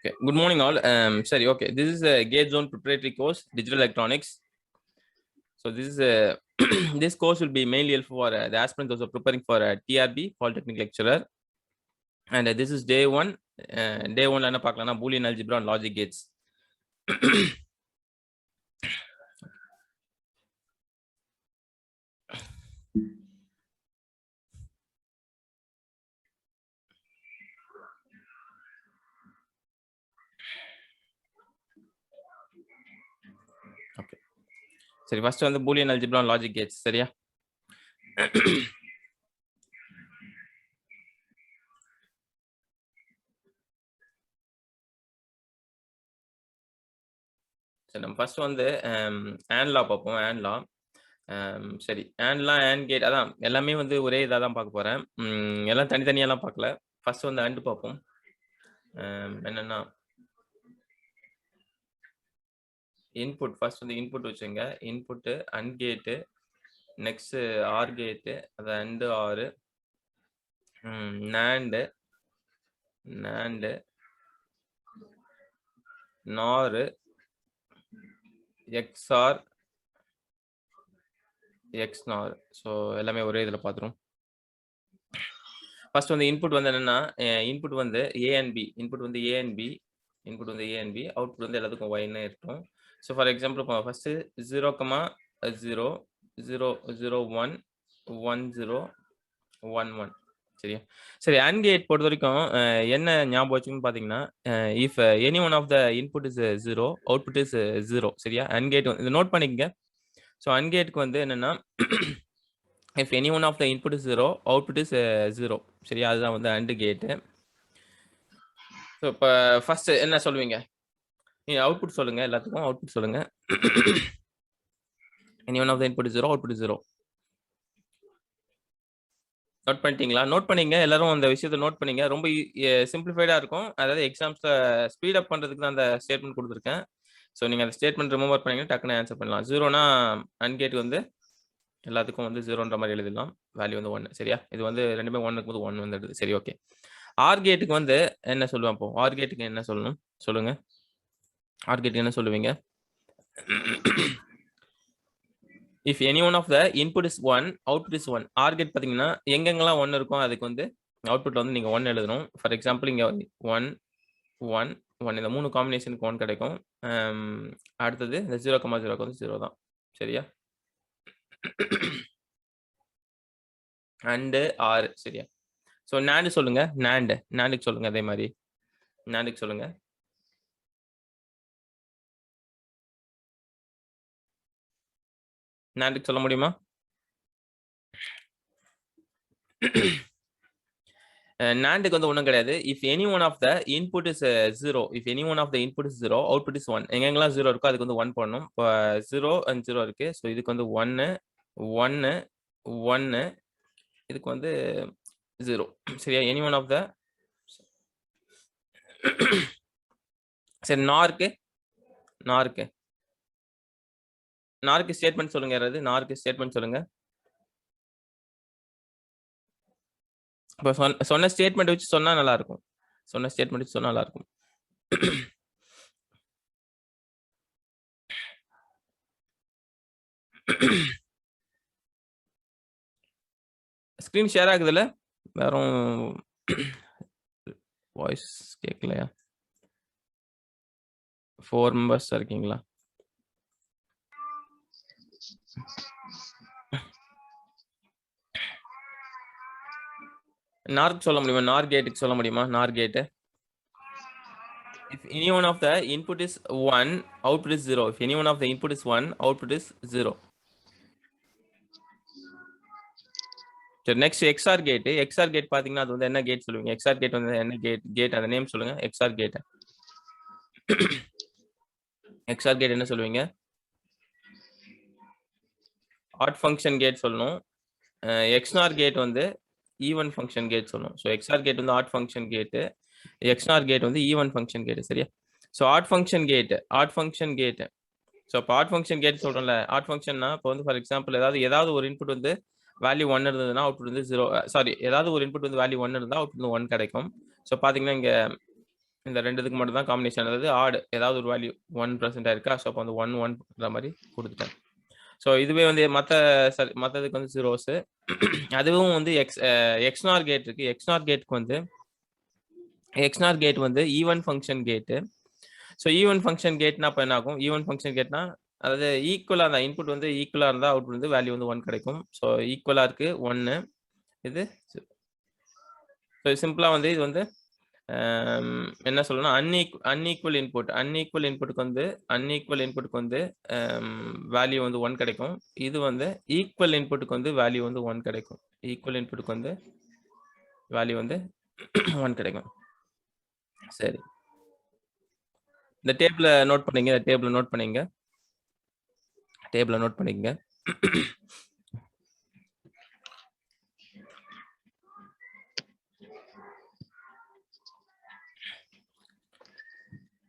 Okay. Good morning, all. Sorry. Okay. This is a Gate Zone Proprietary course, Digital Electronics. So this is a this course will be mainly helpful for the aspirants those who are preparing for a TRB Polytechnic lecturer. And this is day one. Day one, என்ன பார்க்கலாம்னா Boolean algebra and logic gates. Okay. சரி, first வந்து Boolean algebra and logic gates, சரியா? சரி, நம்ம first வந்து and law பார்ப்போம். and law. சரி, and law and gate அதான் எல்லாமே வந்து ஒரே இதாக தான் பார்க்க போறேன். எல்லாம் தனித்தனியெல்லாம் பார்க்கல. ஃபர்ஸ்ட் வந்து and பார்ப்போம். என்னன்னா இன்புட் ஃபர்ஸ்ட் வந்து இன்புட் வச்சுங்க. இன்புட் அண்ட் கேட்டு, நெக்ஸ்ட் ஆர் கேட்டு, அது அண்டு ஆறு, நாண்டு நாரு, எக்ஸ்ஆர், எக்ஸ் நார். ஸோ எல்லாமே ஒரே இதில் பார்த்துரும். ஃபர்ஸ்ட் வந்து இன்புட் வந்து என்னன்னா இன்புட் வந்து ஏ அண்ட் பி. இன்புட் வந்து ஏ அண்ட் பி. அவுட்புட் வந்து எல்லாத்துக்கும் ஒய்ன்னு இருக்கும். ஸோ ஃபார் எக்ஸாம்பிள் இப்போ ஃபர்ஸ்ட் 0,0 0 0 1 1 0 1 1. சரியா? சரி, அண்ட் கேட் பொறுத்த வரைக்கும் என்ன ஞாபகம் வச்சுன்னு பார்த்தீங்கன்னா, if any one of the input is 0 output is 0. சரியா? அண்ட் கேட் இதை நோட் பண்ணிக்கங்க. ஸோ அண்ட் கேட்டுக்கு வந்து என்னன்னா if any one of the input is 0 output is 0. சரியா? அதுதான் வந்து அண்ட் கேட்டு. ஸோ இப்போ ஃபர்ஸ்ட் என்ன சொல்லுவீங்க? நீங்கள் அவுட்புட் சொல்லுங்க. எல்லாத்துக்கும் அவுட்புட் சொல்லுங்க. Any one of the input is 0 output is 0. Note பண்ணிட்டீங்களா? நோட் பண்ணிங்க. எல்லாரும் அந்த விஷயத்தை நோட் பண்ணிங்க. ரொம்ப சிம்பிளிஃபைடாக இருக்கும். அதாவது எக்ஸாம்ஸில் ஸ்பீட் அப் பண்ணுறதுக்கு தான் அந்த ஸ்டேட்மெண்ட் கொடுத்துருக்கேன். ஸோ நீங்கள் அந்த ஸ்டேட்மெண்ட் ரிமூவ் பண்ணீங்கன்னா டக்குன்னு ஆன்சர் பண்ணலாம். 0னா அண்ட் கேட் வந்து எல்லாத்துக்கும் வந்து 0ன்ற மாதிரி எழுதிடலாம். வேல்யூ வந்து 1. சரியா? இது வந்து ரெண்டுமே 1க்கு போது 1 வந்துடுது. சரி, ஓகே. ஆர் கேட்டுக்கு வந்து என்ன சொல்லுவேன்? அப்போ ஆர் கேட்டுக்கு என்ன சொல்லணும் சொல்லுங்க. ஆர் கேட்டுக்கு என்ன சொல்லுவீங்க? If any one of the input is 1 output is 1. OR gate பார்த்தீங்கன்னா எங்கெங்கெல்லாம் 1 இருக்கும் அதுக்கு வந்து அவுட்புட்ல வந்து நீங்கள் 1 எழுதணும். ஃபார் எக்ஸாம்பிள் இங்கே 1 1 1 இந்த 3 காம்பினேஷனுக்கு 1 கிடைக்கும். அடுத்தது இந்த 0,0க்கு வந்து 0 தான். சரியா? அண்டு ஆறு. சரியா? ஸோ நாண்டு சொல்லுங்க. நாண்டுக்கு சொல்லுங்க. அதே மாதிரி நாண்டுக்கு சொல்லுங்க. நாண்டுக்கு சொல்ல முடியுமா? நாண்டுக்கு வந்து ஒன்றும் கிடையாது. If any one of the input is 0 if any one of the input is 0 output is 1. எங்கெங்கெல்லாம் 0 இருக்கோ அதுக்கு வந்து 1 போடணும். இப்போ 0 அண்ட் 0 இருக்கு. ஸோ இதுக்கு வந்து 1 1 1, இதுக்கு வந்து 0. சரியா? எனி ஒன் ஆஃப் த சரி, நார்க்கு ஸ்டேட்மெண்ட் சொல்லுங்க. யாராவது நார்க்கு ஸ்டேட்மெண்ட் சொல்லுங்க. இப்போ சொன்ன ஸ்டேட்மெண்ட் வச்சு சொன்னா நல்லா இருக்கும். ஸ்கிரீன் ஷேர் ஆகுதுல்ல? வேறும் வாய்ஸ் கேட்கலையா? 4 மெம்பர்ஸ் இருக்கீங்களா? நார்க்கு சொல்ல முடியுமா? நார் கேட்டுக்கு சொல்ல முடியுமா? நார் கேட்டு. If any one of the input is 1 output is 0. If any one of the input is 1 output is 0. சரி, next XOR gate. XOR gate பாத்தீங்கன்னா அது வந்து என்ன கேட் சொல்லுவீங்க? எக்ஸ்ஆர் கேட் வந்து என்ன கேட் அந்த நேம் சொல்லுங்க. எக்ஸ்ஆர் கேட் என்ன சொல்லுவீங்க? ஆட் ஃபங்க்ஷன் கேட் சொல்லணும். எக்ஸ்ஆர் கேட் வந்து ஈவன் ஃபங்க்ஷன் கேட் சொல்லணும். ஸோ எக்ஸ்ஆர் கேட் வந்து odd function gate, XOR gate வந்து ஈவன் ஃபங்க்ஷன் கேட். சரியா? So odd function gate. So இப்போ ஆட் ஃபங்க்ஷன் கேட் சொல்றோம்ல, ஆட் ஃபங்க்ஷன்னா இப்போ வந்து ஃபார் எக்ஸாம்பிள் ஏதாவது ஒரு இன்புட் வந்து வேல்யூ 1 இருந்ததுன்னா அவுட்புட் வந்து 0. சாரி, ஏதாவது ஒரு இன்புட் வந்து வேல்யூ 1 இருந்தால் அவுட்புட் வந்து 1 கிடைக்கும். ஸோ பார்த்தீங்கன்னா இங்கே இந்த 2 இதுக்கு மட்டும் தான் காம்பினேஷன். அதாவது ஆட் ஏதாவது ஒரு வேல்யூ 1% இருக்கா? ஸோ அப்போ வந்து 1 1ன்ற மாரி குடுத்துட்டேன். ஸோ இதுவே வந்து மத்ததுக்கு வந்து ஜீரோஸ். அதுவும் வந்து எக்ஸ்நார் கேட் இருக்கு. எக்ஸ்நார் கேட் வந்து even function gate. So even function கேட்னா அப்ப என்ன ஆகும்? ஈவன் ஃபங்க்ஷன் கேட்னா அதாவது ஈக்குவலா இருந்தா இன்புட் வந்து ஈக்குவலா இருந்தா அவுட்புட் வந்து வேல்யூ வந்து 1 கிடைக்கும். ஸோ ஈக்குவலா இருக்கு 1 இது. ஸோ சிம்பிளா வந்து இது வந்து என்ன சொல்லணும்னா அன்ஈக்குவல் இன்புட்டுக்கு வந்து வேல்யூ வந்து 1 கிடைக்கும். இது வந்து ஈக்குவல் இன்புட்டுக்கு வந்து வேல்யூ வந்து 1 கிடைக்கும். ஈக்குவல் இன்புட்டுக்கு வந்து வேல்யூ வந்து 1 கிடைக்கும். சரி. இந்த டேபிள நோட் பண்ணிக்கங்க.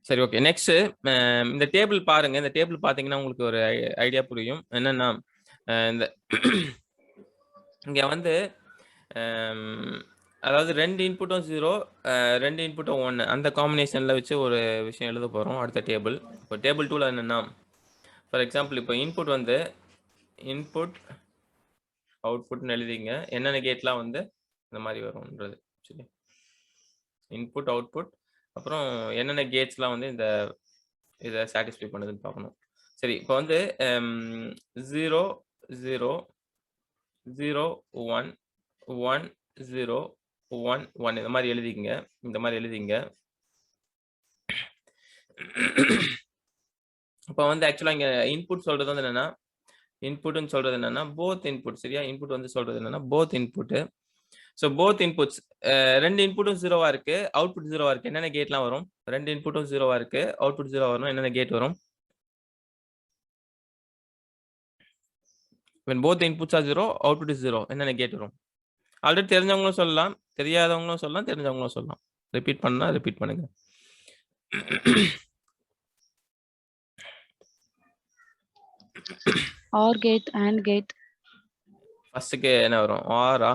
சரி, ஓகே. நெக்ஸ்ட் இந்த டேபிள் பாருங்க. இந்த டேபிள் பார்த்தீங்கன்னா உங்களுக்கு ஒரு ஐடியா புரியும். என்னன்னா இந்த இங்க வந்து அதாவது 2 இன்புட்டும் 0 2 இன்புட்டும் 1 அந்த காம்பினேஷன்ல வச்சு ஒரு விஷயம் எழுத போறோம். அடுத்த டேபிள். இப்போ டேபிள் 2ல என்னன்னா ஃபார் எக்ஸாம்பிள் இப்போ இன்புட் வந்து இன்புட் அவுட்புட்னு எழுதிங்க. என்னென்ன கேட்லாம் வந்து இந்த மாதிரி வரும்ன்றது. சரி. இன்புட் அவுட்புட் அப்புறம் என்னென்ன கேட்ஸ்லாம் வந்து இதை சாட்டிஸ்ஃபை பண்ணுதுன்னு பார்க்கணும். சரி, இப்போ வந்து 0 0 0 1 1 0 1 1 இந்த மாதிரி எழுதிங்க. இப்போ வந்து ஆக்சுவலா இங்க இன்புட்னு சொல்றது என்னன்னா போத் இன்புட். சரியா? இன்புட் வந்து சொல்றது என்னன்னா both input. So both inputs 2 இன்புட்டும் 0வா இருக்கு, அவுட்புட் 0வா இருக்கு. என்னென்ன கேட்லாம் வரும்? 2 இன்புட்டும் 0வா இருக்கு, அவுட்புட் 0 வரணும். என்னென்ன கேட் வரும்? when both the inputs are 0, output is 0. என்னென்ன கேட் வரும்? ஆல்ரெடி தெரிஞ்சவங்களும் சொல்லலாம், தெரியாதவங்களும் சொல்லலாம், தெரிஞ்சவங்களும் சொல்லலாம். ரிப்பீட் பண்ணுங்க. OR கேட், AND கேட். ஃபர்ஸ்ட்க்கு என்ன வரும்? ஆரா?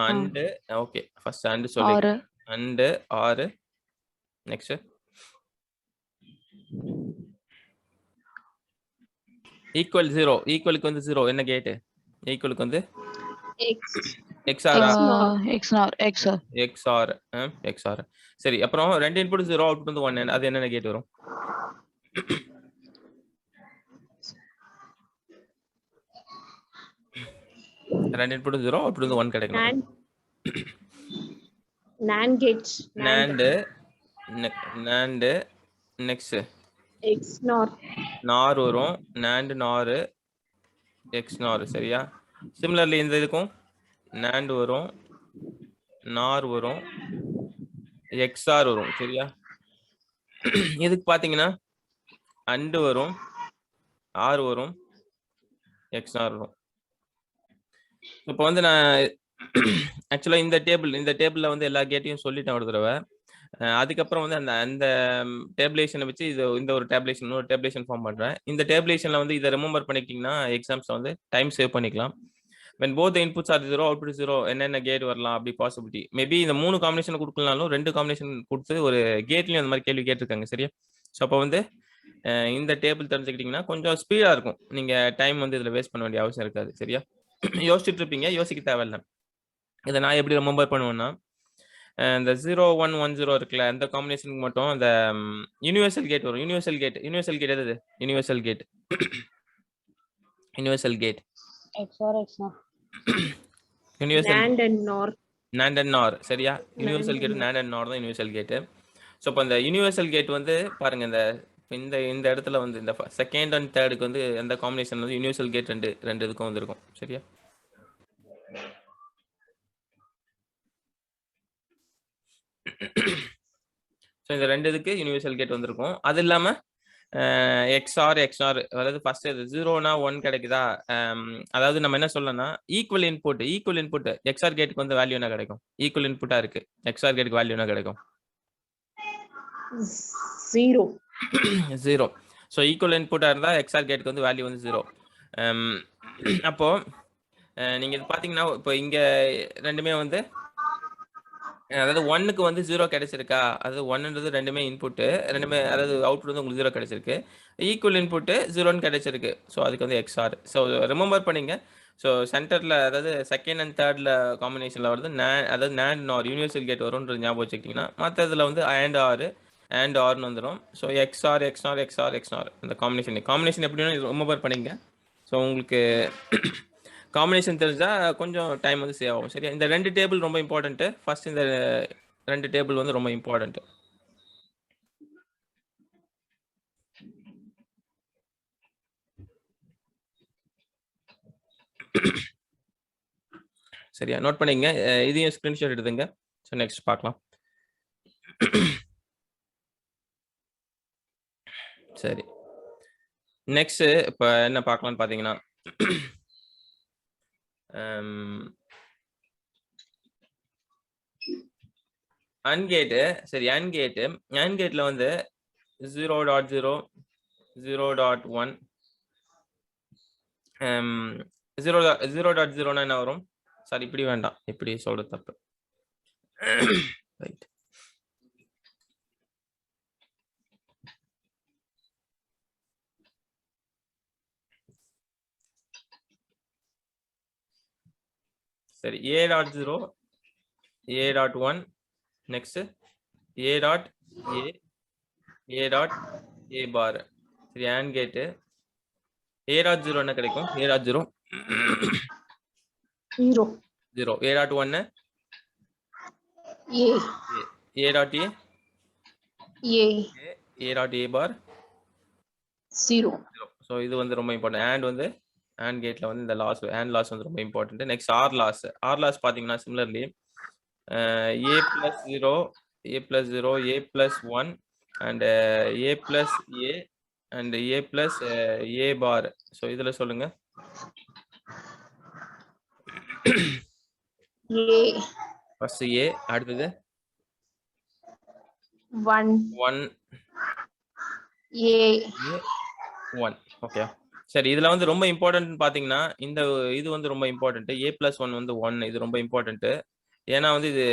அண்ட். ஓகே, ஃபர்ஸ்ட் அண்ட் சொல்லுங்க. AND OR. Next equal 0. ஈக்குவலுக்கு வந்து 0 என்ன கேட்? ஈக்குவலுக்கு வந்து XOR. சரி, அப்புறம் 2 இன்புட் 0 அவுட்புட் வந்து 1. அது என்னென்ன கேட் வரும்? ரெண்டு இன்புட் 0 அவுட்புட் வந்து 1 கிடைக்கும். NAND gates. NAND next XNOR. NOR வரும். NAND NOR XNOR. சரியா? சிமிலர்லி இந்த இதுக்கும் NAND வரும், NOR வரும், XOR வரும். சரியா? இதுக்கு பாத்தீங்கன்னா AND வரும், OR வரும், XOR வரும். இப்போ வந்து நான் ஆக்சுவலா இந்த டேபிள்ல வந்து எல்லா கேட்டையும் சொல்லிட்டேன் ஒரு தடவை. அதுக்கப்புறம் வந்து அந்த டேபிளேஷனை வச்சு இந்த ஒரு டேபிளேஷன் ஃபார்ம் பண்றேன். இந்த டேபிளேஷன்ல வந்து இதை ரிமெம்பர் பண்ணிக்கிட்டீங்கன்னா எக்ஸாம்ஸ்ல வந்து டைம் சேவ் பண்ணிக்கலாம். when both the inputs are 0 output 0 என்னென்ன கேட் வரலாம் அப்படி பாசிபிலிட்டி. மேபி இந்த 3 காம்பினேஷன் கொடுக்கலனாலும் 2 காம்பினேஷன் கொடுத்து ஒரு கேட்லயும் அந்த மாதிரி கேள்வி கேட்டிருக்காங்க. சரியா? ஸோ அப்போ வந்து இந்த டேபிள் தெரிஞ்சுக்கிட்டீங்கன்னா கொஞ்சம் ஸ்பீடா இருக்கும். நீங்க டைம் வந்து இதுல வேஸ்ட் பண்ண வேண்டிய அவசியம் இருக்காது. சரியா? யோசிச்சுட்டு இருப்பீங்க, யோசிக்க தேவையில்லை. இதை நான் எப்படி ரிமெம்பர் பண்ணுவேன்னா இந்த 0110 இருக்குல்ல, அந்த காம்பினேஷனுக்கு மட்டும் அந்த யூனிவர்சல் கேட் வரும். யூனிவர்சல் கேட் எது? Universal gate NAND and NOR. சரியா? Universal gate NAND and NOR தான் யூனிவர்சல் கேட். ஸோ இப்போ இந்த யூனிவர்சல் கேட் வந்து பாருங்க, இந்த இடத்துல வந்து இந்த செகண்ட் அண்ட் தேர்டுக்கு வந்து எந்த காம்பினேஷன் வந்து யூனிவர்சல் கேட் ரெண்டு இதுக்கும் வந்துருக்கும். சரியா? ஸோ இந்த 2 இதுக்கு யூனிவர்சல் கேட் வந்திருக்கும். அது இல்லாம XOR அதாவது ஃபர்ஸ்ட் 0னா 1 கிடைக்குதா? அதாவது நம்ம என்ன சொல்லணும்னா ஈக்குவல் இன்புட் XOR கேட்டுக்கு வந்து வேல்யூ என்ன கிடைக்கும்? ஈக்குவல் இன்புட்டா இருக்கு, XOR கேட்டுக்கு வேல்யூ என்ன கிடைக்கும்? 0. ஸோ ஈக்குவல் இன்புட்டா இருந்தா XOR கேட்டுக்கு வந்து வேல்யூ வந்து 0. அப்போ நீங்க இது பாத்தீங்கன்னா இப்போ இங்க ரெண்டுமே வந்து அதாவது 1க்கு வந்து 0 கிடைச்சிருக்கா? அது 1ன்றது ரெண்டுமே இன்புட். ரெண்டுமே அதாவது அவுட்புட் வந்து உங்களுக்கு 0 கிடைச்சிருக்கு. ஈக்குவல் இன்புட் 0ன்னு கிடைச்சிருக்கு. சோ அதுக்கு வந்து XOR. சோ ரிமெம்பர் பண்ணீங்க. சோ சென்டர்ல அதாவது செகண்ட் அண்ட் தேர்ட்ல காம்பினேஷன்ல வருது அதாவது NAND NOR யூனிவர்சல் கேட் வரும்ன்றது ஞாபகம் வச்சுக்கிட்டீங்கன்னா, மத்ததுல வந்து AND ORன்னு வந்துரும். சோ XOR இந்த காம்பினேஷன் எப்படி வேணா ரிமெம்பர் பண்ணீங்க. சோ உங்களுக்கு காம்பினேஷன் தெரிஞ்சா கொஞ்சம் டைம் வந்து சேவ் ஆகும். சரியா? இந்த 2 டேபிள் ரொம்ப இம்பார்ட்டன்ட். ஃபர்ஸ்ட் இந்த 2 டேபிள் வந்து ரொம்ப இம்பார்ட்டன்ட். சரியா? நோட் பண்ணீங்க. இதையும் ஸ்கிரீன்ஷாட் எடுத்துங்க. சோ நெக்ஸ்ட் பார்க்கலாம். சரி. நெக்ஸ்ட் இப்ப என்ன பார்க்கலாம்னு பாத்தீங்கன்னா AND சரி AND கேட்ல வந்து 0.0 0.1 0.0னா என்ன வரும்? சாரி இப்படி வேண்டாம். இப்படி சொல்றது தப்பு. ரைட். சரி A.0 A.1 next A bar சரி AND கேட் A.0 என்ன கிடைக்கும்? A.0 0 0 A.1 A A.A A A bar 0 so இது வந்து ரொம்ப இம்பார்ட்டன்ட். AND கேட்ல வந்து இந்த AND லாஸ் வந்து ரொம்ப இம்பார்ட்டன்ட். நெக்ஸ்ட் ஆர் லாஸ் பாத்தீங்கன்னா similarly A plus 0 A plus 1 and A plus A and A plus A bar. So இதுல சொல்லுங்க. A ஃபர்ஸ்ட் A அடுத்தது 1 1 A 1 ஓகே. சரி இதுல வந்து ரொம்ப இம்பார்ட்டன்ட் பாத்தீங்கன்னா இந்த இது வந்து ரொம்ப இம்பார்ட்டன்ட். A+1 வந்து 1 இது ரொம்ப இம்பார்ட்டன்ட். ஏன்னா வந்து இது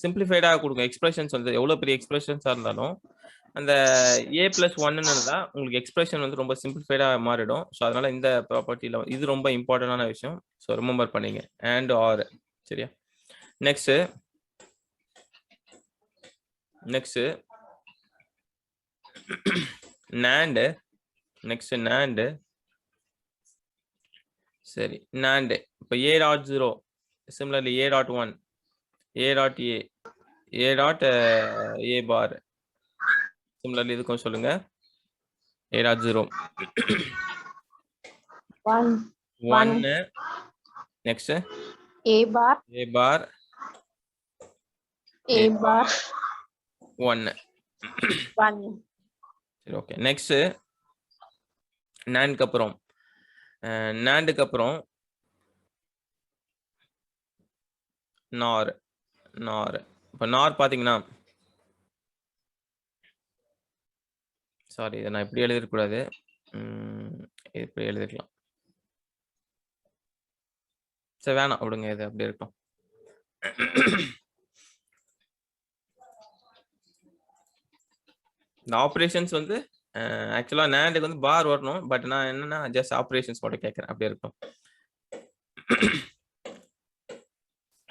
சிம்பிளிஃபைடா கொடுக்கும். எக்ஸ்பிரஷன்ஸ் வந்து எவ்வளவு பெரிய எக்ஸ்பிரஷன்ஸா இருந்தாலும் அந்த A+1ன்னு இருந்தா உங்களுக்கு எக்ஸ்பிரஷன் வந்து ரொம்ப சிம்பிளிஃபைடா மாறிடும். ஸோ அதனால இந்த ப்ராப்பர்ட்டில இது ரொம்ப இம்பார்ட்டன்டான விஷயம். ஸோ ரிமெம்பர் பண்ணீங்க AND OR. சரியா? நெக்ஸ்ட் NAND சரி NAND இப்போ A.0 similarly A.1 A.A A bar similarly இதுக்கும் சொல்லுங்க A.0 1 next A bar A bar 1 சரி ஓகே. நெக்ஸ்ட் NANDக்கு அப்புறம் NOR இப்போ NOR பாத்தீங்கன்னா சாரி இதை நான் இப்படி எழுதிருக்கூடாது. இப்படி எழுதிருக்கலாம். சரி வேணாம் விடுங்க இது அப்படி இருக்கும். இந்த ஆப்ரேஷன்ஸ் வந்து ஆக்சுவலா NANDக்கு வந்து பார் வரணும். பட் நான் என்னன்னா ஜஸ்ட் ஆப்ரேஷன்ஸ் மட்டும் கேட்கறேன். அப்படி இருக்கும்.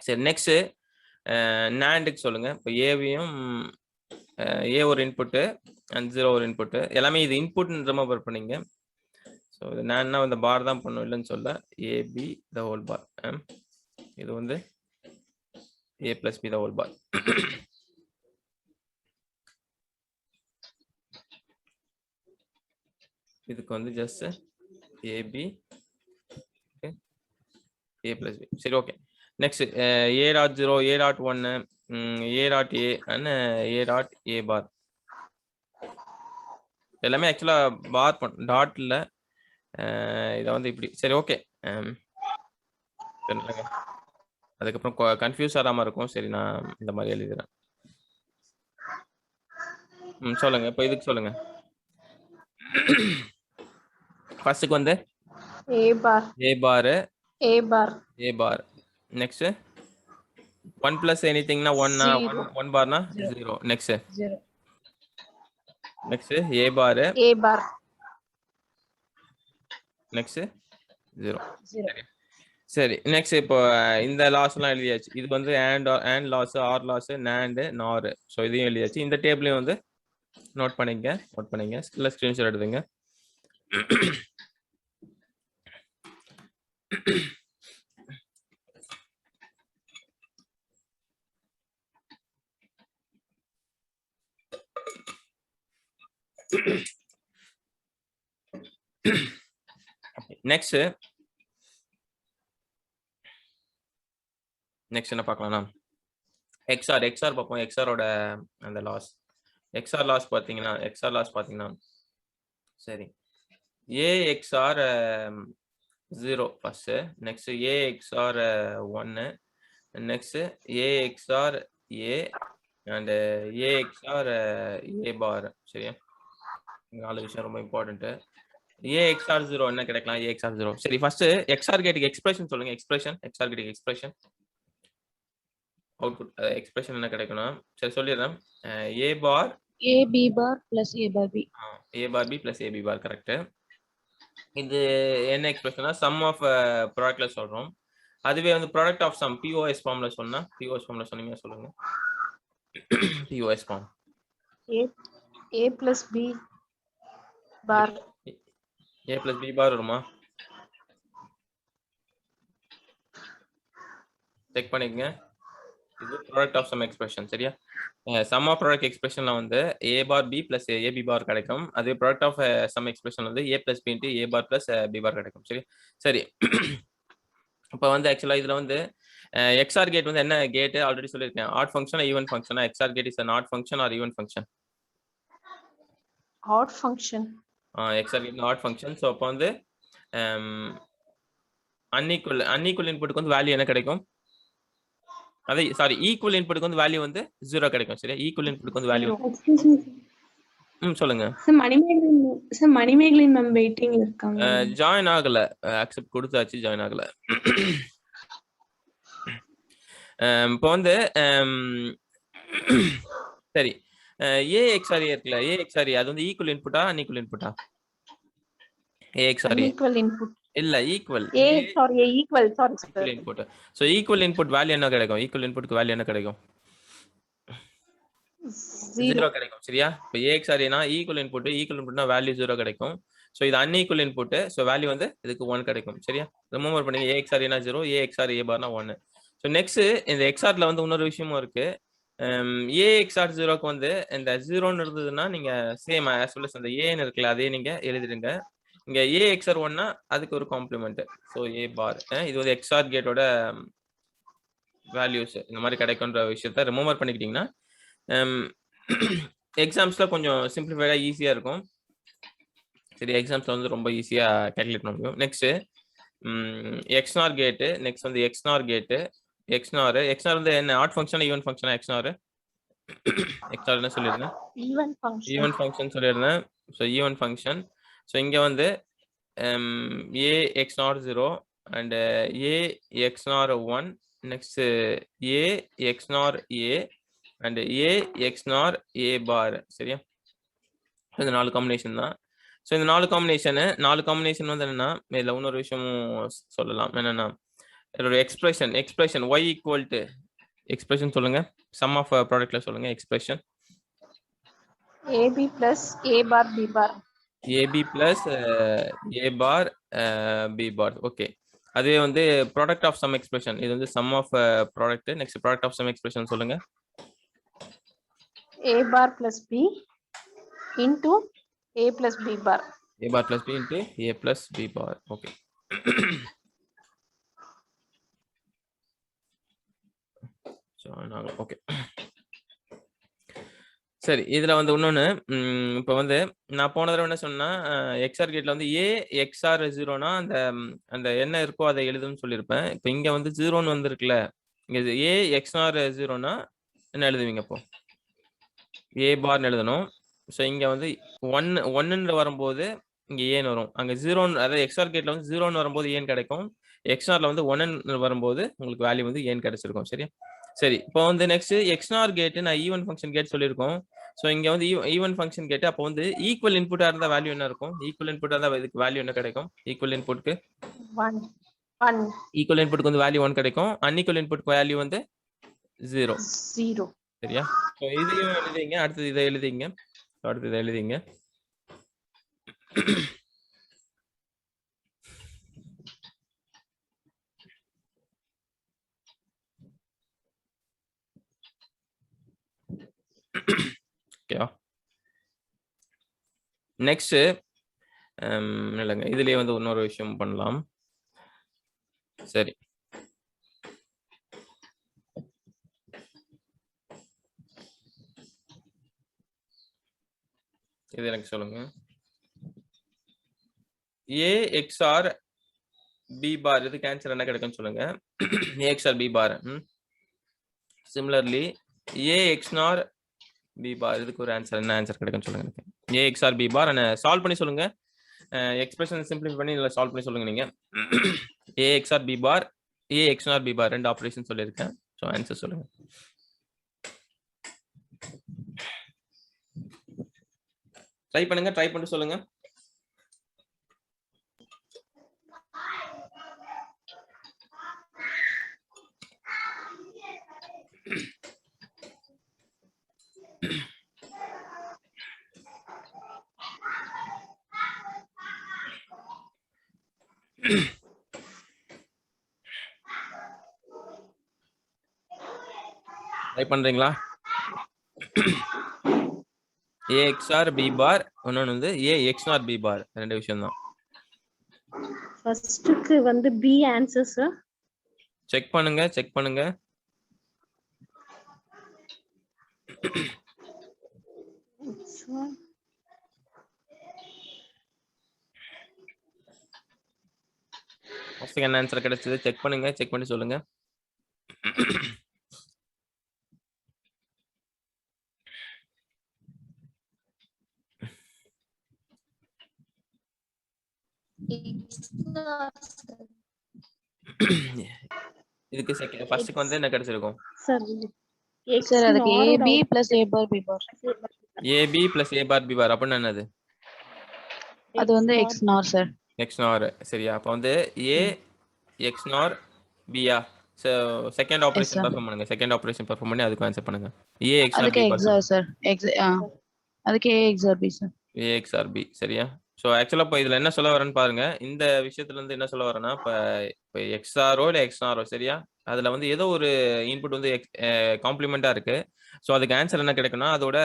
சரி நெக்ஸ்ட் NANDக்கு சொல்லுங்க. இப்போ ஏவியும் A ஒரு இன்புட் அண்ட் 0 ஒரு இன்புட். எல்லாமே இது இன்புட் ரிமெம்பர் பண்ணீங்க. ஸோ இது NANDனா இந்த பார் தான் பண்ணும் இல்லைன்னு சொல்ல AB the whole bar. இது வந்து A plus B the whole bar. இதுக்கு வந்து just AB A plus B. சரி okay. Next A.0 A.1 A.A and A.A bar. எல்லாமே ஆக்சுவலா பார் டாட்ல இதை வந்து இப்படி சரி ஓகே. அதுக்கப்புறம் கன்ஃபியூஸ் ஆகாம இருக்கும். சரி நான் இந்த மாதிரி எழுதுறேன். சொல்லுங்க. இப்போ இதுக்கு சொல்லுங்க. ஃபர்ஸ்ட்க்கு வந்து A bar A bar next 1 plus anythingனா 1 Zero. 1 barனா Zero. 0. Next Zero. A bar. A bar. Next 0. Zero. சரி நெக்ஸ்ட் இப்போ இந்த லாஸ்லாம் எழுதியாச்சு. இது வந்து and laws, OR laws, NAND, NOR. So இதையும் எழுதியாச்சு. இந்த டேபிளையும் வந்து நோட் பண்ணிங்க. இல்லை ஸ்க்ரீன்ஷாட் எடுத்துங்க. நெக்ஸ்ட் என்ன பார்க்கலாம்னா எக்ஸ்ஆர் பார்ப்போம். எக்ஸ்ஆரோட அந்த லாஸ் பார்த்தீங்கன்னா சரி A XOR 0 first, next A XOR 1, next A XOR A and A XOR A bar. சரியா, 4 விஷயம் ரொம்ப இம்பார்ட்டன்ட். ஏ எக்ஸ்ஆர் 0 என்ன கிடைக்கலாம்? ஏ எக்ஸ்ஆர் 0. சரி ஃபர்ஸ்ட் எக்ஸ்ஆர் கேட்டுக்கு எக்ஸ்பிரஷன் சொல்லுங்க. எக்ஸ்ஆர் கேட்டுக்கு எக்ஸ்பிரஷன் அவுட்புட் எக்ஸ்பிரஷன் என்ன கிடைக்கும்னா, சரி சொல்லிடுறேன். ஏ பார் A B bar plus A bar B. A bar B plus AB bar correct. இது என்ன எக்ஸ்பிரஷனா சம் ஆஃப் ப்ராடக்ட்ல சொல்றோம். அதுவே வந்து ப்ராடக்ட் ஆஃப் சம் பிஓஎஸ் ஃபார்ம்ல சொன்னீங்க சொல்லுங்க. POS form A plus B bar. A plus B bar வருமா? செக் பண்ணிக்கங்க. இது ப்ராடக்ட் ஆஃப் சம் எக்ஸ்பிரஷன். சரியா, சம் ஆஃப் ப்ராடக்ட் எக்ஸ்பிரஷன்ல வந்து A bar B plus AB bar கிடைக்கும். அதே ப்ராடக்ட் ஆஃப் சம் எக்ஸ்பிரஷன் வந்து A plus B into A bar plus B bar கிடைக்கும். சரி இப்போ வந்து ஆக்சுவலா இதுல வந்து எக்ஸ்ஆர் கேட் வந்து என்ன கேட் ஆல்ரெடி சொல்லியிருக்கேன். ஆட் ஃபங்க்ஷன் ஈவன் ஃபங்க்ஷனா? XOR gate is an odd function or even function? Odd function. XOR gate odd function. So அப்போ வந்து அன்ஈக்குவல் இன்புட்டுக்கு வந்து வேல்யூ என்ன கிடைக்கும்? அதே சாரி ஈக்குவல் இன்புட்டுக்கு வந்து வேல்யூ வந்து 0 கிடைக்கும். சரியா, ஈக்குவல் இன்புட்டுக்கு வந்து வேல்யூ சொல்லுங்க. மணிமேகலின் மேம் வெயிட்டிங் இருக்காங்க. ஜாயின் ஆகல, அக்செப்ட் கொடுத்தாச்சு, ஜாயின் ஆகல. இப்போ வந்து சரி ஏ எக்ஸ்ஆர் இருக்குல்ல, ஏ எக்ஸ்ஆர் அது வந்து ஈக்குவல் இன்புட்டா அன்ஈக்குவல் இன்புட்டா? ஏ எக்ஸ்ஆர் Equal input. இல்ல equal Equal. Sorry. Input. So equal input value என்ன கிடைக்கும்? ஈக்குவல் இன்புட்க்கு வேல்யூ என்ன கிடைக்கும்? 0 கிடைக்கும். சரியா, இப்போ ஏ எக்ஸ்ஆர் னா ஈக்குவல் இன்புட்னா வேல்யூ 0 கிடைக்கும். சோ இது அன்ஈக்குவல் இன்புட், சோ வேல்யூ வந்து இதுக்கு 1 கிடைக்கும். சரியா, ரிமூவ் பண்ணுங்க. ஏ எக்ஸ்ஆர் னா 0, ஏ எக்ஸ்ஆர் ஏ பார்னா 1. சோ நெக்ஸ்ட் இந்த எக்ஸ்ஆர்ல வந்து இன்னொரு விஷயமும் இருக்கு. ஏ எக்ஸ்ஆர் 0க்கு வந்து இந்த 0ன்னு இருந்ததுன்னா நீங்க சேம் as well as அந்த ஏன்னு இருக்குல்ல அதே நீங்க எழுதிடுங்க. இங்க ஏ எக்ஸ்ஆர் 1னா அதுக்கு ஒரு காம்ப்ளிமெண்ட். ஸோ ஏ பார் இது வந்து எக்ஸ்ஆர் கேட்டோட வேல்யூஸ் இந்த மாதிரி கிடைக்கும்ன்ற விஷயத்த ரிமூவ் பண்ணிக்கிட்டீங்கன்னா எக்ஸாம்ஸ்ல கொஞ்சம் சிம்பிளிஃபைடா ஈஸியா இருக்கும். சரி, எக்ஸாம்ஸ்ல வந்து ரொம்ப ஈஸியா கால்குலேட் பண்ண முடியும். Next XNOR gate. நெக்ஸ்ட் வந்து எக்ஸ்நார் கேட்டு. எக்ஸ்நார் வந்து என்ன ஆட் ஃபங்க்ஷன் ஈவன் ஃபங்க்ஷனா? எக்ஸ்நார் என்ன சொல்லிருந்தேன்? ஈவன் ஃபங்க்ஷன் சொல்லிருந்தேன். So even function. ஸோ இங்க வந்து A XNOR 0 and A XNOR 1, next A XNOR A and A XNOR A bar. சரியா, இந்த 4 காம்பினேஷன் தான். ஸோ இந்த 4 காம்பினேஷன் வந்து என்னன்னா, இதுல இன்னொரு விஷயமும் சொல்லலாம். என்னன்னா இதோட expression y equal to expression சொல்லுங்க. சம் ஆஃப் ப்ராடக்ட்ல சொல்லுங்க expression. AB plus A bar B bar. AB plus A bar B bar. Okay, அதுவே வந்து ப்ராடக்ட் ஆஃப் சம் எக்ஸ்பிரஷன். இது வந்து sum of product. Next product of sum expression சொல்லுங்க. A bar plus B into A plus B bar. A bar plus B into A plus B bar. Okay, okay. சரி, இதுல வந்து இன்னொன்னு இப்போ வந்து நான் போன தடவை என்ன சொன்னா எக்ஸ்ஆர் கேட்ல வந்து ஏ எக்ஸ்ஆர் 0னா அந்த என்ன இருக்கோ அதை எழுதுன்னு சொல்லியிருப்பேன். இப்போ இங்க வந்து 0ன்னு வந்திருக்குல்ல, இங்க ஏ எக்ஸ்ஆர் 0னா என்ன எழுதுவீங்க? இப்போ ஏ பார்னு எழுதணும். ஸோ இங்க வந்து 1 வரும்போது இங்க ஏன்னு வரும். அங்க 0 அதாவது எக்ஸ்ஆர் கேட்ல வந்து 0ன்னு வரும்போது ஏன் கிடைக்கும். எக்ஸ்ஆர்ல வந்து 1 வரும்போது உங்களுக்கு வேல்யூ வந்து ஏன் கிடைச்சிருக்கும். சரியா, சரி, இப்போ வந்து நெக்ஸ்ட் எக்ஸ்நார் கேட் நான் ஈவன் ஃபங்க்ஷன் கேட் சொல்லியிருக்கோம். ஸோ இங்க வந்து ஈவன் ஃபங்க்ஷன் கேட் அப்போ வந்து ஈக்குவல் இன்புட்டா இருந்தா வேல்யூ என்ன இருக்கும்? ஈக்குவல் இன்புட்டா இருந்தா இதுக்கு வேல்யூ என்ன கிடைக்கும்? ஈக்குவல் இன்புட்க்கு 1 1 ஈக்குவல் இன்புட்க்கு வந்து வேல்யூ 1 கிடைக்கும். அன்ஈக்குவல் இன்புட்க்கு வேல்யூ வந்து 0. 0. சரியா? ஸோ இதையும் எழுதிங்க. அடுத்து இதை எழுதிங்க. அடுத்து இதை எழுதிங்க. ஓகேவா? நெக்ஸ்ட் இல்லைங்க, இதுலயே வந்து இன்னொரு விஷயம் பண்ணலாம். சரி, இது எனக்கு சொல்லுங்க. A XOR B பார் இதுக்கு ஆன்சர் என்ன கிடைக்கும்னு சொல்லுங்க. A XOR B bar. Similarly A XNOR B bar இதுக்கு ஒரு ஆன்சர் என்ன ஆன்சர் கிடைக்கும்னு சொல்லுங்க எனக்கு. A XOR B bar solve பண்ணி சொல்லுங்க. எக்ஸ்பிரஷன் சிம்பிளிஃபை பண்ணி இதுல சால்வ் பண்ணி சொல்லுங்க நீங்க. A XOR B bar A XNOR B பார் ரெண்டு ஆபரேஷன் சொல்லியிருக்கேன். ஸோ ஆன்சர் சொல்லுங்க. ட்ரை பண்ணுங்க, ட்ரை பண்ணிட்டு சொல்லுங்க. ட்ரை பண்றீங்களா? A XOR B பார் இன்னொன்னு வந்து A XNOR B பார் ரெண்டு விஷயம் தான். ஃபர்ஸ்ட்க்கு வந்து B ஆன்சர் சார். செக் பண்ணுங்க, செக் பண்ணுங்க. ஃபர்ஸ்ட் என்ன ஆன்சர் கிடைச்சது செக் பண்ணுங்க, செக் பண்ணி சொல்லுங்க. இதுக்கு ஃபர்ஸ்ட்க்கு வந்து என்ன கிடைச்சிருக்கும்? சார் சார் அதுக்கு AB plus A bar B bar. AB plus A bar B bar அப்படின்னா என்னது? அது வந்து XNOR சார். XNOR சரியா? அப்ப வந்து A XNOR B yeah? So second operation perform பண்ணுங்க. செகண்ட் ஆபரேஷன் பெர்ஃபார்ம் பண்ணி அதுக்கு ஆன்சர் பண்ணுங்க. A XNOR அதுக்கு B bar XOR சார். அதுக்கு A XOR B sir. A XOR B சரியா? ஸோ ஆக்சுவலா இப்போ இதுல என்ன சொல்ல வரேன்னு பாருங்க. இந்த விஷயத்துல இருந்து என்ன சொல்ல வரேன்னா இப்போ XORஓ இல்லை XNORஓ சரியா? அதுல வந்து ஏதோ ஒரு இன்புட் வந்து காம்ப்ளிமெண்டா இருக்கு. ஸோ அதுக்கு ஆன்சர் என்ன கிடைக்கும்னா அதோட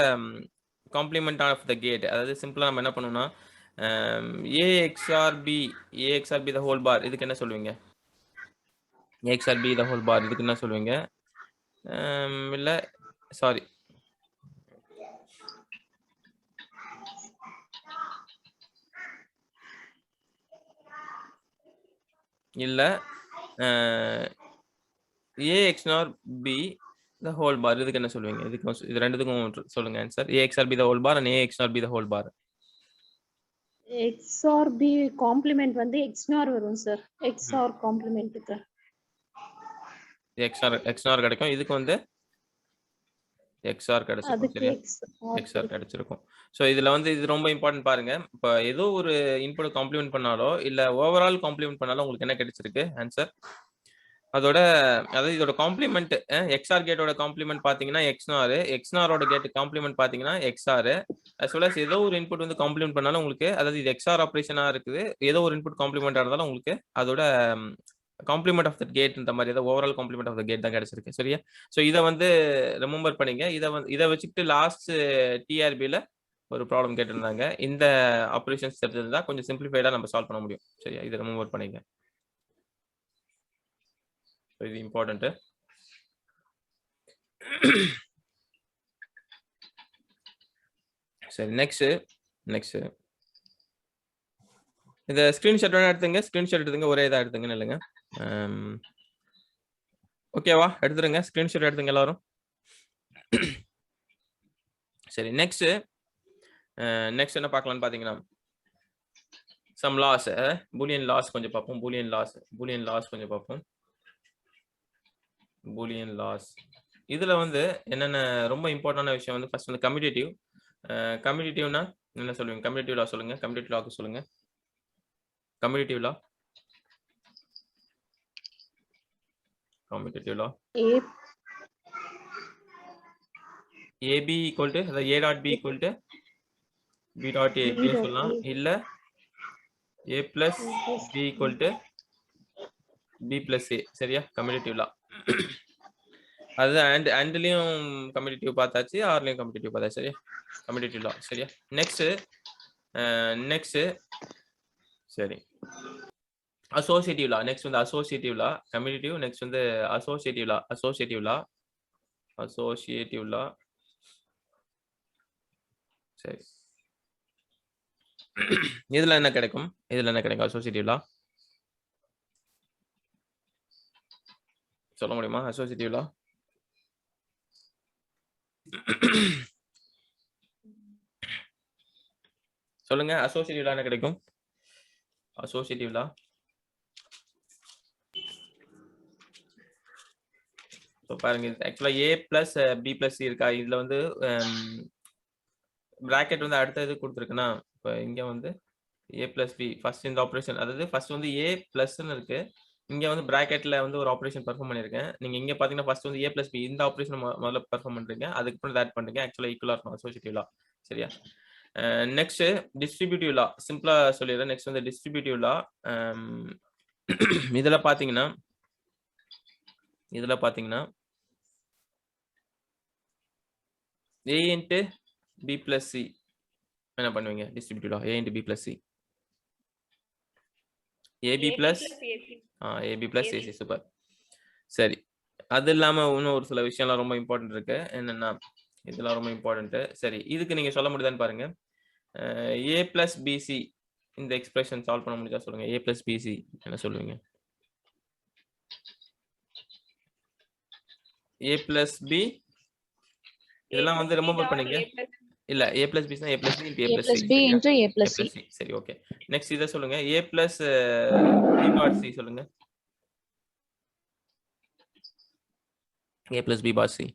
காம்ப்ளிமெண்ட் ஆஃப் த கேட். அதாவது சிம்பிளா நம்ம என்ன பண்ணணும்னா A XOR B the whole bar இதுக்கு என்ன சொல்லுவீங்க? A XOR B the whole bar இதுக்கு என்ன சொல்லுவீங்க? இல்ல சாரி, இல்ல A XNOR B the whole bar இதுக்கு என்ன சொல்லுவீங்க? இதுக்கு இது ரெண்டுத்துக்கும் சொல்லுங்க answer. A XOR B the whole bar and A XOR B the whole bar. XOR B complement வந்து XNOR வரும் சார். XOR காம்ப்ளிமெண்ட்க்கு XNOR கிடைக்கும். இதுக்கு வந்து XOR கிடைச்சிருக்கும் அதுக்கு சரியா? XOR கிடைச்சிருக்கும். ஸோ இதுல வந்து இது ரொம்ப இம்பார்ட்டன்ட் பாருங்க. இப்போ ஏதோ ஒரு இன்புட் காம்ப்ளிமெண்ட் பண்ணாலோ இல்ல ஓவரால் காம்ப்ளிமெண்ட் பண்ணாலோ உங்களுக்கு என்ன கிடைச்சிருக்கு ஆன்சர்? அதோட அதாவது இதோட காம்ப்ளிமெண்ட் XOR கேட்டோட காம்ப்ளிமெண்ட் பாத்தீங்கன்னா XNORஓட கேட் காம்ப்ளிமெண்ட் பாத்தீங்கன்னா XOR as well as ஏதோ ஒரு இன்புட் வந்து காம்ப்ளிமெண்ட் பண்ணாலும் உங்களுக்கு அதாவது இது XOR ஆபரேஷனா இருக்குது. ஏதோ ஒரு இன்புட் காம்ப்ளிமெண்டா இருந்தாலும் உங்களுக்கு அதோட காம்ப்ளிமெண்ட் ஆஃப் த கேட் இந்த மாதிரி ஏதாவது overall complement of the gate தான் கிடைச்சிருக்கு சரியா? ஸோ இதை வந்து ரிமெம்பர் பண்ணீங்க. இதை வச்சுக்கிட்டு லாஸ்ட் டிஆர்பியில் ஒரு ப்ராப்ளம் கேட்டிருந்தாங்க. இந்த ஆப்ரேஷன்ஸ் தெரிஞ்சிருந்தா கொஞ்சம் சிம்பிளிஃபைடா நம்ம சால்வ் பண்ண முடியும் சரியா? இதை ரிமெம்பர் பண்ணீங்க. இது இம்பார்ட்டன்ட். சரி, நெக்ஸ்ட் இந்த ஸ்கிரீன்ஷாட் வேணா எடுத்துங்க. ஸ்கிரீன்ஷாட் எடுத்துங்க, ஒரே இதா எடுத்துங்கன்னு இல்லைங்க. ஓகேவா? எடுத்துருங்க, ஸ்கிரீன்ஷாட் எடுத்துங்க எல்லாரும். சரி, நெக்ஸ்ட் என்ன பார்க்கலாம்னு பாத்தீங்கன்னா சம் லாஸ், பூலியன் லாஸ் கொஞ்சம் பார்ப்போம். பூலியன் லாஸ் கொஞ்சம் பார்ப்போம். Boolean laws. இதுல வந்து என்னென்ன ரொம்ப இம்பார்ட்டன்டான விஷயம் வந்து ஃபர்ஸ்ட் வந்து கம்யூட்டேட்டிவ். கம்யூட்டேட்டிவ்னா என்ன சொல்லுவீங்க? கம்யூட்டேட்டிவ் லா சொல்லுங்க. கம்யூட்டேட்டிவ் லாக்கு சொல்லுங்க. Commutative law. Commutative law. A AB equal to அதாவது A dot B equal to B dot A இப்படின்னு சொல்லலாம். இல்ல A plus B equal to B plus A. சரியா? கம்யூட்டேட்டிவ் லா. அது அண்ட்லயும் கம்யூட்டேட்டிவ் பார்த்தாச்சு, ஆர்லயும் கம்யூட்டேட்டிவ் பார்த்தாச்சு. சரியா? கம்யூட்டேட்டிவ் லா. சரியா? நெக்ஸ்ட் சரி. அசோசியேட்டிவ் லா. நெக்ஸ்ட் வந்து அசோசியேட்டிவ் லா. கம்யூட்டேட்டிவ். நெக்ஸ்ட் வந்து அசோசியேட்டிவ் லா. சரி. இதுல என்ன கிடைக்கும்? அசோசியேட்டிவ் லா சொல்ல முடியுமா? அசோசியேட்டிவ் லா சொல்லுங்க. அசோசியேட்டிவ் லா என்ன கிடைக்கும்? அசோசியேட்டிவ் லா பாருங்க, ஆக்சுவலா A plus B plus C இருக்கா? இதுல வந்து பிராக்கெட் வந்து அடுத்த இது கொடுத்துருக்குன்னா, இப்போ இங்க வந்து A plus B ஃபர்ஸ்ட் இந்த ஆபரேஷன், அதாவது ஃபர்ஸ்ட் வந்து A பிளஸ்ன்னு இருக்கு. இங்க வந்து பிராக்கெட்ல வந்து ஒரு ஆபரேஷன் பெர்ஃபார்ம் பண்ணிருக்கேன். நீங்க இங்க பாத்தீங்கன்னா ஃபர்ஸ்ட் வந்து A plus B இந்த ஆபரேஷன் முதல்ல பெர்ஃபார்ம் பண்றீங்க. அதுக்கப்புறம் ஆட் பண்றீங்க. ஆக்சுவலா ஈக்குவலா இருக்கும் அசோசியேட்டிவ் லா. சரியா? நெக்ஸ்ட் டிஸ்ட்ரிபியூட்டிவ் லா. சிம்பிளா சொல்லிடுறேன். நெக்ஸ்ட் வந்து டிஸ்ட்ரிபியூட்டிவ் லா. இதுல பாத்தீங்கன்னா A into B plus C என்ன பண்ணுவீங்க? Distributive law A into B plus C. AB plus AB plus AC. Super. சரி. அது இல்லாம இன்னும் ஒரு சில விஷயம்லாம் ரொம்ப இம்பார்ட்டன்ட் இருக்கு. என்னன்னா இதெல்லாம் ரொம்ப இம்பார்ட்டன்ட். சரி, இதுக்கு நீங்க சொல்ல முடியுதான்னு பாருங்க. A plus BC இந்த எக்ஸ்பிரஷன் சால்வ் பண்ண முடிஞ்சா சொல்லுங்க. A plus BC என்ன சொல்லுவீங்க? A plus B இதெல்லாம் வந்து ரிமெம்பர் பண்ணீங்க. இல்ல A plus B னா A plus B into A A plus plus C. B சரியா? into A A plus plus C. C. சரி, ஓகே. நெக்ஸ்ட் இத சொல்லுங்க. A plus B bar C சொல்லுங்க. A plus B bar C.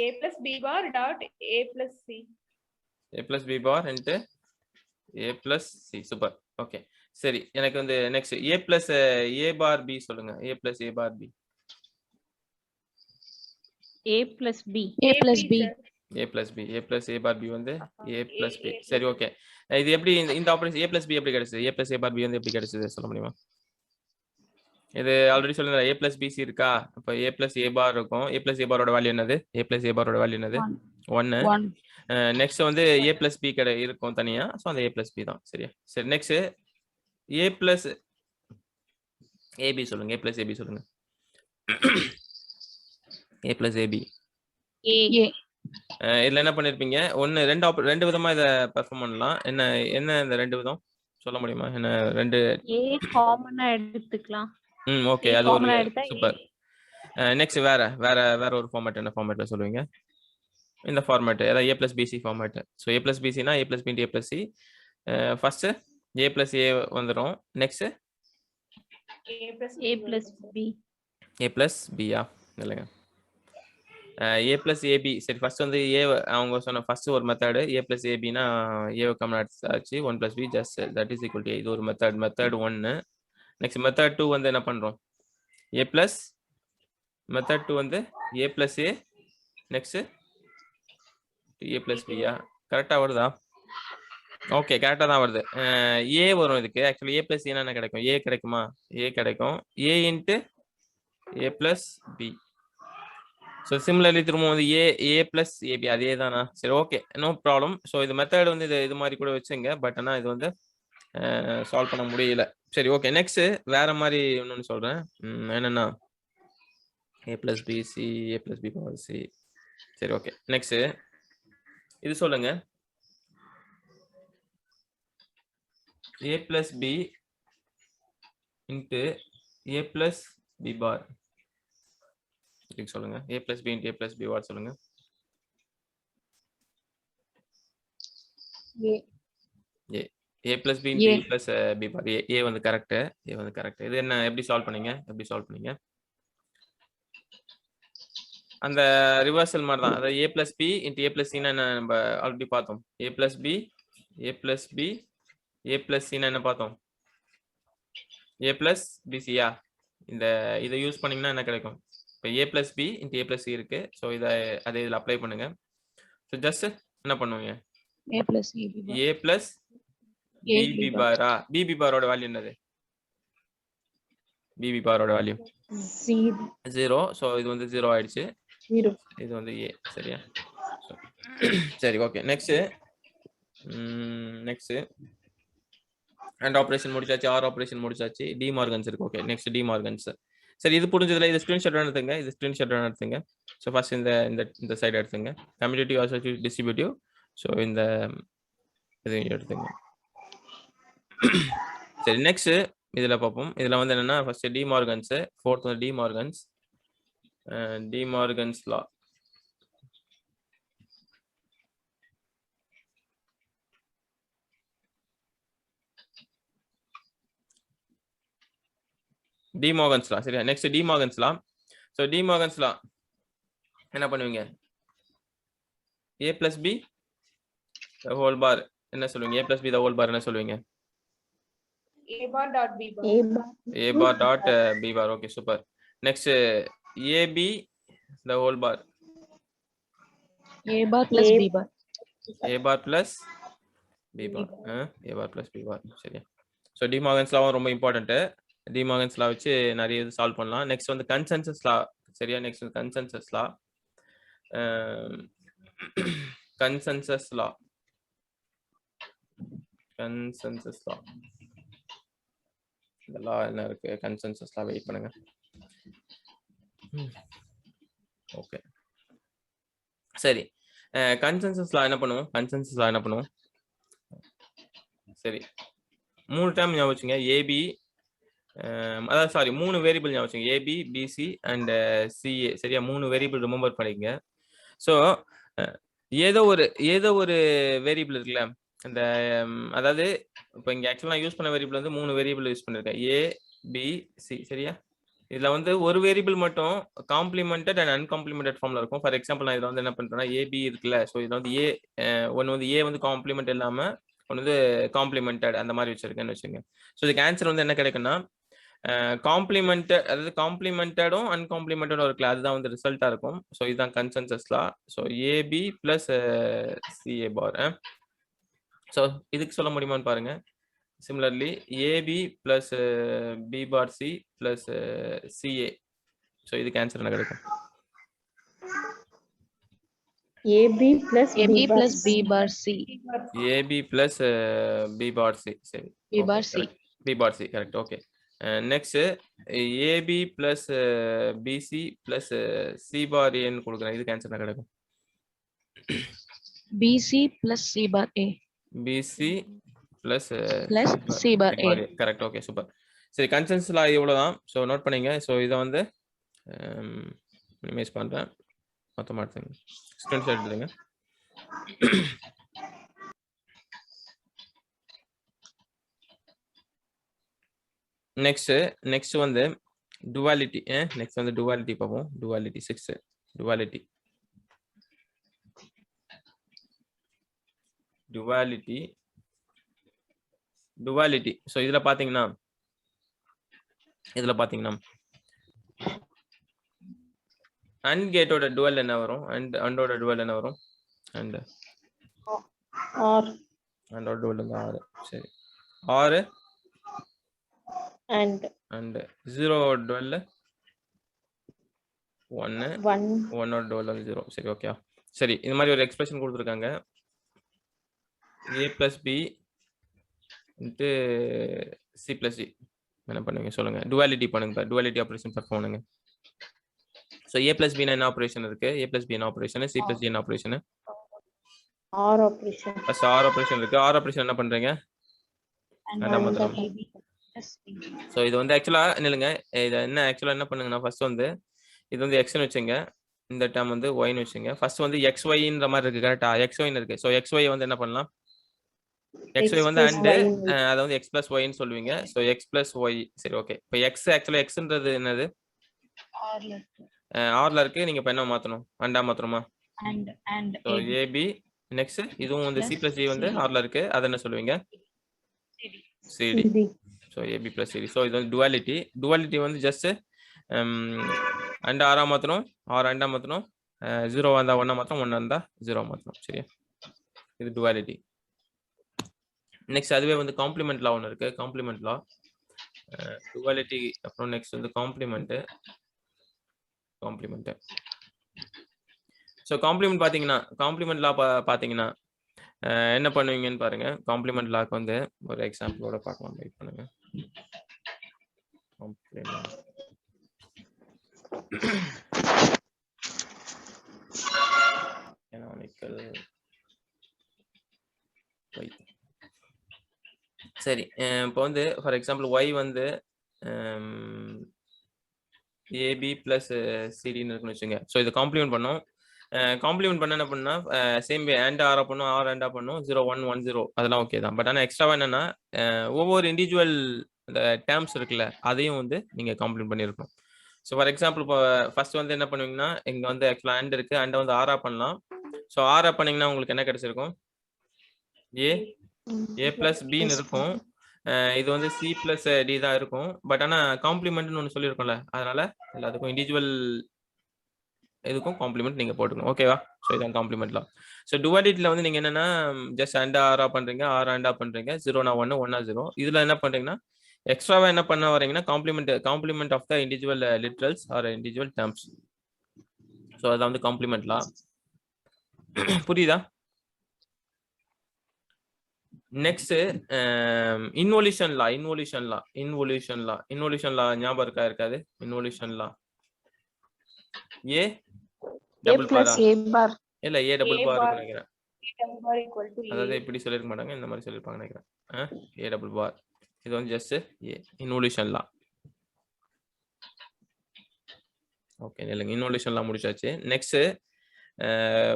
A plus B bar dot A plus C. A plus B bar into A plus C. Super. Okay. சரி, எனக்கு வந்து next A plus A bar B சொல்லுங்க. A plus A bar B. A plus B. A plus B. A plus B. A plus A bar B வந்து A plus B. சரி, okay. இது எப்படி இந்த operation A plus B எப்படி கிடைச்சது? A plus A bar B வந்து எப்படி கிடைச்சது சொல்ல முடியுமா? இது ஆல்ரெடி சொல்லுங்க. A plus BC இருக்கா? அப்ப A plus A bar இருக்கும். A plus A bar ஓட வேல்யூ என்னது? A plus A bar ஓட வேல்யூ என்னது? 1. 1. நெக்ஸ்ட் வந்து A plus B இருக்கும் தனியா. சோ அந்த A plus B தான். சரியா? சரி, நெக்ஸ்ட் A plus AB சொல்லுங்க. A plus AB சொல்லுங்க. A plus AB. A. இதுல என்ன பண்ணிருப்பீங்க? ரெண்டு விதமா இத பெர்ஃபார்ம் பண்ணலாம். என்ன இந்த ரெண்டு விதம் சொல்ல முடியுமா? என்ன ரெண்டு? A காமனா எடுத்துக்கலாம். ஓகே. A அது ஒரு காமனா எடுத்தா சூப்பர். நெக்ஸ்ட் வேற ஒரு ஃபார்மேட். என்ன ஃபார்மேட்ல சொல்லுவீங்க? இந்த ஃபார்மேட் அதாவது A plus BC format. So A plus BC னா A plus B into A plus C. First A plus A வந்துரும். Next A plus B. A plus B யா? இல்லைங்க. A plus AB. சரி, first வந்து A அவங்க சொன்ன first ஒரு method A plus AB னா A common ஆச்சு 1 plus B just that is equal to A. இது ஒரு மெத்தட் 1. நெக்ஸ்ட் மெத்தட் 2 வந்து என்ன பண்றோம்? A plus மெத்தட் 2 வந்து A plus A next A plus B யா? கரெக்டா வருதா? ஓகே, கரெக்டா தான் வருது. A வரும் இதுக்கு. ஆக்சுவலி A plus A என்ன கிடைக்கும்? A கிடைக்குமா? A கிடைக்கும். A into A plus B. So similarly திரும்ப வந்து A plus AB அதே தானா? சரி, ஓகே, நோ ப்ராப்ளம். ஸோ இது மெத்தட் வந்து இது மாதிரி கூட வச்சுங்க. பட் ஆனால் இது வந்து சால்வ் பண்ண முடியல. சரி, ஓகே. நெக்ஸ்ட் வேற மாதிரி இன்னொன்னு சொல்றேன். என்னன்னா A plus B C A plus B power C. சரி, ஓகே. நெக்ஸ்ட் இது சொல்லுங்க. A plus B into A plus B bar. இதுக்கு சொல்லுங்க. A plus B into A plus B bar சொல்லுங்க. A. a plus b into A. e plus b bar. a வந்து correct. a வந்து correct. இது என்ன எப்படி சால்வ் பண்ணீங்க? அந்த ரிவர்சல் மாதிரி தான். அதாவது a plus b into a plus c னா என்ன நம்ம ஆல்ரெடி பார்த்தோம். a plus b a plus c னா என்ன பார்த்தோம்? a plus bc யா? இதை யூஸ் பண்ணீங்கன்னா என்ன கிடைக்கும்? இப்போ a plus b into a plus c இருக்கு. ஸோ அதை இதில் அப்ளை பண்ணுங்க. ஸோ ஜஸ்ட் என்ன பண்ணுவீங்க? A plus AB bar. a plus AB bb bar. பாரா? bb பாரோட வேல்யூ என்னது? bb பாரோட வேல்யூ 0. ஸோ இது வந்து 0 ஆயிடுச்சு. 0. இது வந்து a. சரியா? சரி, ஓகே. நெக்ஸ்ட் அண்ட் ஆபரேஷன் முடிச்சாச்சு, ஆர் ஆபரேஷன் முடிச்சாச்சு, டி மார்கன்ஸ் இருக்கு. Okay, next D Morgan's. சரி, இது புரிஞ்சதுல இது ஸ்கிரீன்ஷாட் எடுத்துங்க. ஸோ ஃபர்ஸ்ட் இந்த சைடு எடுத்துங்க. Commutative associative distributive. ஸோ இந்த இது எடுத்துங்க. சரி, நெக்ஸ்ட் இதுல பார்ப்போம். இதுல வந்து என்னன்னா ஃபர்ஸ்ட் டி மார்கன்ஸ், ஃபோர்த் வந்து டி மார்கன்ஸ் லா. டி மார்கன்ஸ் லா. சரியா? நெக்ஸ்ட் டி மார்கன்ஸ் லா. ஸோ டி மார்கன்ஸ் லா என்ன பண்ணுவீங்க? a plus b the whole bar என்ன சொல்லுவீங்க? a plus b the whole bar என்ன சொல்லுவீங்க? A bar dot B bar. a bar dot b bar. Okay, super. Next ab the whole bar. A bar plus B bar. a bar plus b bar. a bar plus b bar. சரியா? So D Morgan's லாவும் ரொம்ப important. D Morgan's லா வச்சு நிறைய இது solve பண்ணலாம். Next வந்து consensus லா. சரியா? Next consensus லா. Consensus லா. இந்த லா என்ன இருக்கு? கன்சென்சஸ் லா. வெயிட் பண்ணுங்க. ஓகே, சரி. கன்சென்சஸ் லா என்ன பண்ணுவோம்? சரி, 3 டேர்ம் ஞாபகம் வச்சுங்க. ஏபி, அதாவது சாரி 3 வேரியபிள் ஞாபகம் வச்சுங்க. AB, BC and CA. சரியா? 3 வேரியபிள் ரிமெம்பர் பண்ணிக்கங்க. ஸோ ஏதோ ஒரு வேரியபிள் இருக்குல்ல, அந்த அதாவது இப்போ இங்கே ஆக்சுவலாக யூஸ் பண்ண வேரியபிள் வந்து 3 வேரியபிள் யூஸ் பண்ணிருக்கேன். ஏ, பி, சி. சரியா? இதுல வந்து ஒரு வேரியபிள் மட்டும் காம்ப்ளிமெண்டட் அண்ட் அன்காம்ப்ளிமெண்டட் ஃபார்ம்ல இருக்கும். ஃபார் எக்ஸாம்பிள் நான் இதில் வந்து என்ன பண்றேன்னா ஏபி இருக்குல்ல, ஸோ இதில் வந்து ஒன்று வந்து ஏ வந்து காம்ப்ளிமெண்ட் இல்லாம ஒன்று வந்து காம்ப்ளிமெண்டட் அந்த மாதிரி வச்சிருக்கேன்னு வச்சுங்க. ஸோ இதுக்கு ஆன்சர் வந்து என்ன கிடைக்குன்னா காம்ப்ளிமெண்டட், அதாவது காம்ப்ளிமெண்டடும் அன்காம்ப்ளிமெண்டடும் இருக்குல்ல, அதுதான் வந்து ரிசல்ட்டா இருக்கும். ஸோ இதுதான் கன்சென்சஸ் லா. ஸோ ஏபி பிளஸ் சிஏ பார். ஸோ இதுக்கு சொல்ல முடியுமான்னு பாருங்க. Similarly, AB plus B bar C plus CA. So இதுக்கு ஆன்சர் என்ன கிடைக்கும்? AB plus B bar C. AB plus B bar C. சரி. B bar C. B bar C, correct. Okay. Next AB plus BC plus C bar A ன்னு கொடுக்குறேன். இதுக்கு answer என்ன கிடைக்கும்? BC plus C bar A. BC plus C bar A. Correct. Okay, super. சரி, consensus law இவ்வளவுதான். So note பண்ணீங்க. So இதை வந்து மினிமைஸ் பண்றேன். மொத்தமாக எடுத்துங்க, ஸ்கிரீன்ஷாட் எடுத்துங்க. நெக்ஸ்ட் வந்து டுவாலிட்டி. நெக்ஸ்ட் வந்து டுவாலிட்டி பார்ப்போம். டுவாலிட்டி 6. டுவாலிட்டி. ஸோ இதுல பாத்தீங்கன்னா அண்ட் கேட்டோட டுவல் என்ன வரும்? அண்டோட டுவல் என்ன வரும்? அண்டோட டுவல் வந்து 6. சரி, 6 அண்ட் 0 டுவல் 1 1ஓட டுவல் வந்து 0. சரி, ஓகே. சரி, இந்த மாதிரி ஒரு எக்ஸ்பிரஷன் கொடுத்துருக்காங்க. a plus b into c plus d. என்ன பண்ணுவீங்க சொல்லுங்க? டுவாலிட்டி பண்ணுங்க. டுவாலிட்டி ஆபரேஷன் பெர்ஃபார்ம் பண்ணுங்க. சோ a plus b னா என்ன ஆபரேஷன் இருக்கு? a plus b என்ன ஆபரேஷன்? c plus d என்ன operation? OR operation. OR operation இருக்கு. OR ஆபரேஷன் என்ன பண்றீங்க? சோ இது வந்து ஆக்சுவலா நில்லுங்க. இது என்ன பண்ணுங்கன்னா ஃபர்ஸ்ட் வந்து இது வந்து x ன்னு வெச்சீங்க. இந்த டேர்ம் வந்து y ன்னு வெச்சீங்க. ஃபர்ஸ்ட் வந்து xy ன்ற மாதிரி இருக்கு. கரெக்ட்டா? xy ன்னு இருக்கு. சோ xy வந்து என்ன பண்ணலாம்? xy வந்து plus and y. அத வந்து x plus y ன்னு சொல்லுவீங்க. சோ x plus y சரி ஓகே. இப்போ x ஆக்சுவலா xன்றது என்னது? ஆர்ல இருக்கு. rல இருக்கு. நீங்க இப்ப என்ன மாத்தணும்? and மாத்தணுமா? and so AB ab next இதுவும் வந்து c plus plus d வந்து CD. rல இருக்கு. அத என்ன சொல்லுவீங்க? CD. cd. CD. So AB plus CD. So இது வந்து டுவாலிட்டி வந்து ஜஸ்ட் அண்ட் ஆறா மாற்றணும், ஆறு அண்டா மாற்றணும், 0 வந்தால் 1 மாற்றணும், 1 வந்தால் 0 மாற்றணும். சரியா, இது டுவாலிட்டி. நெக்ஸ்ட் அதுவே வந்து காம்ப்ளிமெண்ட் லா ஒன்று இருக்கு. காம்ப்ளிமெண்ட் லா டுவாலிட்டி அப்புறம் நெக்ஸ்ட் வந்து காம்ப்ளிமெண்ட்டு. ஸோ காம்ப்ளிமெண்ட் பார்த்தீங்கன்னா காம்ப்ளிமெண்ட் லா பார்த்தீங்கன்னா என்ன பண்ணுவீங்கன்னு பாருங்க. காம்ப்ளிமெண்ட் லாக்கு வந்து ஒரு எக்ஸாம்பிளோட பார்க்கலாம். வெயிட் பண்ணுங்க. Complement canonical y. சரி, இப்போ வந்து ஃபார் எக்ஸாம்பிள் y வந்து ab பிளஸ் சிடின்னு இருக்குன்னு வச்சுங்க. ஸோ இதை காம்ப்ளிமெண்ட் பண்ணோம். காம்ப்ளிமெண்ட் பண்ண என்ன பண்ணா சேம் வே அண்ட் ஆரா பண்ணும், ஆர் அண்டா பண்ணும், 0 1 1 0 அதெல்லாம் ஓகே தான். பட் ஆனால் எக்ஸ்ட்ராவா என்னன்னா ஒவ்வொரு இண்டிவிஜுவல் இந்த டேர்ம்ஸ் இருக்குல்ல அதையும் வந்து நீங்க காம்ப்ளிமெண்ட் பண்ணியிருக்கணும். ஸோ ஃபார் எக்ஸாம்பிள் இப்போ ஃபர்ஸ்ட் வந்து என்ன பண்ணுவீங்கன்னா இங்க வந்து ஆக்சுவலா அண்ட் இருக்கு, அண்டை வந்து ஆரா பண்ணலாம். ஸோ ஆரா பண்ணீங்கன்னா உங்களுக்கு என்ன கிடைச்சிருக்கும்? ஏ பிளஸ் பின்னு இருக்கும். இது வந்து சி பிளஸ் டி தான் இருக்கும். பட் ஆனால் காம்ப்ளிமெண்ட்னு ஒன்று சொல்லியிருக்கோம்ல, அதனால எல்லாத்துக்கும் இண்டிவிஜுவல் இதுக்கும் காம்ப்ளிமெண்ட் நீங்க போட்டுக்கணும். ஓகேவா? ஸோ இதான் காம்ப்ளிமெண்ட்லாம். ஸோ டுவாலிட்டியில் வந்து நீங்க என்னன்னா ஜஸ்ட் அண்டா ஆரா பண்றீங்க, ஆறு அண்டா பண்றீங்க, 0 1 1 0. இதுல என்ன பண்றீங்கன்னா எக்ஸ்ட்ராவா என்ன பண்ண வரீங்கன்னா complement of the individual literals or individual terms. So அதான் வந்து காம்ப்ளிமெண்ட்லாம். புரியுதா? நெக்ஸ்ட் இன்வொல்யூஷன் லா ஞாபகம் இருக்காது? இன்வொல்யூஷன் லா ஏ டபுள் பாரா இல்ல ஏ டபுள் பார் நினைக்கிறேன். அதாவது இப்படி சொல்லிருக்க மாட்டாங்க, இந்த மாதிரி சொல்லிருப்பாங்க நினைக்கிறேன். ஏ டபுள் பார் இது வந்து ஜஸ்ட் ஏ இன்வொல்யூஷன் லா. ஓகே இல்லைங்க, இன்வொல்யூஷன் லா முடிச்சாச்சு. நெக்ஸ்ட்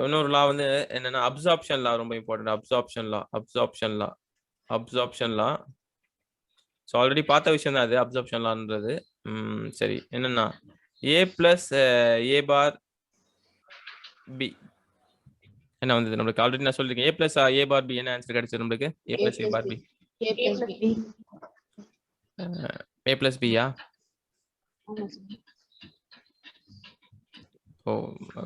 இன்னொரு லா வந்து என்னன்னா அப்சார்ப்ஷன் லா ரொம்ப இம்பார்ட்டன்ட். அப்சார்ப்ஷன் லா ஸோ ஆல்ரெடி பார்த்த விஷயம் தான் அது அப்சார்ப்ஷன் லான்றது. சரி, என்னன்னா ஏ பிளஸ் ஏ பார் பி என்ன வந்தது நம்மளுக்கு? ஆல்ரெடி நான் சொல்லிருக்கேன் A plus A bar B என்ன ஆன்சர் கிடைச்சது நம்மளுக்கு? A plus A bar B. A plus B. A plus பியா? Oh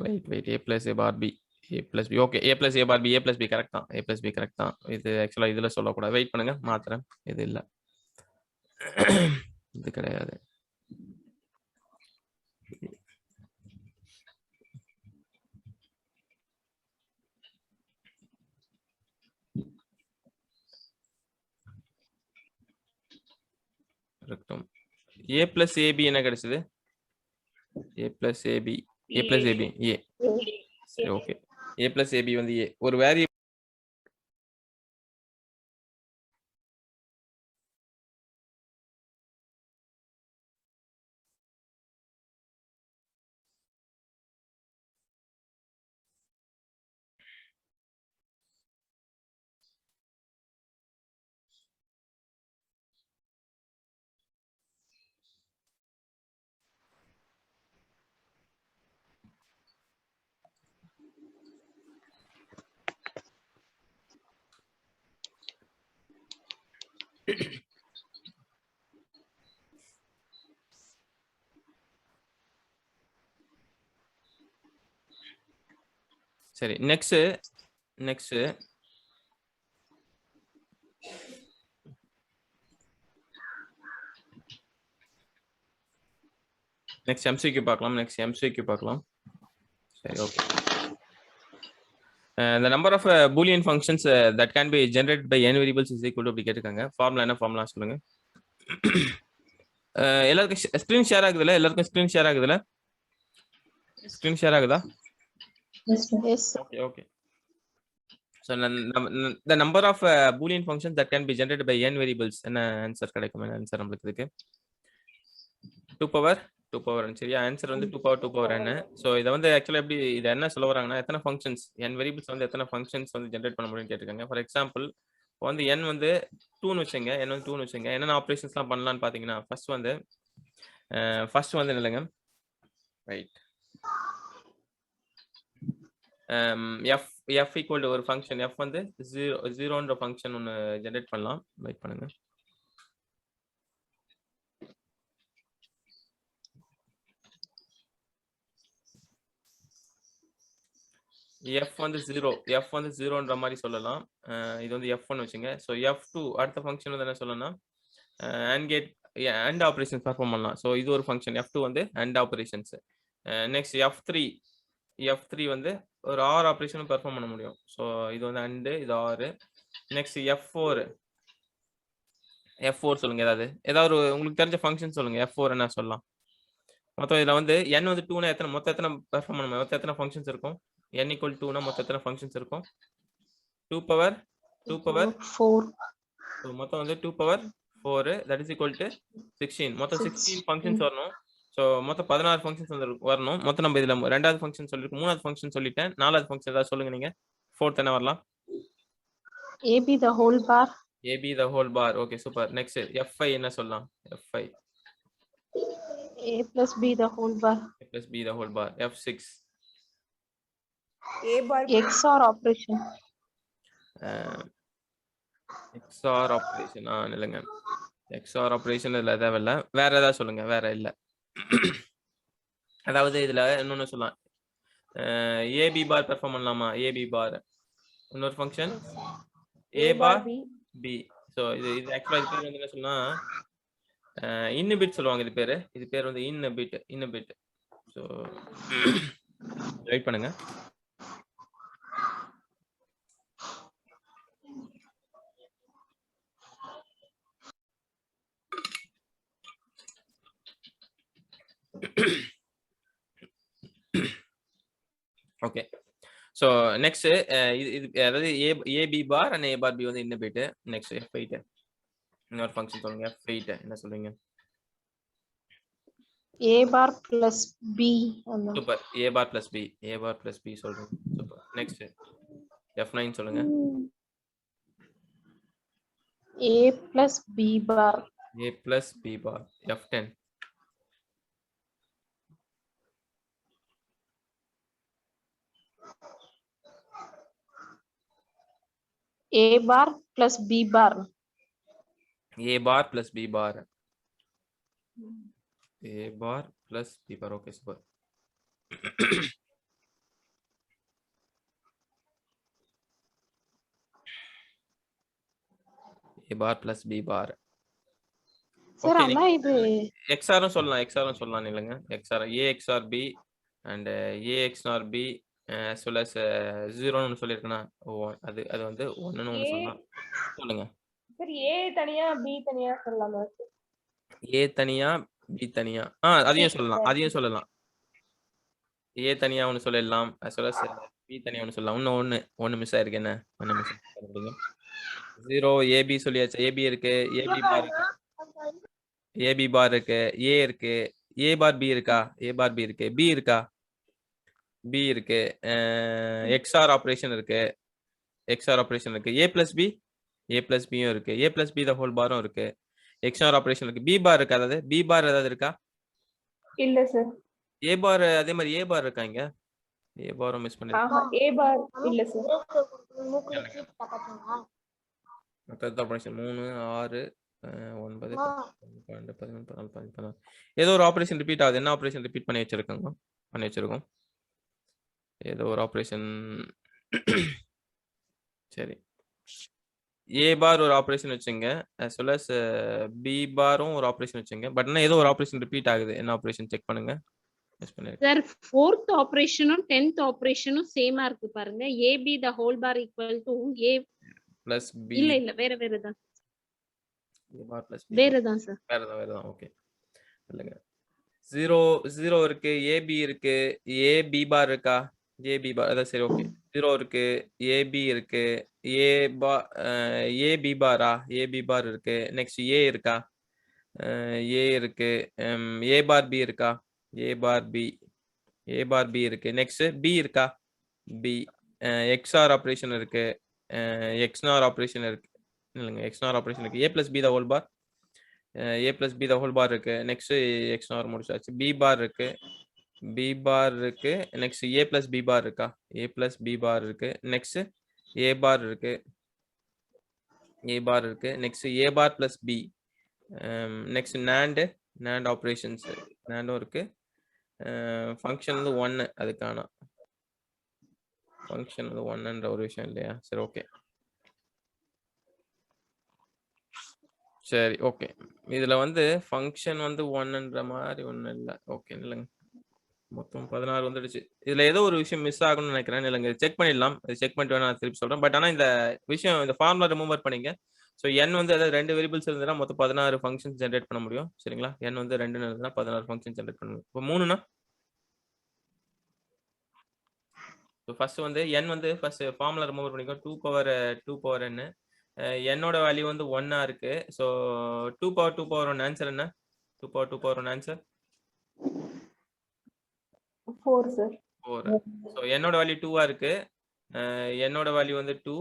wait A plus A bar B, A plus B. Okay, A plus A bar B, A plus B correct தான். A plus B correct தான். இது ஆக்சுவலா இதுல சொல்லக்கூடாது. Wait பண்ணுங்க, மாத்துறேன். இது இல்ல, இது கிடையாது. ஏ பிளஸ் ஏபி என்ன கிடைச்சது? ஏ பிளஸ் ஏபி, ஏ பிளஸ் ஏபி ஏ. சரி ஓகே, ஏ பிளஸ் ஏபி வந்து ஏ. ஒரு வேரியபிள் சரி. நெக்ஸ்ட் எம்சிக்யூ பார்க்கலாம். சரி okay. The number of Boolean functions that can be generated by n variables is equal to அப்படி கேட்டிருக்காங்க. ஃபார்முலா என்ன ஃபார்முலா சொல்லுங்க. எல்லாருக்கும் ஸ்கிரீன் ஷேர் ஆகுதுல? ஸ்கிரீன் ஷேர் ஆகுதா? Okay. So the number of Boolean functions that can be generated by n variables என்ன answer கிடைக்கும்? என்ன answer நமக்கு இதுக்கு? 2 power சரியா? ஆன்சர் வந்து 2 power n. சோ இத வந்து एक्चुअली எப்படி இது என்ன சொல்ல வராங்கன்னா எத்தனை ஃபங்க்ஷன்ஸ் n வேரியபிள்ஸ் வந்து எத்தனை ஃபங்க்ஷன்ஸ் வந்து ஜெனரேட் பண்ண முடியும்னு கேட்டிருக்காங்க. ஃபார் எக்ஸாம்பிள் இப்போ வந்து n வந்து 2ன்னு வச்சுங்க, n வந்து 2ன்னு வச்சுங்க. என்னென்ன ஆப்ரேஷன்ஸ்லாம் பண்ணலாம்னு பார்த்தீங்கன்னா, ஃபர்ஸ்ட் வந்து இல்லைங்க, ரைட், f ஈக்குவல் டு ஒரு ஃபங்க்ஷன் f வந்து 0ன்ற ஃபங்க்ஷன் ஒன்று ஜென்ரேட் பண்ணலாம். வெயிட் பண்ணுங்க. f வந்து 0ன்ற மாதிரி சொல்லலாம். இது வந்து f1 வச்சுங்க. ஸோ f2 அடுத்த ஃபங்க்ஷன் வந்து என்ன சொல்லணும்னா AND ஆப்ரேஷன்ஸ் பெர்ஃபார்ம் பண்ணலாம். ஸோ இது ஒரு ஃபங்க்ஷன் f2 வந்து AND ஆப்ரேஷன்ஸ். நெக்ஸ்ட் f3 வந்து ஒரு OR ஆப்ரேஷனும் பெர்ஃபார்ம் பண்ண முடியும். ஸோ இது வந்து AND, இது OR. நெக்ஸ்ட் f4 சொல்லுங்க. ஏதாவது உங்களுக்கு தெரிஞ்ச ஃபங்க்ஷன் சொல்லுங்க. f4 என்ன சொல்லலாம்? மொத்தம் இதில் வந்து n வந்து 2னா மொத்தம் எத்தனை பெர்ஃபார்ம் பண்ண மொத்தம் எத்தனை ஃபங்க்ஷன்ஸ் இருக்கும்? n = 2னா மொத்தம் எத்தனை ஃபங்க்ஷன்ஸ் இருக்கும்? 2 பவர் 4. ஸோ மொத்தம் வந்து 2 power 4 that is equal to 16. மொத்தம் 16 ஃபங்க்ஷன்ஸ் வரணும். ஸோ மொத்தம் 16 ஃபங்க்ஷன்ஸ் வந்து வரணும். மொத்தம் நம்ம இதில் ரெண்டாவது ஃபங்க்ஷன் சொல்லியிருக்கோம், மூணாவது ஃபங்க்ஷன் சொல்லிட்டேன், நாலாவது ஃபங்க்ஷன் ஏதாவது சொல்லுங்க நீங்க. ஃபோர்த் என்ன வரலாம்? AB the whole bar. AB the whole bar. Okay, super. Next f5 என்ன சொல்லலாம்? f5 A plus B the whole bar. a plus b the whole bar. f6 A bar XOR operation. XOR operation. இல்லைங்க, XOR operation இதில் தேவையில்ல. வேற ஏதாவது சொல்லுங்க. வேற இல்லை. அதாவது இதில் இன்னொன்று சொல்லலாம், AB பார் பெர்ஃபார்ம் பண்ணலாமா? AB பார் இன்னொரு function A bar B. So இது ஆக்சுவலாக இது பேர் வந்து என்ன சொல்லலாம், இன்னபிட் சொல்லுவாங்க. இது பேர் வந்து இன்னபிட். ஸோ வெயிட் பண்ணுங்க. ஓகே, ஸோ நெக்ஸ்ட் இது அதாவது AB bar and A bar B வந்து இன்னபிட். நெக்ஸ்ட் f8 இன்னொரு ஃபங்க்ஷன் சொல்லுங்க. f8 என்ன சொல்றீங்க? A bar plus B. Super, A bar plus B சொல்றீங்க. சூப்பர். நெக்ஸ்ட் f9 சொல்லுங்க. A plus B bar. A plus B bar. f10 A bar plus B bar. A bar plus B bar. A bar plus B bar. Okay, super. A bar plus B bar. Sir, அண்ணா இது XR சொல்லலாம் இல்லைங்க. XR A XR B and A XR B as well as 0 ன்னு சொல்லிருக்கேனா, அது வந்து 1 ன்னு ஒன்னு சொல்லலாம். சொல்லுங்க. சார் A தனியா B தனியா சொல்லலாமா? A தனியா B தனியா அதையும் சொல்லலாம். A தனியா ஒன்னு சொல்லலாம், as well as B தனியா ஒன்னு சொல்லலாம். இன்னும் ஒன்னு மிஸ் ஆயிருக்கு. என்ன ஒன்னு மிஸ் ஆயிருக்கு? 0 AB சொல்லியாச்சு. AB இருக்கு, AB பார் இருக்கு, AB பார் இருக்கு, A இருக்கு, A பார் B இருக்கா? A பார் B இருக்கு, B இருக்கா? B இருக்கு. XR ஆபரேஷன் இருக்கு. A plus B யும் இருக்கு. A plus B the whole barம் இருக்கு. XOR ஆபரேஷன் இருக்கு. B பார் இருக்கா? அதாவது B பார் ஏதாவது இருக்கா? இல்ல சார். A பார் அதே மாதிரி A பார் இருக்கா? இங்க A பாரும் மிஸ் பண்ணிருக்கேன். A bar இல்ல சார். மொத்த ஆபரேஷன் 3 6 9 12 13 14 15 ஏதோ ஒரு ஆபரேஷன் ரிப்பீட் ஆகுது. என்ன ஆபரேஷன் ரிப்பீட் பண்ணி வச்சிருக்கோம்? ஏதோ ஒரு ஆபரேஷன். சரி, A பார் ஒரு ஆபரேஷன் வச்சுங்க, as well as B பாரும் ஒரு ஆபரேஷன் வச்சுங்க. பட் ஏதோ ஒரு ஆபரேஷன் ரிப்பீட் ஆகுது. என்ன ஆபரேஷன் செக் பண்ணுங்க. சார், 4th ஆபரேஷனும் 10th ஆபரேஷனும் சேமா இருக்கு பாருங்க. AB the whole bar equal to A plus B. இல்ல வேறதான். A bar plus B. வேறதான் சார். வேறதான். ஓகே, இல்லங்க. 0 இருக்கு, AB இருக்கு, A B பார் இருக்கா? A B பார் அதான். சரி, ஓகே. 0 இருக்கு, AB இருக்கு, A B para? A B பார் இருக்கு. நெக்ஸ்ட் A இருக்கா? A இருக்கு. A பார் B இருக்கா? A பார் B இருக்கு. நெக்ஸ்ட் B இருக்கா? B. XOR ஆபரேஷன் இருக்கு, XNOR ஆபரேஷன் இருக்கு. இல்லைங்க எக்ஸ்னார் ஆப்ரேஷன் இருக்கு. a plus b the whole bar a plus b the whole bar இருக்கு. நெக்ஸ்ட் எக்ஸ்னார் முடிச்சாச்சு. b bar இருக்கு, b bar இருக்கு. Next a plus b bar இருக்கா, a plus b bar இருக்கு. Next a bar இருக்கு, a bar இருக்கு. Next a bar plus b. நெக்ஸ்ட் NAND operations NANDும் இருக்கு. ஃபங்க்ஷன் வந்து 1 அதுக்கான ஃபங்க்ஷன் வந்து 1ன்ற ஒரு விஷயம் இல்லையா? சரி ஓகே சரி ஓகே. இதுல வந்து ஃபங்க்ஷன் வந்து 1ன்ற மாதிரி ஒன்றும் இல்லை. ஓகே இல்லைங்க மொத்தம் 16 வந்துடுச்சு. இதுல ஏதோ ஒரு விஷயம் மிஸ் ஆகும்னு நினைக்கிறேன். இல்லைங்க செக் பண்ணிடலாம். செக் பண்ணிட்டு வேணா நான் திருப்பி சொல்றேன். பட் ஆனால் இந்த விஷயம் இந்த ஃபார்முலா ரிமூவ் பண்ணிங்க. ஸோ n வந்து அதாவது 2 வேரியபிள்ஸ் இருந்ததுன்னா மொத்தம் 16 ஃபங்க்ஷன்ஸ் ஜென்ரேட் பண்ண முடியும். சரிங்களா? n வந்து 2ன்னு இருந்ததுன்னா 16 ஃபங்க்ஷன் ஜென்ரேட் பண்ண முடியும். இப்போ 3னா ஸோ ஃபர்ஸ்ட் வந்து n வந்து ஃபர்ஸ்ட் ஃபார்முலா ரிமூவ் பண்ணிக்கோ. 2 பவர் n என்னோட வேல்யூ வந்து 1 இருக்கு. ஸோ 2 பவர் 1 ஆன்சர் என்ன? 2 பவர் 1 ஆன்சர் 4 sir. 4. ஸோ என்னோட வேல்யூ 2 இருக்கு. என்னோட வேல்யூ வந்து 2.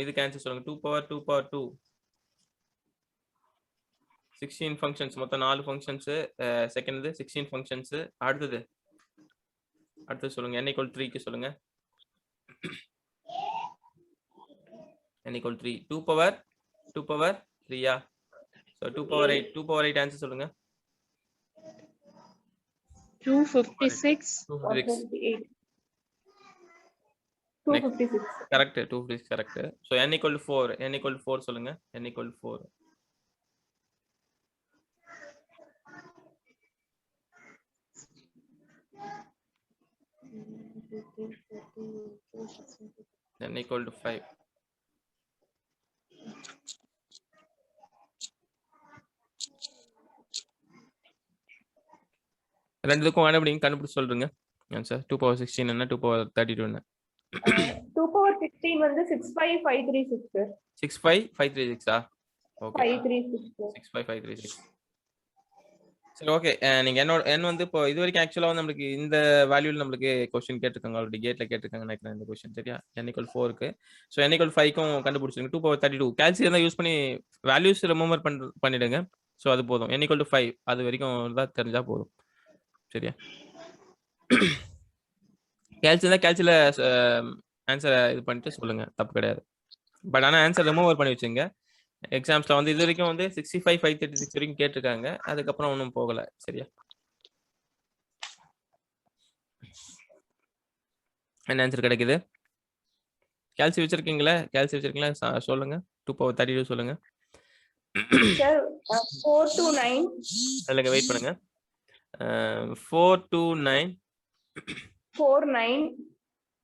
இதுக்கு ஆன்சர் சொல்லுங்க. 2 பவர் 2 16 ஃபங்க்ஷன்ஸ் மொத்தம் 4 ஃபங்க்ஷன்ஸ். Second 16 functions. அடுத்தது சொல்லுங்க. n = 3 க்கு சொல்லுங்க. n = 3. 2 பவர் 3யா? ஸோ 2 பவர் 8 ஆன்சர் சொல்லுங்க. 256. 256 256. Correct. 256 correct. So n = 4. n = 4 சொல்லுங்க. n = 4. n = 5. ரெண்டுக்கும் கண்டுபிடிச்சு சொல்றீங்க ஆன்சர். 2 பவர் 16 என்ன, 2 பவர் 32 என்ன? 2 power 16 வந்து 65536 sir. 65536 okay 536 sir. 65536. சரி ஓகே. நீங்க n வந்து இப்போ இது வரைக்கும் ஆக்சுவலா வந்து நமக்கு இந்த வேல்யூல நமக்கு क्वेश्चन கேட்டிருக்காங்க. ஆல்ரெடி கேட்ல கேட்டிருக்காங்க நினைக்கிறேன் இந்த क्वेश्चन. சரியா? n = 4 க்கு. ஸோ n = 5 க்கும் கண்டுபிடிச்சிருங்க. 2 பவர் 32 கால்குலேட்டர் தான் யூஸ் பண்ணி வேல்யூஸ் ரிமூவ் பண்ணிடுங்க. ஸோ அது போதும். n = 5 அது வரைக்கும் தான் தெரிஞ்சா போதும். சரியா? கால்குலேட்டர்ல ஆன்சரை இது பண்ணிட்டு சொல்லுங்க. தப்பு கிடையாது. பட் ஆனா ஆன்சர் ரிமூவ் பண்ணி வச்சுங்க. எக்ஸாம்ஸ்ல வந்து இது வரைக்கும் வந்து 65,536 வரைக்கும் கேட்டிருக்காங்க. அதுக்கப்புறம் ஒன்றும் போகல. சரியா? என்ன ஆன்சர் கிடைக்குது? கால்சி வச்சிருக்கீங்களா சொல்லுங்க. 2 பவர் 32 சொல்லுங்க. Sir 429. இல்லைங்க வெயிட் பண்ணுங்க. 429 49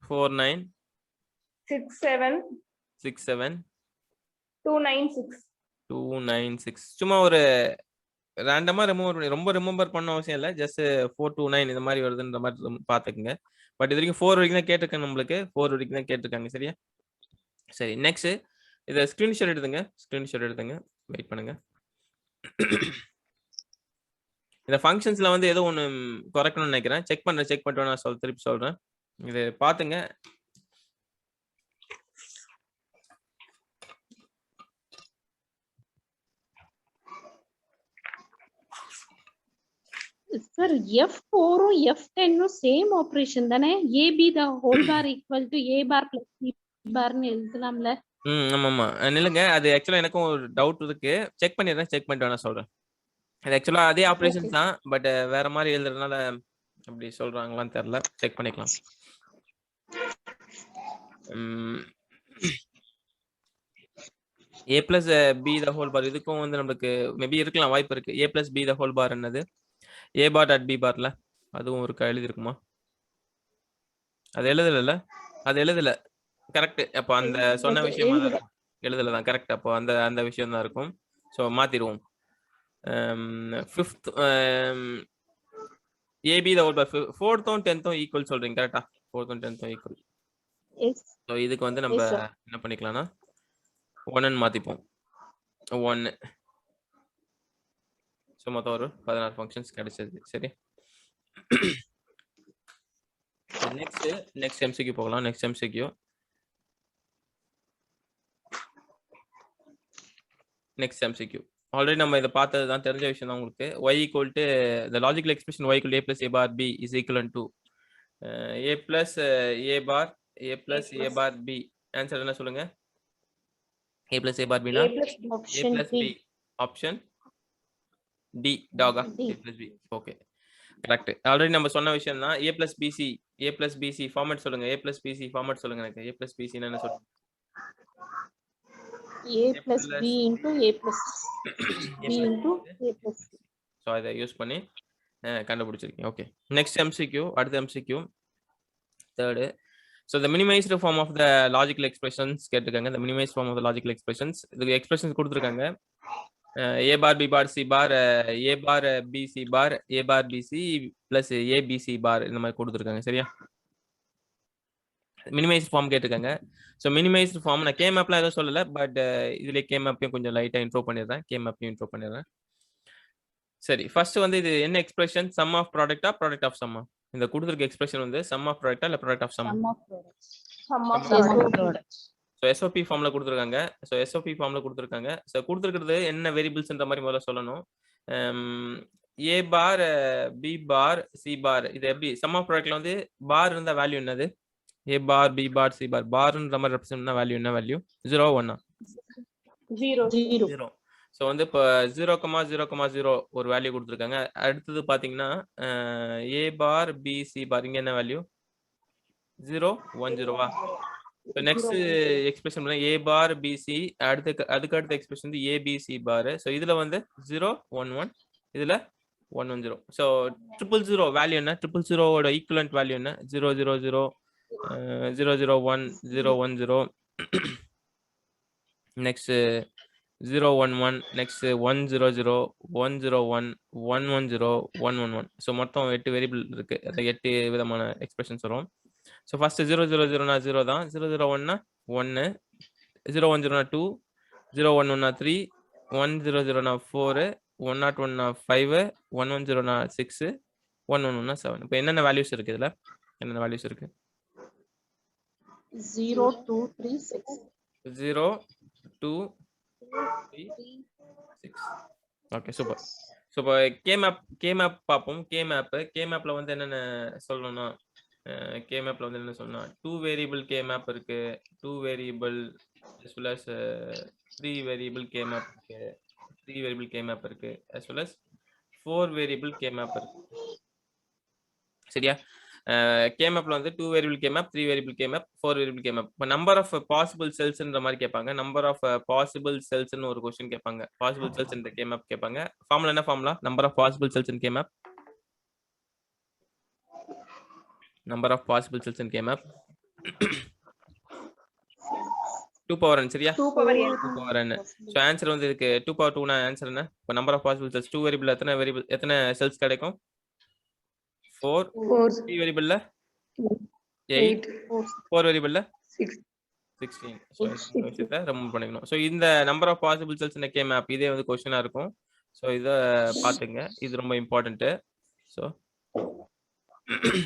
49 67 67 296. 296. சும்மா ஒரு ரேண்டமா ரிமூவ் பண்ணி ரொம்ப ரிமெம்பர் பண்ண அவசியம் இல்லை. ஜஸ்ட் 429 இந்த மாதிரி வருதுன்ற மாதிரி பார்த்துக்குங்க. பட் இது வரைக்கும் 4 வரைக்கும் தான் கேட்டிருக்காங்க. நம்மளுக்கு 4 வரைக்கும் தான் கேட்டிருக்காங்க. சரியா? சரி நெக்ஸ்ட் இதை ஸ்கிரீன்ஷாட் எடுத்துங்க. வெயிட் பண்ணுங்க. இந்த ஃபங்க்ஷன்ஸ்ல வந்து ஏதோ ஒன்று குறைக்கணும்னு நினைக்கிறேன். செக் பண்ணிட்டு நான் திருப்பி சொல்றேன். இது பாத்துங்க. Sir, F4 உம் F10 உம் சேம் ஆபரேஷன் தானே? AB the whole bar equal to A bar plus B bar ன்னு எழுதலாம்ல? ஆமா நில்லுங்க. அது ஆக்சுவலா எனக்கும் ஒரு டவுட் இருக்கு. செக் பண்ணிட்டு வேணா சொல்றேன். அது ஆக்சுவலா அதே ஆபரேஷன்ஸ் தான். பட் வேற மாதிரி எழுதுறதுனால அப்படி சொல்றாங்களான்னு தெரியல. செக் பண்ணிக்கலாம். A plus B the whole bar இதுக்கும் வந்து நமக்கு மேபி இருக்கலாம், வாய்ப்பு இருக்கு. A plus B the whole bar என்னது? A bar at B barல அதுவும் இருக்கா? எழுதி இருக்குமா? அது எழுதல. கரெக்ட். அப்போ அந்த சொன்ன விஷயமா தான் இருக்கும். எழுதல தான் கரெக்ட். அப்போ அந்த விஷயம் தான் இருக்கும். ஸோ மாத்திடுவோம். 5th AB the whole bar 4th and 10th equal சொல்றீங்க கரெக்டா? 4th and 10th equal. So இதுக்கு வந்து நம்ம என்ன பண்ணிக்கலாம்னா 1 மாத்திப்போம். 1. ஸோ மொத்தம் ஒரு 16 ஃபங்க்ஷன்ஸ் கிடைச்சது. சரி நெக்ஸ்ட் MCQ போகலாம். Next MCQ next MCQ. Already நம்ம இதை பார்த்தது தான், தெரிஞ்ச விஷயம் தான் உங்களுக்கு. y equal to the logical expression y equal to a plus a bar b is equivalent to a plus a bar b. Answer என்ன சொல்லுங்க? a plus a bar b னா A plus B. a Option plus B. b. Option D Daga. D. a plus b. Okay, correct. Already நம்ம சொன்ன விஷயம் தான். a plus bc format சொல்லுங்க. a plus bc format சொல்லுங்க எனக்கு. a plus bc னா என்ன சொல்லுங்க? A plus B into A plus B into A plus C. So அதை யூஸ் பண்ணி கண்டுபிடிச்சிருக்கீங்க. Okay, next MCQ. அடுத்த MCQ third. So the minimized form of the logical expressions கேட்டிருக்காங்க. the minimized form of the logical expressions, இதுக்கு expressions கொடுத்துருக்காங்க. a bar b bar c bar a bar b c bar a bar b c plus a b c bar இந்த மாதிரி கொடுத்துருக்காங்க. சரியா? Minimised form கேட்டிருக்காங்க. So minimised form நான் K மேப்லாம் எதுவும் சொல்லலை, பட் இதுல கே மேப்பையும் கொஞ்சம் லைட்டாக இன்ட்ரோ பண்ணிடுறேன். கே மேப்பையும் இன்ட்ரோ பண்ணிடுறேன். சரி, ஃபர்ஸ்ட் வந்து இது என்ன எக்ஸ்பிரஷன்? சம் ஆஃப் ப்ராடக்டா ப்ராடக்ட் ஆஃப் சம்மா? இந்த கொடுத்துருக்க எக்ஸ்பிரஷன் வந்து சம் ஆஃப் ப்ராடக்டா இல்லை product of sum? Sum of products. Sum of Sum of products. products. So SOP ஃபார்ம்ல கொடுத்துருக்காங்க. ஸோ எஸ்ஓபி ஃபார்ம்ல கொடுத்துருக்காங்க. ஸோ கொடுத்துருக்கிறது என்ன வேரியபிள்ஸ்ன்ற மாதிரி முதல்ல சொல்லணும். ஏ bar B bar C bar, இது எப்படி சம் ஆஃப் ப்ராடக்ட்ல வந்து பார் இருந்த வேல்யூ என்னது? ஏ bar B bar C bar, பார்ன்ற மாதிரி ரெப்ரசன்ட் பண்ணா வேல்யூ என்ன வேல்யூ? 0 1 Zero. 0. ஸோ வந்து இப்போ 0,0,0 ஒரு வேல்யூ கொடுத்துருக்காங்க. அடுத்தது பார்த்தீங்கன்னா ஏ பார் பி சி பார், இங்கே என்ன வேல்யூ? 0 1 0வா? ஸோ நெக்ஸ்ட் எக்ஸ்பிரஷன் ஏ பார் பி சி, அதுக்கு அடுத்த எக்ஸ்பிரஷன் வந்து ஏ பி சி பார். ஸோ இதுல வந்து 0 1 1, இதுல 1 1 0. ஸோ 000 வேல்யூ என்ன? 000ஓட ஈக்குவலண்ட் வேல்யூ என்ன? 0 0 0 0 0 1 0 1 0. Next 0 1 1, next 1 0 0 1 0 1 1 1 0 1 1 1. ஸோ மொத்தம் 8 வேரியபிள் இருக்கு. அந்த 8 விதமான எக்ஸ்பிரஷன்ஸ் வரும். ஸோ ஃபர்ஸ்ட் 0 0 0னா 0 தான், 0 0 1னா 1, 0 1 0னா 2, 0 1 1னா 3, 1 0 0னா 4, 1 0 1னா 5, 1 1 0னா 6, 1 1 1னா 7. இப்போ என்னென்ன வேல்யூஸ் இருக்கு இதுல? என்னென்ன வேல்யூஸ் இருக்கு? 0 2 3 6. 0 2 3 6. Okay, super. ஸோ இப்போ கே மேப் பார்ப்போம். கே மேப்ல வந்து என்னென்ன சொல்லணும்னா, கே மேப்ல வந்து என்ன சொல்லணும்னா 2 வேரியபிள் கே மேப் இருக்கு, 2 variable as well as 3 variable K map இருக்கு, 3 வேரியபிள் கே மேப் இருக்கு, as well as 4 variable K map இருக்கு. சரியா? கே மேப்ல வந்து 2 variable K map, 3 variable K map, 4 variable K map. இப்போ நம்பர் ஆஃப் பாசிபிள் செல்ஸ்ன்ற மாதிரி கேட்பாங்க. நம்பர் ஆஃப் பாசிபிள் செல்ஸ்னு ஒரு கொஸ்டின் கேட்பாங்க. பாசிபிள் செல்ஸ் இந்த கே மேப் கேட்பாங்க. ஃபார்முலா என்ன formula? Number of possible cells in K map. Number of possible cells in K-map 2 power n. சரியா? 2 power n. 2 power n. So answer வந்து இதுக்கு 2 power 2 னா ஆன்சர் என்ன? இப்போ number of possible cells 2 variable எத்தனை cells கிடைக்கும்? 4. 3 வேரியபிள்ல 8, 4 வேரியபிள்ல 16. So விஷயத்தை remove பண்ணிக்கணும். ஸோ இந்த நம்பர் ஆஃப் பாசிபிள் செல்ஸ் இந்த K-map இதே வந்து கொஸ்டினா இருக்கும். ஸோ இதை பார்த்துங்க, இது ரொம்ப இம்பார்ட்டன்ட். ஸோ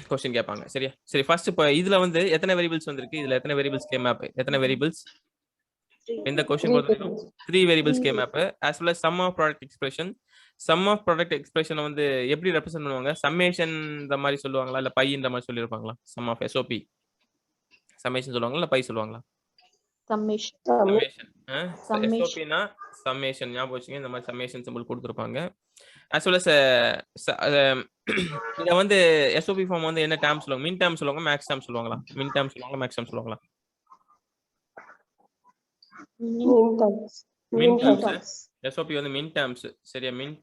क्वेश्चन கேட்பாங்க. சரியா? சரி, ஃபர்ஸ்ட் இப்போ இதுல வந்து எத்தனை வேரியபிள்ஸ் வந்திருக்கு? இதுல எத்தனை வேரியபிள்ஸ் கே மேப்? எத்தனை வேரியபிள்ஸ் இந்த क्वेश्चन பொறுத்தவரைக்கும் 3 variables K map as well as sum of product expression. sum of product expression வந்து எப்படி ரெப்ரசன்ட் பண்ணுவாங்க? சம்மேஷன் இந்த மாதிரி சொல்லுவாங்களா இல்ல பை இந்த மாதிரி சொல்லிருப்பாங்களா? sum of SOP சம்மேஷன் சொல்லுவாங்களா இல்ல பை சொல்லுவாங்களா? Summation. சம்மேஷன். SOP னா சம்மேஷன். ஞாபகம் வச்சுங்க, இந்த மாதிரி சம்மேஷன் சிம்பிள் கொடுத்துருப்பாங்க. as well as இத வந்து SOP ஃபார்ம் வந்து என்ன டேர்ம் சொல்லுவாங்க? மின் டேர்ம் சொல்லுவாங்க, மேக்ஸ் டேர்ம் சொல்லுவாங்களா? மின் டேர்ம் சொல்லுவாங்களா, மேக்ஸ் டேர்ம் சொல்லுவாங்களா? மின் டேர்ம்ஸ். SOP வந்து மின் டேர்ம்ஸ். சரியா? மின்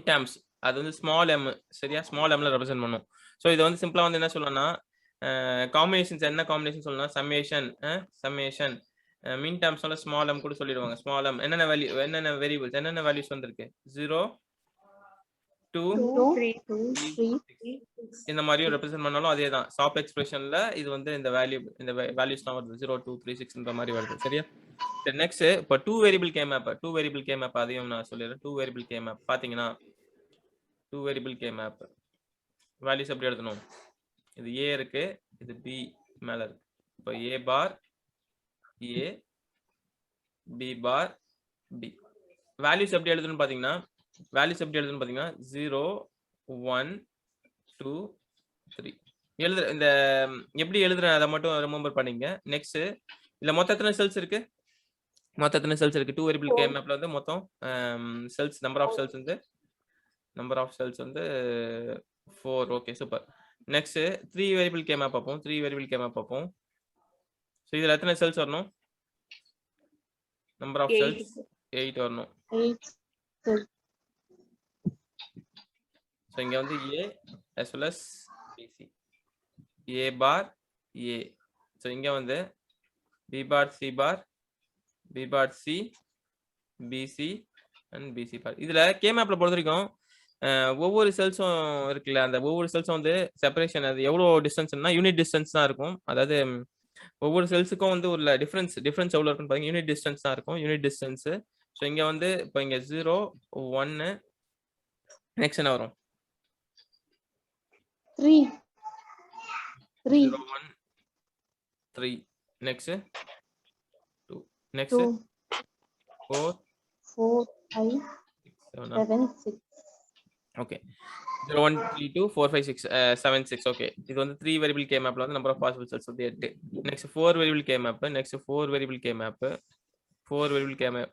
டேர்ம்ஸ் அது வந்து ஸ்மால் m. சரியா? ஸ்மால் mல ரெப்ரசன்ட் பண்ணும். சோ இது வந்து சிம்பிளா வந்து என்ன சொல்லணும்னா காம்பினேஷன்ஸ் என்ன காம்பினேஷன் சொல்லணும்னா சம்மேஷன் மின் டேர்ம்ஸ்ல ஸ்மால் m கூட சொல்லிடுவாங்க. ஸ்மால் m என்னென்ன வேல்யூ, என்னென்ன வேரியபிள்ஸ், என்னென்ன வேல்யூஸ் வந்திருக்கு? 0 2 3 இந்த மாதிரியும் ரெப்ரசன்ட் பண்ணாலும் அதே தான். சாப் எக்ஸ்பிரஷன்ல இது வந்து இந்த வேல்யூஸ் தான் வருது. 0 2 3 6 இந்த மாதிரி வருது. சரியா? சரி, நெக்ஸ்ட் இப்போ 2 வேரியபிள் கே மேப் அதையும் நான் சொல்லிடுறேன். 2 வேரியபிள் கே மேப் பாத்தீங்கன்னா 2 வேரியபிள் கே மேப் வேல்யூஸ் எப்படி எழுதணும்? இது a இருக்கு, இது b மேல இருக்கு. இப்போ a bar a B bar B. Values எப்படி எழுதணும்னு பாத்தீங்கன்னா 0 1 2 3 எழுது. இந்த எப்படி எழுதுறேன் அதை மட்டும் ரிமெம்பர் பண்ணீங்க. நெக்ஸ்ட் இதுல மொத்தம் எத்தனை செல்ஸ் இருக்கு? டூ வேரியபிள் கே மேப்ல வந்து மொத்தம் செல்ஸ் நம்பர் ஆஃப் செல்ஸ் வந்து 4. Okay super. Next 3 variable K map பார்ப்போம். சோ இதுல எத்தனை செல்ஸ் வரணும்? நம்பர் ஆஃப் செல்ஸ் 8 வரணும். 8 சோ இங்க வந்து A as well as BC. A bar A. So இங்க வந்து B bar C bar B bar C BC and BC bar. இதுல K மேப்ல பொறுத்த வரைக்கும் ஒவ்வொரு செல்ஸும் இருக்குல்ல, அந்த ஒவ்வொரு செல்ஸும் வந்து செப்பரேஷன் அது எவ்வளவு டிஸ்டன்ஸ்னா யூனிட் டிஸ்டன்ஸ் தான் இருக்கும். அதாவது ஒவ்வொரு செல்ஸுக்கும் வந்து ஒரு டிஃபரன்ஸ் எவ்வளவு இருக்குன்னு பாத்தீங்கன்னா யூனிட் டிஸ்டன்ஸ் தான் இருக்கும். Unit distance. சோ இங்க வந்து இப்போ இங்க 0 1 நெக்ஸ்ட் என்ன வரும்? 3 0 1 3 நெக்ஸ்ட் 2 நெக்ஸ்ட் 4 4 5 7 6. ஓகே 0 1 3 2 4 5 6 7 6. ஓகே இது வந்து 3 வேரியபிள் கே மேப்ல வந்து நம்பர் ஆஃப் பாசிபிள் செல்ஸ் வந்து 8. Next 4 variable K map. Next 4 variable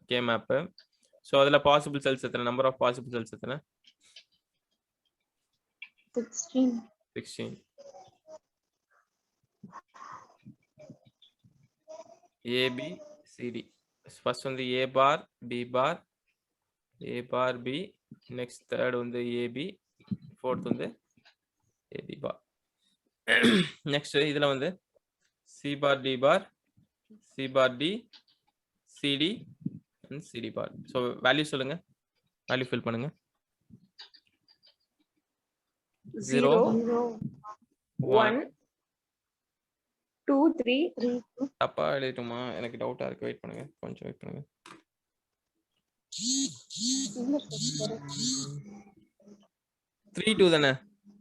K map. So அதுல பாசிபிள் செல்ஸ் எத்தனை? நம்பர் ஆஃப் பாசிபிள் செல்ஸ் எத்தனை? 16. AB CD. ஃபர்ஸ்ட் வந்து A bar B bar B. Next third வந்து AB. Fourth வந்து AB bar. Next இதுல வந்து C bar D bar C bar D CD and CD bar. So value சொல்லுங்க. Value fill பண்ணுங்க. 0 1 2 3 தப்பா எழுதிட்டுமா? எனக்கு டவுட்டா இருக்கு. வெயிட் பண்ணுங்க, கொஞ்சம் வெயிட் பண்ணுங்க. 3 2 தானே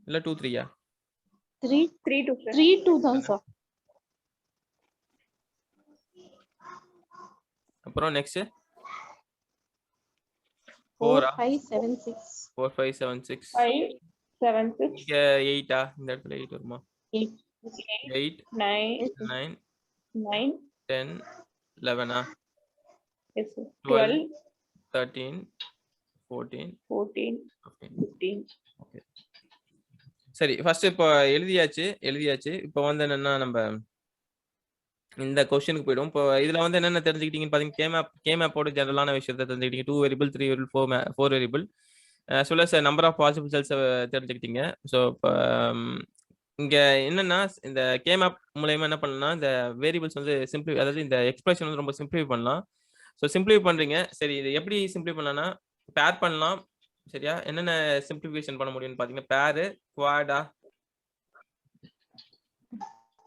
இல்ல 2 3யா? 3 2 தான் சார். அப்புறம் நெக்ஸ்ட் 4 5 7 6. 4 5 7 6 5 7 6 இங்க 8 இந்த இடத்துல 8 வருமா? 8 9 9 9 10 11 yes sir. 12 13 14 14 okay 15. ஓகே சரி. ஃபர்ஸ்ட் இப்போ எழுதியாச்சு. இப்போ வந்து என்னன்னா நம்ம இந்த क्वेश्चनக்கு போய்டும். இப்போ இதுல வந்து என்னென்ன தெரிஞ்சுக்கிட்டீங்கன்னு பாத்தீங்கன்னா கே மேப்போட ஜெனரலான விஷயத்தை தெரிஞ்சுக்கிட்டீங்க. 2 variable 3 variable 4 variable as well as number of possible cells தெரிஞ்சுக்கிட்டீங்க. ஸோ இப்போ இங்க என்னன்னா இந்த கே மேப் மூலமா என்ன பண்ணலாம், இந்த வேரியபிள்ஸ் வந்து அதாவது இந்த எக்ஸ்பிரஷன் வந்து ரொம்ப சிம்பிளிஃபை பண்ணலாம். ஸோ சிம்பிளிஃபை பண்றீங்க. சரி இது எப்படி சிம்பிளிஃபை பண்ணலாம்னா பேர் பண்ணலாம். சரியா? என்னென்ன சிம்பிளிஃபிகேஷன் பண்ண முடியும்னு பாத்தீங்கன்னா பேரு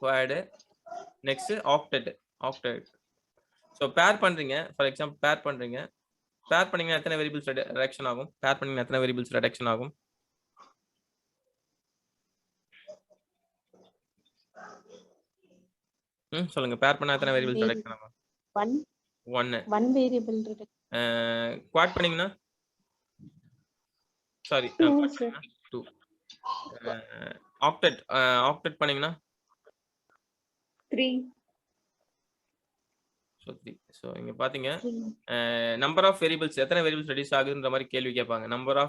குவாடு நெக்ஸ்ட் ஆக்டெட். ஸோ பேர் பண்றீங்க. ஃபார் எக்ஸாம்பிள் பேர் பண்ணீங்கன்னா எத்தனை வேரியபிள்ஸ் ரிடக்ஷன் ஆகும்? சொல்லுங்க. பேர் பண்ணா எத்தனை வேரியபிள்ஸ் ரிடக்ஷன் ஆகும்? 1 வேரியபிள் ரிடக்ஷன். குவாட் பண்ணீங்கன்னா சாரி 2. ஆக்டெட் பண்ணீங்கன்னா 3. ஸோ 3. ஸோ இங்க பாத்தீங்க நம்பர் ஆஃப் வேரியபிள்ஸ் எத்தனை வேரியபிள்ஸ் ரெடியூஸ் ஆகுதுன்ற மாதிரி கேள்வி கேட்பாங்க. Number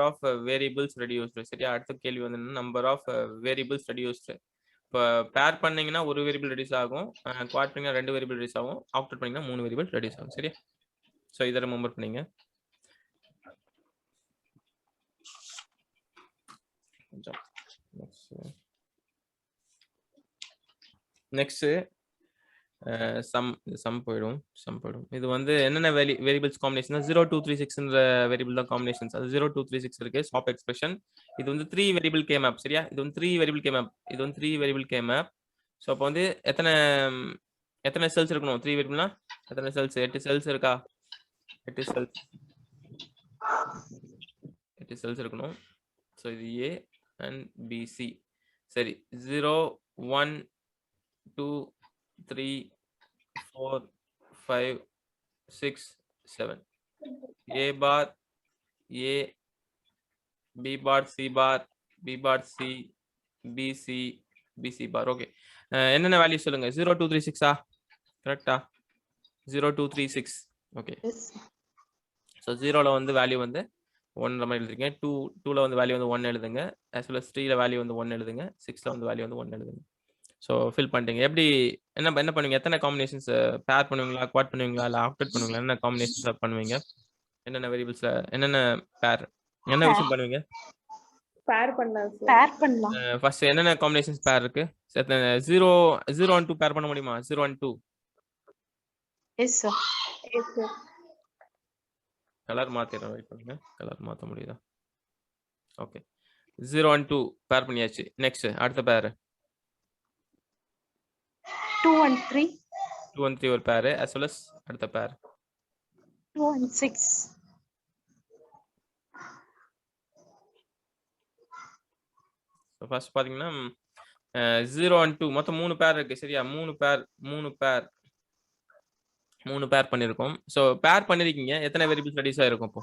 of variables reduced. சரியா? அடுத்த கேள்வி வந்து நம்பர் ஆஃப் வேரியபிள்ஸ் ரெடியூஸ்டு. இப்போ பேர் பண்ணீங்கன்னா ஒரு வேரியபிள் ரெடியூஸ் ஆகும். குவாட் பண்ணீங்கன்னா 2 வேரியபிள் ரெடியூஸ் ஆகும். ஆக்டெட் பண்ணீங்கன்னா 3 வேரியபிள் ரெடியூஸ் ஆகும். சரியா? ஸோ இதை ரிமெம்பர் பண்ணீங்க. நெக்ஸ்ட் சம் போயிடும். இது வந்து என்னென்ன வேரியபிள்ஸ் காம்பினேஷன் 0 2 3 6ன்ற வேரியபிள் தான் காம்பினேஷன்ஸ். அது 0 2 3 6 இருக்கு ஸ்வாப் எக்ஸ்பிரஷன். இது வந்து 3 வேரியபிள் கே மேப். சரியா? இது வந்து 3 வேரியபிள் கே மேப். ஸோ அப்போ வந்து எத்தனை செல்ஸ் இருக்கணும்? 3 வேரியபிள்னா எத்தனை செல்ஸ்? 8 செல்ஸ் இருக்கா? 8 செல்ஸ் இருக்கணும். ஸோ இது A and BC. சரி 0 1 2 3 4 5 6 7 a bar a b bar c bar b bar c b c b c bar okay என்னென்ன வேல்யூ சொல்லுங்க 0 2 3 6 கரெக்ட்டா 0 2 3 6 ஓகே ஸோ 0ல வந்து வேல்யூ வந்து 1 நம்ம எழுதிருங்க 2ல வந்து வேல்யூ வந்து 1 எழுதுங்க as well as 3ல வேல்யூ வந்து 1 எழுதுங்க 6ல வந்து வேல்யூ வந்து 1 எழுதுங்க ஸோ ஃபில் பண்ணிட்டீங்க எப்படி என்ன பண்ணுவீங்க எத்தனை காம்பினேஷன்ஸ் பேர் பண்ணுவீங்களா குவாட் பண்ணுவீங்களா இல்லை ஆக்டேட் பண்ணுவீங்களா என்ன காம்பினேஷன்ஸ் பண்ணுவீங்க என்னென்ன வேரியபிள்ஸ்ல என்னென்ன பேர் என்ன விஷயம் பண்ணுவீங்க பேர் பண்ணலாம் சார். பேர் பண்ணலாம். ஃபர்ஸ்ட் என்னென்ன காம்பினேஷன்ஸ் பேர் இருக்கு 0 0 and 2 பேர் பண்ண முடியுமா 0 and 2 yes sir. Yes, sir. Colour மாத்திரேன் வெயிட் பண்ணுங்க கலர் மாத்த முடியுதா ஓகே 0 and 2 பேர் பண்ணியாச்சு நெக்ஸ்ட் அடுத்த பேர் 2 and 3 2 and 3 ஒரு பேர் as well as அடுத்த பேர் 2 and 6 ஸோ ஃபர்ஸ்ட் பாத்தீங்கன்னா 0 and 2 மொத்தம் 3 பேர் இருக்கு சரியா 3 பேர் பண்ணிருக்கோம் ஸோ பேர் பண்ணிருக்கீங்க எத்தனை வேரியபிள்ஸ் ரெடியூஸ் ஆயிருக்கும் இப்போ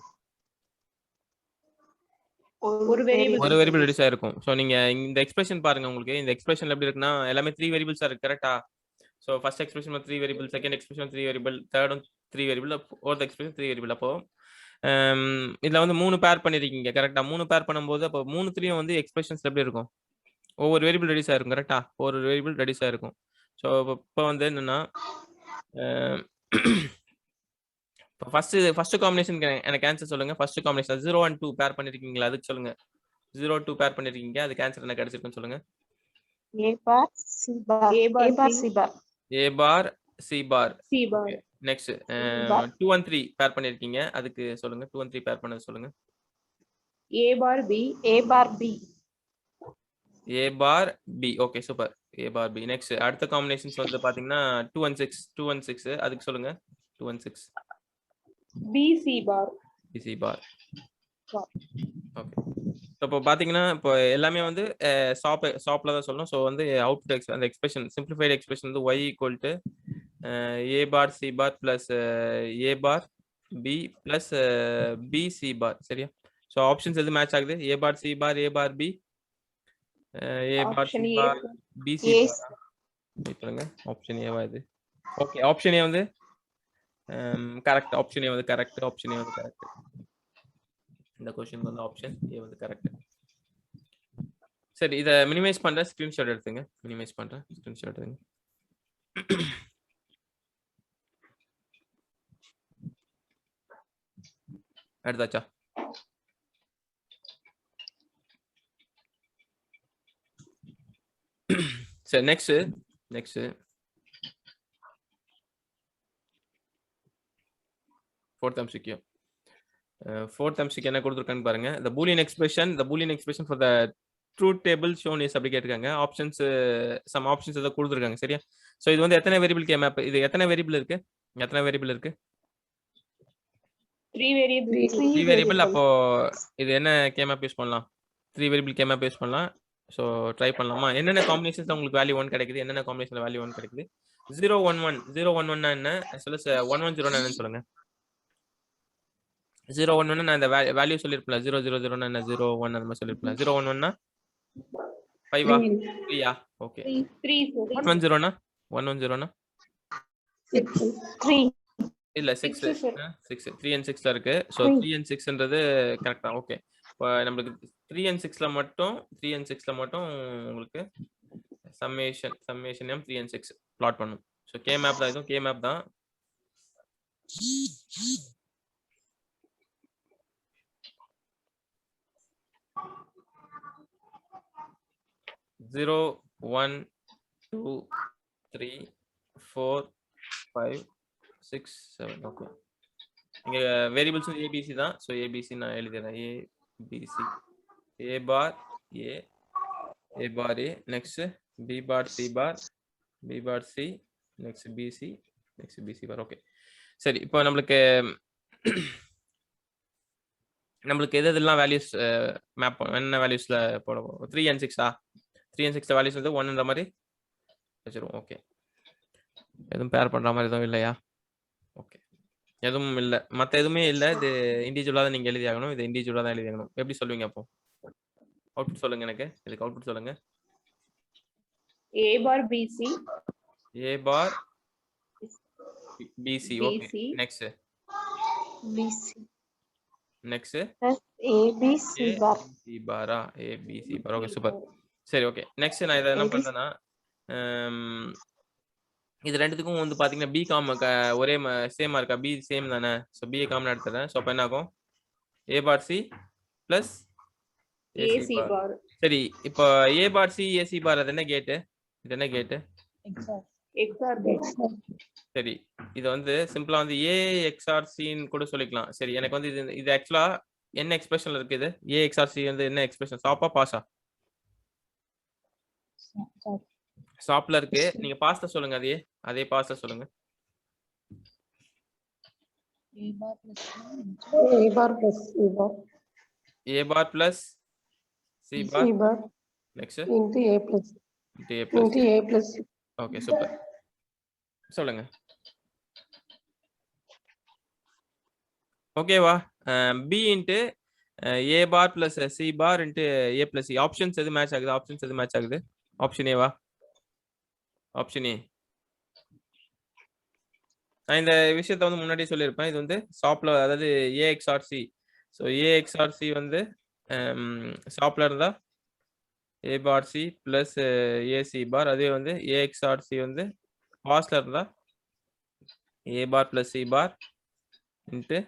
ஒரு variable. ஒரு வேரியபிள் ரெடியூஸ் ஆயிருக்கும் ஸோ நீங்க இந்த எக்ஸ்பிரஷன் பாருங்க உங்களுக்கு இந்த எக்ஸ்பிரஷன்ல எப்படி இருக்குன்னா எல்லாமே 3 வேரியபிள்ஸா இருக்கு கரெக்டா so first expression 3 variable second expression 3 variable தேர்டும் 3 வேரியபிள் ஃபோர்த் எக்ஸ்பிரஷன் 3 வேரியபிள் அப்போ இதுல வந்து 3 பேர் பண்ணிருக்கீங்க கரெக்டா 3 பேர் பண்ணும்போது அப்போ 3த்துலயும் வந்து எக்ஸ்பிரஷன்ஸ் எப்படி இருக்கும் ஒவ்வொரு வேரியபிள் ரெடியூஸ் ஆயிருக்கும் கரெக்டா ஒரு வேரியபிள் ரெடியூஸ் ஆயிருக்கும் ஸோ இப்போ வந்து என்னன்னா ஃபர்ஸ்ட் காம்பினேஷன் எனக்கு ஆன்சர் சொல்லுங்க ஃபர்ஸ்ட் காம்பினேஷன் 0 and 2 பேர் பண்ணிருக்கீங்களா அதுக்கு சொல்லுங்க 0 2 பேர் பண்ணிருக்கீங்க அதுக்கு ஆன்சர் என்ன கிடைச்சிருக்குன்னு சொல்லுங்க A bar C bar A bar, A bar C. C bar a bar c bar C bar. Next bar. 2 and 3 பேர் பண்ணிருக்கீங்க அதுக்கு சொல்லுங்க 2 and 3 பேர் பண்ணது சொல்லுங்க A bar B. A bar B a bar b okay super a bar b next அடுத்த combinations வந்து பாத்தீங்கன்னா 2 and 6 அதுக்கு சொல்லுங்க 2 and 6 B C bar. bc bar Bar. Okay இப்போ பாத்தீங்கன்னா இப்போ எல்லாமே வந்து ஷாப்ல தான் சொல்லணும் ஸோ வந்து அவுட்புட் அந்த எக்ஸ்பிரஷன் சிம்பிளிஃபைடு எக்ஸ்பிரஷன் வந்து y equal to a bar c bar plus a bar b plus b c bar சரியா ஸோ ஆப்ஷன்ஸ் எது மேட்ச் ஆகுது a bar c bar a bar b a bar Option c A. bar b c Yes. bar wait பண்ணுங்க option ஏவா இது okay option A வந்து correct option A வந்து correct option A வந்து correct இந்த question வந்து option A வந்து correct சரி இத மினிமைஸ் பண்ற ஸ்கிரீன்ஷாட் எடுத்துங்க மினிமைஸ் பண்ற ஸ்கிரீன்ஷாட் எடுத்துங்க எடுத்தாச்சா சரி நெக்ஸ்ட் fourth MCQ என்ன கொடுத்துருக்கான்னு பாருங்க the boolean expression for the truth table shown is அப்படி கேட்டிருக்காங்க ஆப்ஷன்ஸ் சம் ஆப்ஷன்ஸ் ஏதோ கொடுத்துருக்காங்க சரியா ஸோ இது வந்து எத்தனை வேரியபிள் கே மேப் இது எத்தனை வேரியபிள் இருக்கு 3 variable. 3 வேரியபிள் அப்போ இது என்ன கே மேப் யூஸ் பண்ணலாம் 3 வேரியபிள் கே மேப் யூஸ் பண்ணலாம் ஸோ ட்ரை பண்ணலாமா என்னென்ன காம்பினேஷன்ஸ் உங்களுக்கு வேல்யூ 1 கிடைக்குது என்னென்ன காம்பினேஷன்ல வேல்யூ 1 கிடைக்குது 011 என்ன as well as 110 என்னன்னு சொல்லுங்க 011 நான் இந்த வேல்யூ சொல்லிருப்பேன் 000 என்ன 01 அந்த மாதிரி சொல்லிருப்பேன் 011 னா 5 ஆ 3 ஆ ஓகே 3 sir. 110 னா 110 னா 3 இல்ல 6 Six, sir. 3 and 6 ல இருக்கு சோ 3 and 6ன்றது கரெக்ட்டா ஓகே இப்போ நமக்கு 3 and 6ல மட்டும் உங்களுக்கு சம்மேஷன் m 3 and 6 பிளாட் பண்ணும் சோ கே மேப் தான் இதுவும் கே மேப் தான் Zero, 1, 2, 3, 4, 5, 6, 7 ஓகே இங்க வேரியபிள்ஸ் ஏபிசி தான் சோ ஏபிசி நான் எழுதிறேன் ABC a bar a next b bar c next bc bar okay சரி இப்போ நம்மளுக்கு எதெல்லாம் வேல்யூஸ் மேப் என்ன வேல்யூஸ்ல போடுவோம் 3 and 6 3 and 6 வேல்யூஸ் வந்து 1ன்ற மாதிரி வச்சிருவோம் ஓகே எதுவும் பேர் பண்ற மாதிரி எதுவும் இல்லையா எதுவும் இல்ல. மத்த எதுவுமே இல்ல. இது இண்டிவிஜுவலா தான் நீங்க எழுதி ஆகணும். இது இண்டிவிஜுவலா தான் எழுதி ஆகணும். எப்படி சொல்லுவீங்க அப்போ? அவுட்புட் சொல்லுங்க எனக்கு. இதுக்கு அவுட்புட் சொல்லுங்க. A bar BC A bar BC. Okay. BC next. BC next. plus ABC bar. ABC பாரா? ABC bar. Okay super. சரி ஓகே. நெக்ஸ்ட் நான் இத என்ன பண்றேன்னா இது ரெண்டுத்துக்கும் வந்து பாத்தீங்கன்னா பி காம் ஒரே சேமா இருக்கா? பி சேம் தானே? சோ பி காமன் எடுத்துறேன். சோ அப்ப என்ன ஆகும்? A bar C plus AC bar சரி இப்போ A பார் C AC பார் அது என்ன கேட்? இது என்ன கேட்? XOR gate சரி இது வந்து சிம்பிளா வந்து A XOR C ன்னு கூட சொல்லிக்கலாம். சரி எனக்கு வந்து இது ஆக்சுவலா என்ன எக்ஸ்பிரஷன்ல இருக்கு இது? A XOR C வந்து என்ன எக்ஸ்பிரஷன்? சாப்பா பாஸா? சாப்ல இருக்கு. நீங்க பாஸ்ல சொல்லுங்க அதே பாஸ்ல சொல்லுங்க. A bar plus A bar plus C bar A bar plus C bar C bar next into A plus into A into A plus plus okay super. சொல்லுங்க. ஓகேவா? B into A bar plus C bar into A plus C. Options எது match ஆகுது? Options எது match ஆகுது? Option ஏவா? Option A. நான் இந்த விஷயத்தை வந்து முன்னாடியே சொல்லியிருப்பேன். இது வந்து சாப்ல அதாவது A XOR C. So A XOR C வந்து சாப்ல இருந்தா A bar C plus AC bar. அதே வந்து A XOR C வந்து பாஸ்ல இருந்தா A bar plus C bar into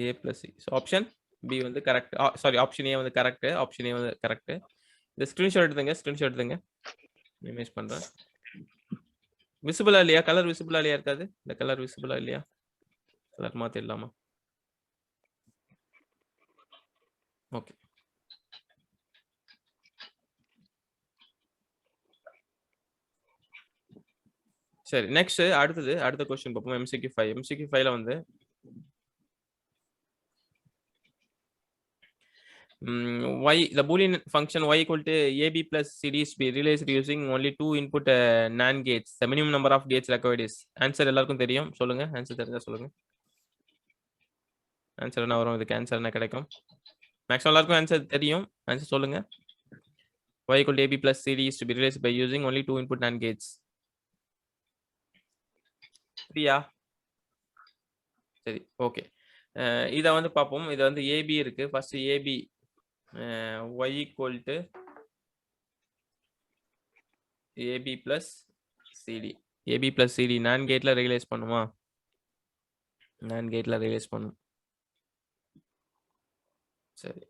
A plus C. So option B வந்து கரெக்ட். சாரி ஆப்ஷன் ஏ வந்து கரெக்ட். ஆப்ஷன் ஏ வந்து கரெக்ட். இந்த ஸ்கிரீன்ஷாட் எடுத்துங்க. இமேஜ் பண்றேன். விசிபிளா இல்லையா? கலர் விசிபிளா இல்லையா? இருக்காது. இந்த கலர் விசிபிளா இல்லையா? கலர் மாத்திடலாமா? ஓகே. சரி நெக்ஸ்ட் அடுத்த क्वेश्चन பார்ப்போம். MCQ 5. MCQ 5ல வந்து y the boolean function y equal to ab plus cd is to be realized using only two input NAND gates. The minimum number of gates required is. Answer எல்லாருக்கும் தெரியும். சொல்லுங்க. Answer தெரிஞ்சா சொல்லுங்க. Answer என்ன வரும்? இதுக்கு answer என்ன கிடைக்கும்? மேக்ஸிமம் எல்லாருக்கும் ஆன்சர் தெரியும். ஆன்சர் சொல்லுங்க. y equal to ab plus cd is to be realized by using only two input NAND gates. சரியா? சரி ஓகே. இத வந்து பாப்போம். இது வந்து ab இருக்கு. First ab y equal to ab plus cd. ab plus cd NAND கேட்ல realise பண்ணுமா? NAND கேட்ல ரியலைஸ் பண்ணும். சரி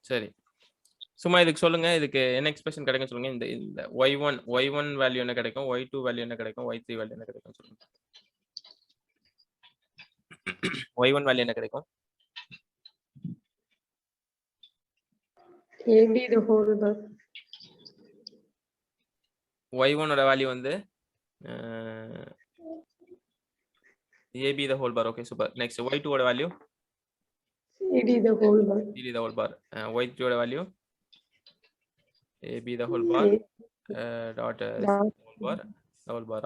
சரி சும்மா இதுக்கு சொல்லுங்க. இதுக்கு என்ன எக்ஸ்பிரஷன் கிடைக்கும் சொல்லுங்க. இந்த y1 வேல்யூ என்ன கிடைக்கும்? y2 வேல்யூ என்ன கிடைக்கும்? y3 வேல்யூ என்ன கிடைக்கும் சொல்லுங்க. y1 வேல்யூ என்ன கிடைக்கும்? AB the whole bar y1 ஓட வேல்யூ வந்து ab the whole bar. Okay super. Next y2 ஓட value CD the whole bar cd the whole bar. y3 ஓட value ab the whole bar dot whole bar.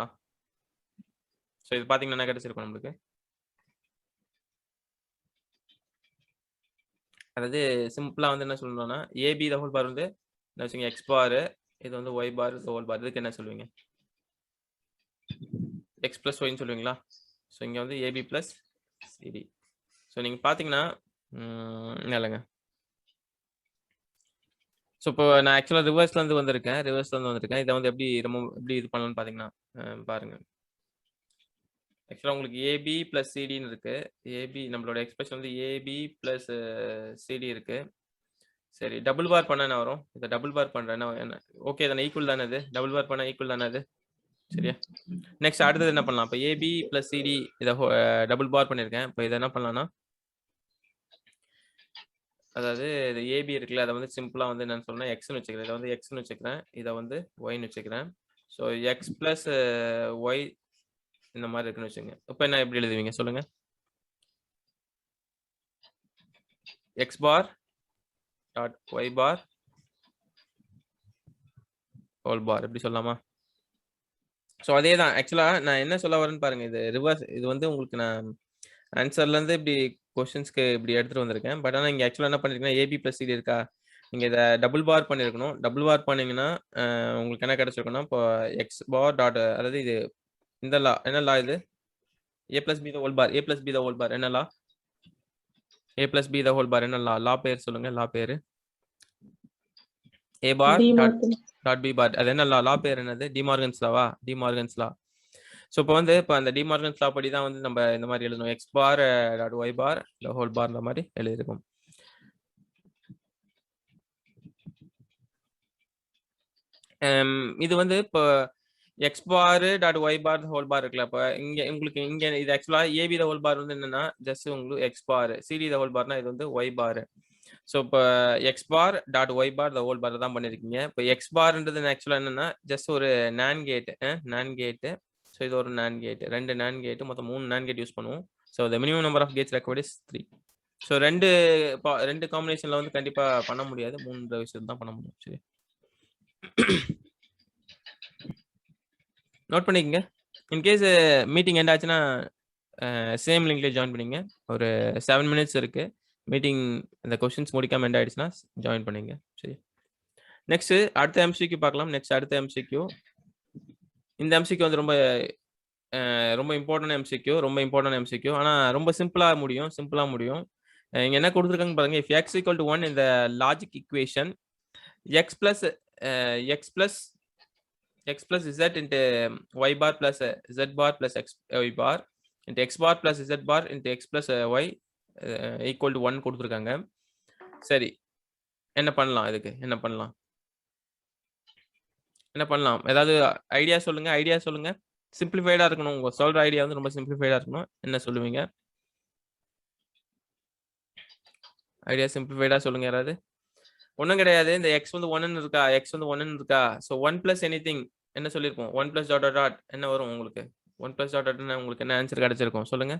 So இது பாத்தீங்கன்னா என்ன கிடைச்சிருக்கும் நமக்கு? அதாவது சிம்பிளா வந்து என்ன சொல்லணும்னா ab the whole bar வந்து என்ன வச்சுங்க x bar, இது வந்து y bar the whole bar. இதுக்கு என்ன சொல்லுவீங்க? x plus y ன்னு சொல்லுவீங்களா? சோ இங்க வந்து ab plus cd. சோ நீங்க பாத்தீங்கன்னா இல்லங்க. சோ இப்போ நான் ஆக்சுவலா ரிவர்ஸ்ல இருந்து வந்திருக்கேன். இதை வந்து எப்படி இது பண்ணலாம்னு பாத்தீங்கன்னா பாருங்க. ஆக்சுவலா உங்களுக்கு ab plus cd ன்னு இருக்கு. ab நம்மளோட எக்ஸ்பிரஷன் வந்து ab plus cd இருக்கு. சரி டபுள் பார் பண்ணா என்ன வரும்? இத டபுள் பார் பண்றேன். என்ன ஓகே தானே? ஈக்குவல் தானே இது? டபுள் பார் பண்ணா ஈக்குவல் தானே இது? சரியா? நெக்ஸ்ட் அடுத்தது என்ன பண்ணலாம்? இப்போ ab plus cd இத டபுள் பார் பண்ணிருக்கேன். இப்போ இத என்ன பண்ணலாம்னா அதாவது இது ஏபி இருக்குல்ல, அதை வந்து சிம்பிளா வந்து என்னன்னு சொன்னா எக்ஸ்னு வச்சுக்கிறேன். இதை வந்து எக்ஸ்னு வச்சுக்கிறேன், இதை வந்து ஒய்னு வச்சுக்கிறேன். ஸோ எக்ஸ் பிளஸ் ஒய் இந்த மாதிரி இருக்குன்னு வச்சுங்க. இப்போ என்ன எப்படி எழுதுவீங்க சொல்லுங்க? X bar dot Y bar whole bar எப்படி சொல்லலாமா? ஸோ அதே தான் ஆக்சுவலாக நான் என்ன சொல்ல வரேன்னு பாருங்க. இது ரிவர்ஸ், இது வந்து உங்களுக்கு நான் ஆன்சர்லேருந்து இப்படி கொஸ்டின்ஸ்க்கு இப்படி எடுத்துகிட்டு வந்திருக்கேன். பட் ஆனால் இங்கே ஆக்சுவலாக என்ன பண்ணியிருக்கேன், ஏபி ப்ளஸ் சிடி இருக்கா, நீங்கள் இதை டபுள் பார் பண்ணியிருக்கணும். டபுள் பார் பண்ணிங்கன்னா உங்களுக்கு என்ன கிடச்சிருக்குன்னா, இப்போ எக்ஸ் பார் டாட், அதாவது இது இந்த லா என்ன லா இது, A plus B the whole bar, A plus B the whole bar என்ன law, A plus B the whole bar என்ன லா, லா பேர் சொல்லுங்க, லா பேர் ஏ பார் டாட் பி பார், அது என்ன லா, லா பேர் என்னது, டிமார்கன்ஸ் லாவா, டிமார்கன்ஸ் லா. ஸோ இப்போ வந்து இப்போ அந்த டிமார்கன்ஸ் லா படி தான் வந்து நம்ம இந்த மாதிரி எழுதணும், X bar dot Y bar the whole bar இந்த மாதிரி எழுதிருக்கும். இது வந்து இப்போ X bar dot Y bar whole bar இருக்குல்ல, இப்போ இங்கே உங்களுக்கு இங்கே இது ஆக்சுவலாக ஏபி த ஹோல் பார் வந்து என்னன்னா ஜஸ்ட் உங்களுக்கு X bar, CD the whole பார்னா இது வந்து ஒய் பார். ஸோ இப்போ X bar dot Y bar the whole bar தான் பண்ணியிருக்கீங்க. இப்போ எக்ஸ் பார்ன்றது ஆக்சுவலாக என்னன்னா ஜஸ்ட் ஒரு நான் கேட்டு, நான் கேட்டு. ஸோ இது ஒரு நான் கேட், ரெண்டு நான் கேட்டு, மொத்தம் 3 நான் கேட் யூஸ் பண்ணுவோம். So the minimum number of gates required is 3. ஸோ ரெண்டு காம்பினேஷனில் வந்து கண்டிப்பாக பண்ண முடியாது, 3 விஷயம் தான் பண்ண முடியும். சரி, நோட் பண்ணிக்கங்க. இன்கேஸ் மீட்டிங் எண்ட் ஆச்சுன்னா சேம் லிங்க்லேயே ஜாயின் பண்ணிங்க. ஒரு 7 minutes இருக்கு மீட்டிங், இந்த கொஸ்டின்ஸ் முடிக்காம எண்ட் ஆயிடுச்சுன்னா ஜாயின் பண்ணிங்க. சரி, நெக்ஸ்ட் அடுத்த எம்சிக்யூ பார்க்கலாம். நெக்ஸ்ட் அடுத்த எம்சிக்யூ, இந்த எம்சிக்யூ வந்து ரொம்ப இம்பார்ட்டன்ட் எம்சிக்யூ, ரொம்ப இம்பார்ட்டன்ட் எம்சிக்யூ. ஆனால் ரொம்ப சிம்பிளாக முடியும். இங்கே என்ன கொடுத்துருக்காங்க பாருங்க. இஃப் எக்ஸ் ஈக்குவல் டு 1 இந்த logic equation X plus z into y bar plus z bar plus x y bar into x bar plus z bar into x plus y equal to 1 கொடுத்துருக்காங்க. சரி, என்ன பண்ணலாம், இதுக்கு என்ன பண்ணலாம், ஏதாவது idea சொல்லுங்க. சிம்பிளிஃபைடா இருக்கணும், உங்க சொல்ற ஐடியா வந்து ரொம்ப சிம்பிளிஃபைடா இருக்கணும். என்ன சொல்லுவீங்க? ஐடியா சிம்பிளிஃபைடா சொல்லுங்க யாராவது. ஒன்றும் கிடையாது, இந்த எக்ஸ் வந்து 1 இருக்கா, ஸோ 1 பிளஸ் எனிதிங் என்ன சொல்லியிருக்கோம், 1 பிளஸ் டாட் டாட் என்ன வரும் உங்களுக்கு, 1 பிளஸ் டாட் டாட் உங்களுக்கு என்ன ஆன்சர் கிடைச்சிருக்கும் சொல்லுங்க.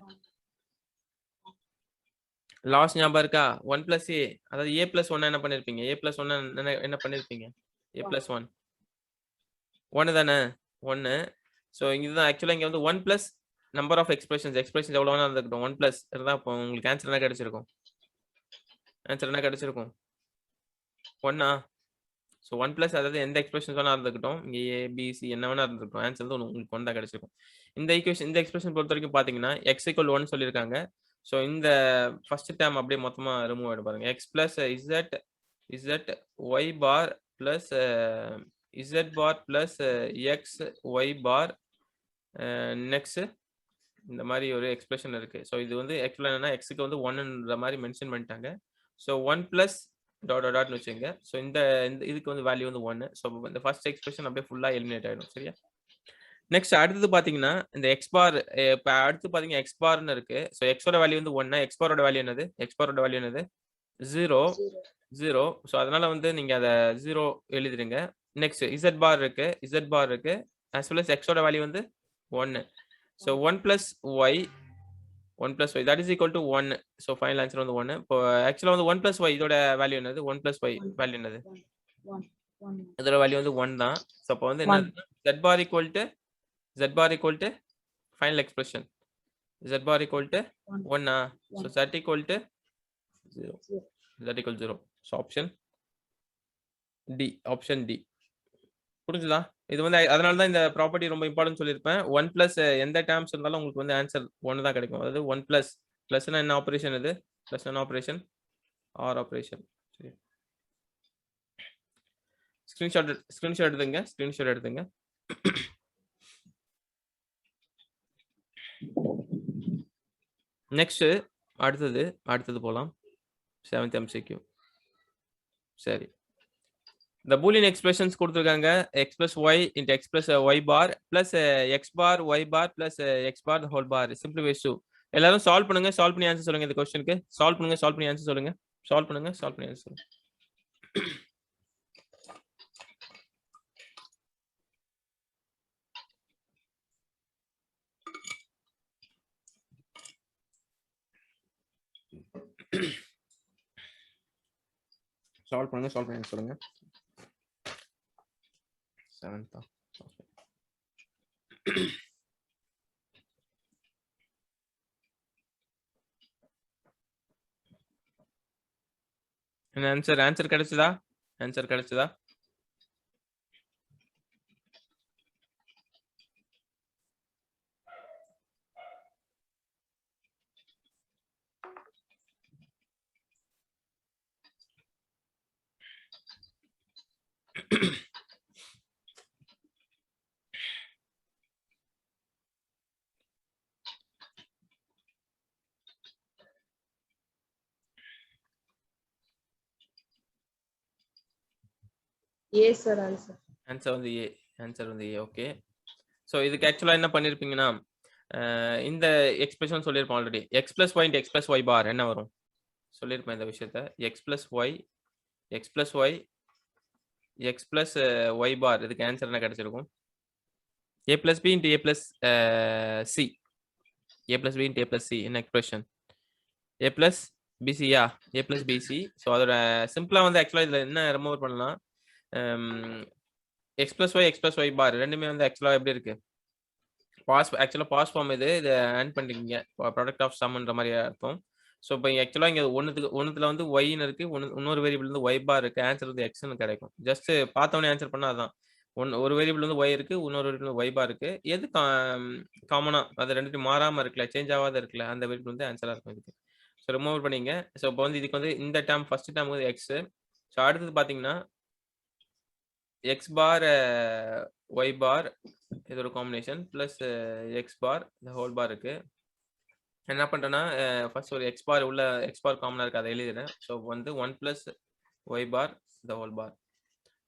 லாஸ்ட் ஞாபகம் இருக்கா, 1 பிளஸ் ஏ, அதாவது ஏ பிளஸ் 1 என்ன பண்ணிருப்பீங்க, ஏ பிளஸ் 1 என்ன பண்ணிருப்பீங்க, ஏ பிளஸ் 1 1 தானே, 1. ஸோ இதுதான் ஆக்சுவலாக இங்கே வந்து 1 பிளஸ் நம்பர் ஆஃப் எக்ஸ்பிரஷன்ஸ் எவ்வளோ வேணா இருந்துக்கிட்டோம், 1 பிளஸ் இருந்தால் இப்போ உங்களுக்கு ஆன்சர் என்ன கிடைச்சிருக்கும், 1. ஸோ 1 பிளஸ், அதாவது எந்த எக்ஸ்பிரஷன்ஸ் வேணா இருந்துக்கிட்டோம், இங்கே ஏபிசி என்ன வேணா இருந்துக்கிட்டோம், ஆன்சர் வந்து உங்களுக்கு 1 தான் கிடைச்சிருக்கும். இந்த எக்ஸ்பிரஷன் பொறுத்த வரைக்கும் பார்த்தீங்கன்னா எக்ஸ் ஈக்குவல் 1 சொல்லியிருக்காங்க. ஸோ இந்த ஃபர்ஸ்ட் டேர்ம் அப்படியே மொத்தமாக ரிமூவ் ஆகிடும் பாருங்க. X plus Z Y bar plus Z bar plus X Y bar next இந்த மாதிரி ஒரு எக்ஸ்பிரஷன் இருக்கு. ஸோ இது வந்து ஆக்சுவலாக என்னன்னா எக்ஸுக்கு வந்து 1ன்ற மாதிரி மென்ஷன் பண்ணிட்டாங்க. ஸோ 1 பிளஸ் டாட்னு வச்சுங்க. ஸோ இந்த இதுக்கு வந்து வேல்யூ வந்து 1. ஸோ இந்த ஃபர்ஸ்ட் எக்ஸ்பிரஷன் அப்படியே ஃபுல்லாக எலிமினேட் ஆகிடும். சரியா, நெக்ஸ்ட் அடுத்தது பார்த்தீங்கன்னா இந்த எக்ஸ் பார், இப்போ அடுத்து பார்த்தீங்கன்னா எக்ஸ் பார்னு இருக்கு. ஸோ எக்ஸோட வேல்யூ வந்து 1, எக்ஸ் பாரோட வேல்யூ என்னது, 0. ஸோ அதனால வந்து நீங்கள் அதை 0 எழுதிடுங்க. நெக்ஸ்ட் இசட் பார் இருக்கு, as well as எக்ஸோட வேல்யூ வந்து 1. So 1 plus y that is equal to 1. So final answer வந்து 1. இப்போ ஆக்சுவலாக வந்து 1 plus y இதோட வேல்யூ என்னது, 1 plus y வேல்யூ என்னது, இதோட வேல்யூ வந்து 1 தான். ஸோ அப்போ வந்து என்ன, z bar equal to final expression, z bar equal to 1. So z equal to 0. So option D. புரிஞ்சுதா? இது வந்து அதனால தான் இந்த ப்ராப்பர்ட்டி ரொம்ப இம்பார்ட்டன்ட் சொல்லியிருப்பேன். 1 பிளஸ் எந்த டேர்ம்ஸ் இருந்தாலும் உங்களுக்கு வந்து ஆன்சர் 1 தான் கிடைக்கும். அதாவது 1 பிளஸ்னா என்ன ஆப்ரேஷன், இது பிளஸ் என்ன ஆப்ரேஷன், ஆர் ஆப்ரேஷன். சரி, ஸ்கிரீன்ஷாட் எடுத்துங்க. நெக்ஸ்ட் அடுத்தது போலாம். 7th MCQ. சரி, the boolean expressions கொடுத்திருக்காங்க x plus y into x plus y bar plus x bar y bar plus x bar the whole bar. simplify to எல்லாரும் solve பண்ணுங்க, solve பண்ணி answer சொல்லுங்க. இந்த क्वेश्चनக்கு சால்வ் பண்ணுங்க, சால்வ் பண்ணி answer சொல்லுங்க. சால்வ் பண்ணுங்க, சால்வ் பண்ணி ஆன்சர் சொல்லுங்க. சால்வ் பண்ணுங்க, சால்வ் பண்ணி ஆன்சர் சொல்லுங்க. 7th ஆன்சர் கிடைச்சதா? ஆன்சர் கிடைச்சதா? Yes, sir, answer. ஆன்சர் வந்து ஏ. ஆன்சர் வந்து ஏ. ஓகே. ஸோ இதுக்கு ஆக்சுவலாக என்ன பண்ணியிருப்பீங்கன்னா, இந்த எக்ஸ்பிரஷன் சொல்லியிருப்போம் already. X plus Y X plus Y bar என்ன வரும் சொல்லியிருப்பேன் இந்த விஷயத்த. X plus Y X plus Y bar, இதுக்கு ஆன்சர் என்ன கிடைச்சிருக்கும்? A plus B into A plus C. A plus B into A plus C என்ன எக்ஸ்பிரஷன்? ஏ பிளஸ் பிசியா? A plus BC. ஸோ அதோட சிம்பிளாக வந்து ஆக்சுவலாக இதில் என்ன ரிமூவ் பண்ணலாம், எக்ஸ் பிளஸ் ஒய் பார் ரெண்டுமே வந்து ஆக்சுவலாக எப்படி இருக்கு? ஆக்சுவலாக பாஸ் ஃபார்ம் இது. இதை ஆட் பண்ணிருக்கீங்க, ப்ராடக்ட் ஆஃப் சம்ன்ற மாதிரி அர்த்தம். ஸோ இப்போ ஆக்சுவலாக இங்கே ஒன்றுத்துல வந்து ஒய்னு இருக்கு, இன்னொரு வேரியபிள் வந்து ஒய் பார் இருக்கு. ஆன்சர் வந்து எக்ஸ்னு கிடைக்கும். ஜஸ்ட் பார்த்தவொடனே ஆன்சர் பண்ணால் அதான். ஒரு வேரியபிள் வந்து ஒய் இருக்கு, இன்னொரு வேரியபிள் வந்து ஒய் பார் இருக்கு. எது காமனாக அது ரெண்டுத்தையும் மாறாமல் இருக்குல்ல, சேஞ்ச் ஆகாத இருக்குல்ல, அந்த வேரியபிள் வந்து ஆன்சராக இருக்கும் இதுக்கு. ஸோ ரிமூவ் பண்ணிங்க. ஸோ இப்போ வந்து இதுக்கு வந்து இந்த டேர்ம் ஃபர்ஸ்ட் டேர்ம் வந்து எக்ஸ். ஸோ அடுத்தது பார்த்தீங்கன்னா எக்ஸ் பார் ஒய் பார் இது ஒரு காம்பினேஷன் பிளஸ் எக்ஸ் பார் இந்த ஹோல் பார் இருக்கு. என்ன பண்ணுறேன்னா ஃபர்ஸ்ட் ஒரு எக்ஸ் பார் உள்ள எக்ஸ் பார் காமனாக இருக்குது, அதை எழுதிடுறேன். ஸோ வந்து 1 + ஒய் பார் இந்த ஹோல் பார்.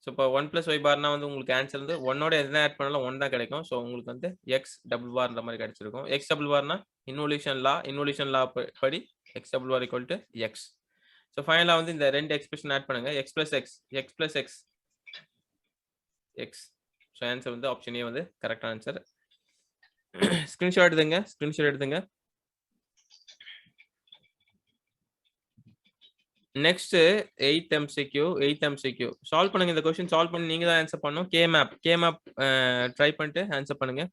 ஸோ இப்போ 1 + ஒய் பார்னா வந்து உங்களுக்கு ஆன்சர் வந்து 1ஓட எதுனா ஆட் பண்ணாலும் 1 தான் கிடைக்கும். ஸோ உங்களுக்கு வந்து எக்ஸ் டபுள் பார்ன்ற மாதிரி கிடைச்சிருக்கும். எக்ஸ் டபுள் பார்னா இன்வல்யூஷன் லா படி X double bar equal to X. So ஃபைனலாக வந்து இந்த ரெண்டு எக்ஸ்பிரஷன் ஆட் பண்ணுங்க, X plus X. So answer வந்து ஆப்ஷன் ஏ வந்து கரெக்டான ஆன்சர். ஸ்கிரீன்ஷாட் எடுத்துங்க. நெக்ஸ்ட் 8th MCQ சால்வ் பண்ணுங்க. இந்த क्वेश्चन சால்வ் பண்ணி நீங்க தான் ஆன்சர் பண்ணனும். கே மேப் ட்ரை பண்ணிட்டு ஆன்சர் பண்ணுங்க.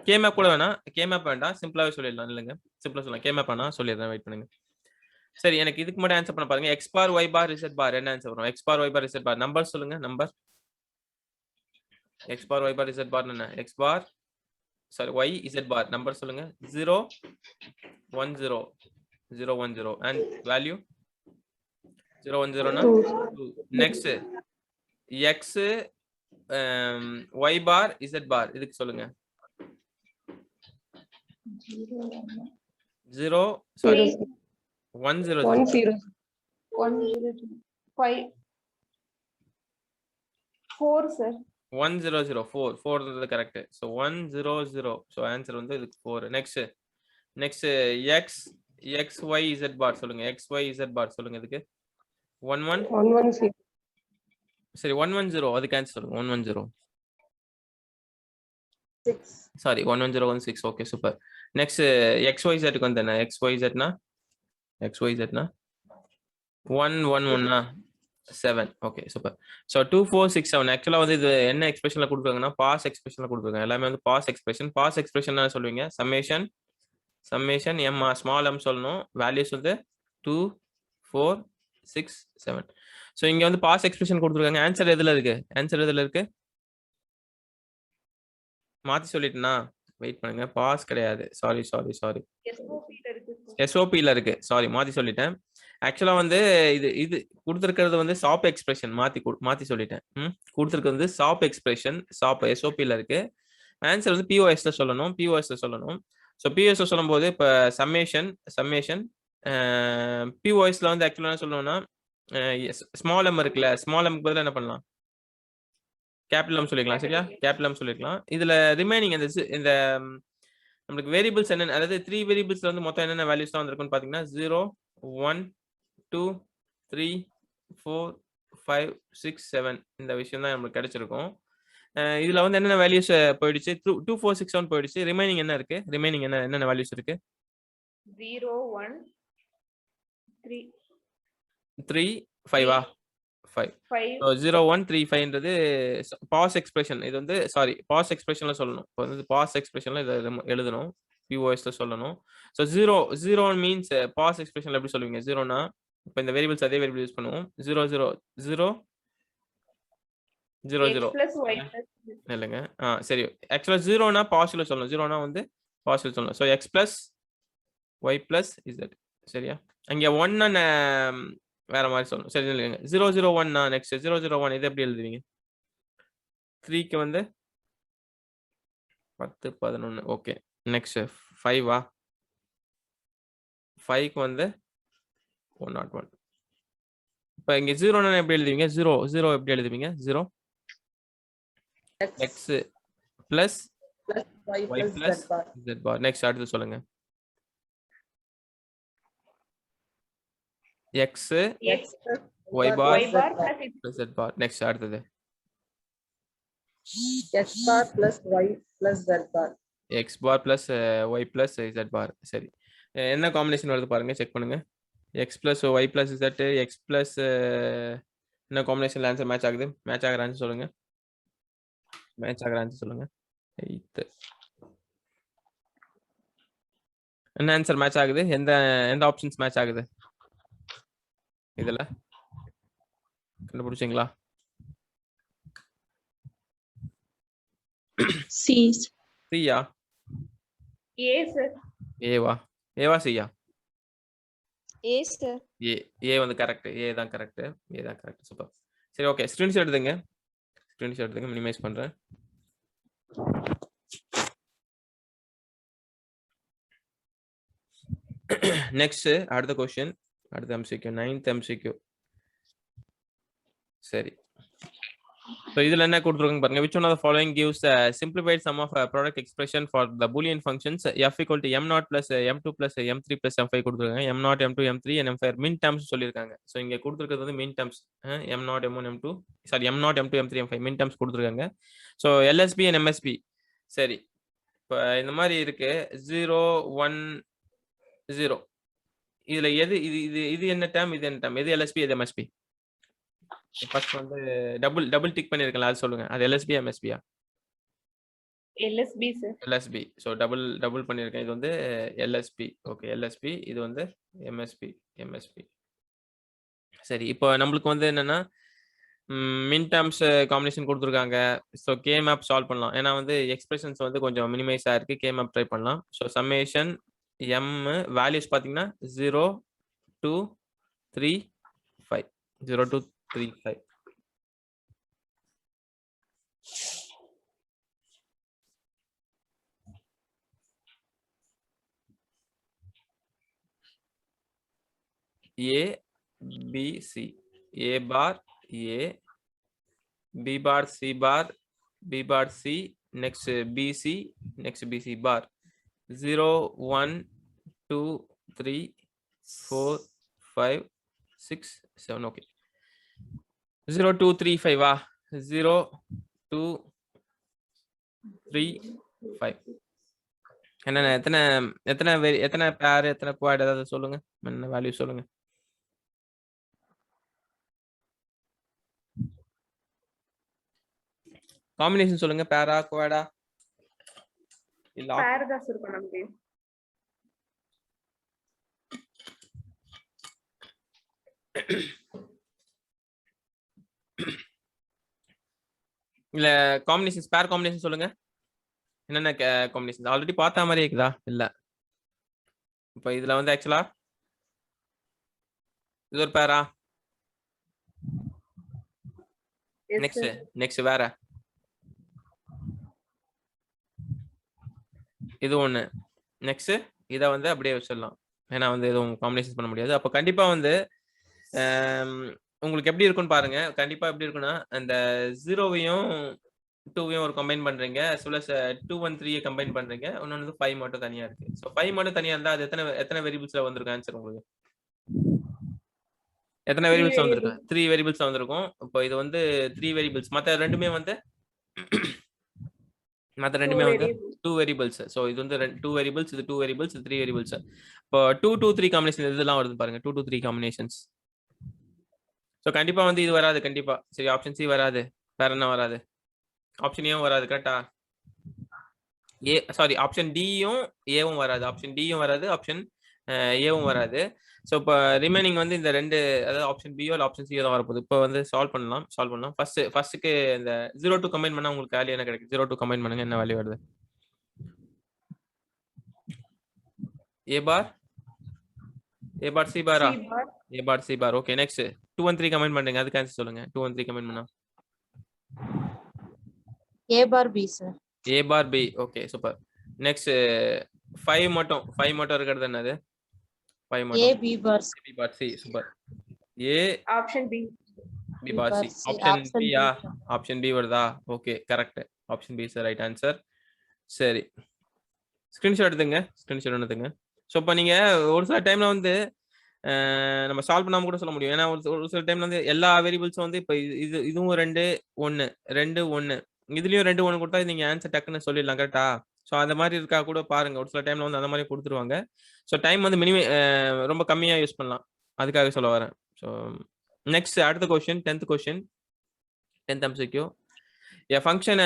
கே மேப் கூட வேண்டாம், சிம்பிளாவே சொல்லிடலாம். இல்லங்க சிம்பிளா சொல்லலாம். கே மேப் வேணா சொல்லிடுறேன், வெயிட் பண்ணுங்க. சரி, எனக்கு இதுக்கு மட்டும் ஆன்சர் பண்ண பாருங்க. எக்ஸ் பார் ஒய் பார் இசட் பார் என்ன ஆன்சர் வரும்? எக்ஸ் பார் ஒய் பார் இசட் பார் நம்பர் சொல்லுங்க. நம்பர் எக்ஸ் பார் ஒய் பார் இசட் பார் என்ன? எக்ஸ் பார் ஒய் இசட் பார் நம்பர் சொல்லுங்க. 0 1 0 0 1 0 and value 0 1 0 na 2. Next x y bar z bar இதுக்கு சொல்லுங்க. 0 sorry 1 0 1 0 5 4 sir 1 0 0 4 is correct. So 1 0 0. So answer வந்து இதுக்கு 4. Next x y z bar சொல்லுங்க. x y z bar சொல்லுங்க. இதுக்கு 1 1 1 0 சரி 1 1 0 அதுக்கு ஆன்சர் சொல்லுங்க. 1 1 0 6 sorry 1 1 0 1 6. Okay super. Next x y z க்கு வந்து என்ன? x y z னா 1 1 1 னா 7. Okay super. சோ 2 4 6 7 ஆக்சுவலா வந்து இது என்ன எக்ஸ்பிரஷன்ல கொடுத்துருக்காங்கன்னா பாஸ் எக்ஸ்பிரஷன்ல கொடுத்துருக்காங்க. எல்லாமே வந்து பாஸ் எக்ஸ்பிரஷன் என்ன சொல்லுவீங்க? சம்மேஷன் m ஸ்மால் m சொல்லணும். வேல்யூஸ் வந்து 2 4 6 7. சோ இங்க வந்து பாஸ் எக்ஸ்பிரஷன் கொடுத்துருக்காங்க. ஆன்சர் எதுல இருக்கு? மாத்தி சொல்லிட்டேனா? வெயிட் பண்ணுங்க. பாஸ் கிடையாது. சாரி SOP ல இருக்கு. சாரி மாத்தி சொல்லிட்டேன். ஆக்சுவலா வந்து இது கொடுத்திருக்கிறது வந்து சாப் எக்ஸ்பிரஷன் மாத்தி சொல்லிட்டேன். கொடுத்திருக்கிறது வந்து சாப் எக்ஸ்பிரஷன் SOP ல இருக்கு. ஆன்சர் வந்து POS ல சொல்லணும். ஸோ POS ல சொல்லும்போது இப்போ சம்மேஷன் POS ல வந்து ஆக்சுவலா என்ன சொல்லணும்னா ஸ்மால் m இருக்குல்ல, ஸ்மால் m பதிலா என்ன பண்ணலாம்? கேபிட்டல் M சொல்லிக்கலாம். சரியா? கேபிட்டல் M சொல்லிக்கலாம். இதுல ரிமைனிங் இந்த நமக்கு வேரியபிள்ஸ் என்ன, அதாவது 3 வேரியபிள்ஸ்ல வந்து மொத்தம் என்னென்ன வேல்யூஸ் தான் வந்திருக்குன்னு பாத்தீங்கன்னா 0 1 2 3 4 5 6 7 இந்த விஷயம் தான் நமக்கு கிடைச்சிருக்கும். இதுல வந்து என்னென்ன வேல்யூஸ் போயிடுச்சு? 2 4 6 7 போயிடுச்சு. ரிமைனிங் என்ன இருக்கு? ரிமைனிங் என்னென்ன வேல்யூஸ் இருக்கு? 0 1 3 3 5 5. 5 So 0 1 3 5ன்றது பாஸ் எக்ஸ்பிரஷன். இது வந்து சாரி பாஸ் எக்ஸ்பிரஷன்ல சொல்லணும். இப்போ வந்து பாஸ் எக்ஸ்பிரஷன்ல இத எழுதணும். POSல சொல்லணும். So 0 மீன்ஸ் பாஸ் எக்ஸ்பிரஷன்ல எப்படி சொல்லுவீங்க? 0னா இப்போ இந்த வேரியபிள்ஸ் அதே வேரியபிள் யூஸ் பண்ணுவோம். 0 0 0 0 x 0 plus y plus இல்லைங்க. சரி. ஆக்சுவலா 0னா பாசிட்டிவ் சொல்லணும். 0னா வந்து பாசிட்டிவ் சொல்லணும். So x plus y plus z. சரியா? அங்க 1 வேற மாதிரி சொல்லணும். சரி இல்லைங்க. 0 0 1 நெக்ஸ்ட் 0 0 1 இது எப்படி எழுதுவீங்க? 3க்கு வந்து 10 11 ஓகே. நெக்ஸ்ட் 5 5க்கு வந்து 101. இப்போ இங்க 0னா எப்படி எழுதுவீங்க? 0 0 எப்படி எழுதுவீங்க? 0 x plus y plus z bar. Next அடுத்து சொல்லுங்க. x y bar plus z bar. Next அடுத்தது x bar plus y plus z bar. x bar plus y plus z bar. சரி. என்ன காம்பினேஷன் வருது பாருங்க, செக் பண்ணுங்க. x plus y plus z x plus என்ன காம்பினேஷன்ல ஆன்சர் மேட்ச் ஆகுது? Match ஆகுற ஆன்சர் சொல்லுங்க. மேட்ச் ஆகுற ஆன்சர் சொல்லுங்க. 8 என்ன ஆன்சர் மேட்ச் ஆகுது? எந்த ஆப்ஷன்ஸ் மேட்ச் ஆகுது இதுல? கண்டுபிடிச்சீங்களா? சி சியா? a sir Eva chia? A sir. ஏ வந்து கரெக்ட். ஏ தான் கரெக்ட். சூப்பர். சரி ஓகே, ஸ்கிரீன்ஷாட் எடுத்துங்க. மினிமைஸ் பண்றேன். நெக்ஸ்ட் அடுத்த क्वेश्चन, அடுத்த MCQ 9th MCQ. சரி. So இதுல என்ன கொடுத்திருக்காங்க பாருங்க. Which one of the following gives a simplified sum of a product expression for the boolean functions f equal to m0 plus m2 plus m3 plus m5 கொடுத்திருக்காங்க. m0 m2 m3 and m5 min terms சொல்லிருக்காங்க. So இங்க கொடுத்திருக்கிறது வந்து min terms. m0 m1 m2 sorry m0 m2 m3 m5 min terms கொடுத்திருக்காங்க. So LSB and MSB. சரி. இப்போ இந்த மாதிரி இருக்கு 0 1 0. இதுல எது இது என்ன டேர்ம், இது என்ன டேர்ம்? எது LSB எது MSB? ஃபர்ஸ்ட் வந்து டபுள் டிக் பண்ணிருக்கல, அது சொல்லுங்க. அது LSB MSB LSB sir LSB. So double பண்ணிருக்கேன். இது வந்து LSB. Okay, LSB. இது வந்து MSB. சரி, இப்போ நம்மளுக்கு வந்து என்னன்னா மின் டேர்ம்ஸ் காம்பினேஷன் கொடுத்துருக்காங்க. ஸோ கே மேப் சால்வ் பண்ணலாம். ஏன்னா வந்து எக்ஸ்பிரஷன்ஸ் வந்து கொஞ்சம் மினிமைஸ் ஆயிருக்கு. கே மேப் ட்ரை பண்ணலாம். ஸோ சம்மேஷன் எம் வேல்யூஸ் பார்த்தீங்கன்னா 0 2 3 5 0 2 3 5. A B C. A bar A, B bar C bar, B bar C, next BC, next BC bar. 0 1 2 3 4 5 6 7. okay. 0 2 3 5 0 2 3 5. என்ன எத்தனை பேர் எத்தனை குவாட் ஏதாவது சொல்லுங்க. என்ன வேல்யூ சொல்லுங்க. காம்பினேஷன் சொல்லுங்க. பேரா குவாடா? இல்ல பேர் தான் சார் பண்ண முடியும். இல்ல காம்பினேஷன், பேர் காம்பினேஷன் சொல்லுங்க. என்னென்ன காம்பினேஷன் ஆல்ரெடி பார்த்த மாதிரி இருக்குதா? இல்ல இப்போ இதுல வந்து ஆக்சுவலா இது ஒரு பேரா? நெக்ஸ்ட் வேற இது ஒண்ணு. நெக்ஸ்ட் இதை வந்து அப்படியே வச்சிடலாம். ஏன்னா வந்து எதுவும் காம்பினேஷன் பண்ண முடியாது. அப்போ கண்டிப்பா வந்து உங்களுக்கு எப்படி இருக்குன்னு பாருங்க. கண்டிப்பா எப்படி இருக்குன்னா, அந்த 0வையும் 2வையும் ஒரு கம்பைன் பண்றீங்க, as well as 2 1 3 கம்பைன் பண்றீங்க. இன்னொன்று வந்து 5 மட்டும் தனியா இருக்கு. ஸோ 5 மட்டும் தனியா இருந்தா அது எத்தனை வேரியபிள்ஸ்ல வந்திருக்கு ஆன்சர் உங்களுக்கு? எத்தனை வேரியபிள்ஸ் வந்திருக்கு? 3 வேரியபிள்ஸ் வந்திருக்கும். இப்போ இது வந்து 3 வேரியபிள்ஸ். மத்த ரெண்டுமே வந்து 2 வேரியபிள்ஸ். சோ இது வந்து 2 வேரியபிள்ஸ், இது 2 வேரியபிள்ஸ், இது 3 வேரியபிள்ஸ். இப்போ 2 2 3 காம்பினேஷன் இதெல்லாம் வருது பாருங்க. 2 2 3 காம்பினேஷன்ஸ். சோ கண்டிப்பா வந்து இது வராது கண்டிப்பா. சரி ஆப்ஷன் சி வராது. வேற என்ன வராது? ஆப்ஷன் ஏவும் வராது கரெக்ட்டா? ஆப்ஷன் டியும் ஏவும் வராது. ஆப்ஷன் டியும் வராது. ஆப்ஷன் ஏவும் வராது. சோ இப்போ ரிமைனிங் வந்து இந்த ரெண்டு, அதாவது ஆப்ஷன் பியோ இல்ல ஆப்ஷன் சியோ தான் வரப்போகுது. இப்போ வந்து சால்வ் பண்ணலாம். ஃபர்ஸ்ட்க்கு இந்த 0 2 கம்பைன் பண்ணா உங்களுக்கு வேல்யூ என்ன கிடைக்கும்? 0 2 கம்பைன் பண்ணுங்க, என்ன வேல்யூ வருது? ஏ பார் சி பாரா? ஏ bar C bar. Okay next 2 1 3 combine பண்றீங்க, அதுக்கு ஆன்சர் சொல்லுங்க. 2 1 3 கம்பைன் பண்ணா A bar B sir. A bar B. Okay super. Next 5 மட்டும் இருக்கிறது என்னது? 5 A மட்டும் B bar C. B bar C. Super. A option B. B bar C. Option B யா? Option B வருதா? Okay correct. Option B is the right answer. சரி screenshot எடுத்துங்க. So இப்போ நீங்க ஒரு சில டைம்ல வந்து நம்ம சால்வ் பண்ணாம கூட சொல்ல முடியும். ஏன்னா ஒரு சில டைம்ல வந்து எல்லா வேரியபிள்ஸும் வந்து இப்போ இதுவும் 2 1 2 1 இதுலயும் 2 1 கொடுத்தா நீங்க ஆன்சர் டக்குன்னு சொல்லிடலாம் கரெக்டா? ஸோ அந்த மாதிரி இருக்கா கூட பாருங்க. ஒரு சில டைம்ல வந்து அந்த மாதிரி கொடுத்துருவாங்க. ஸோ டைம் வந்து ரொம்ப கம்மியா யூஸ் பண்ணலாம். அதுக்காக சொல்ல வரேன். ஸோ நெக்ஸ்ட் அடுத்த question 10th question 10th MCQ. A function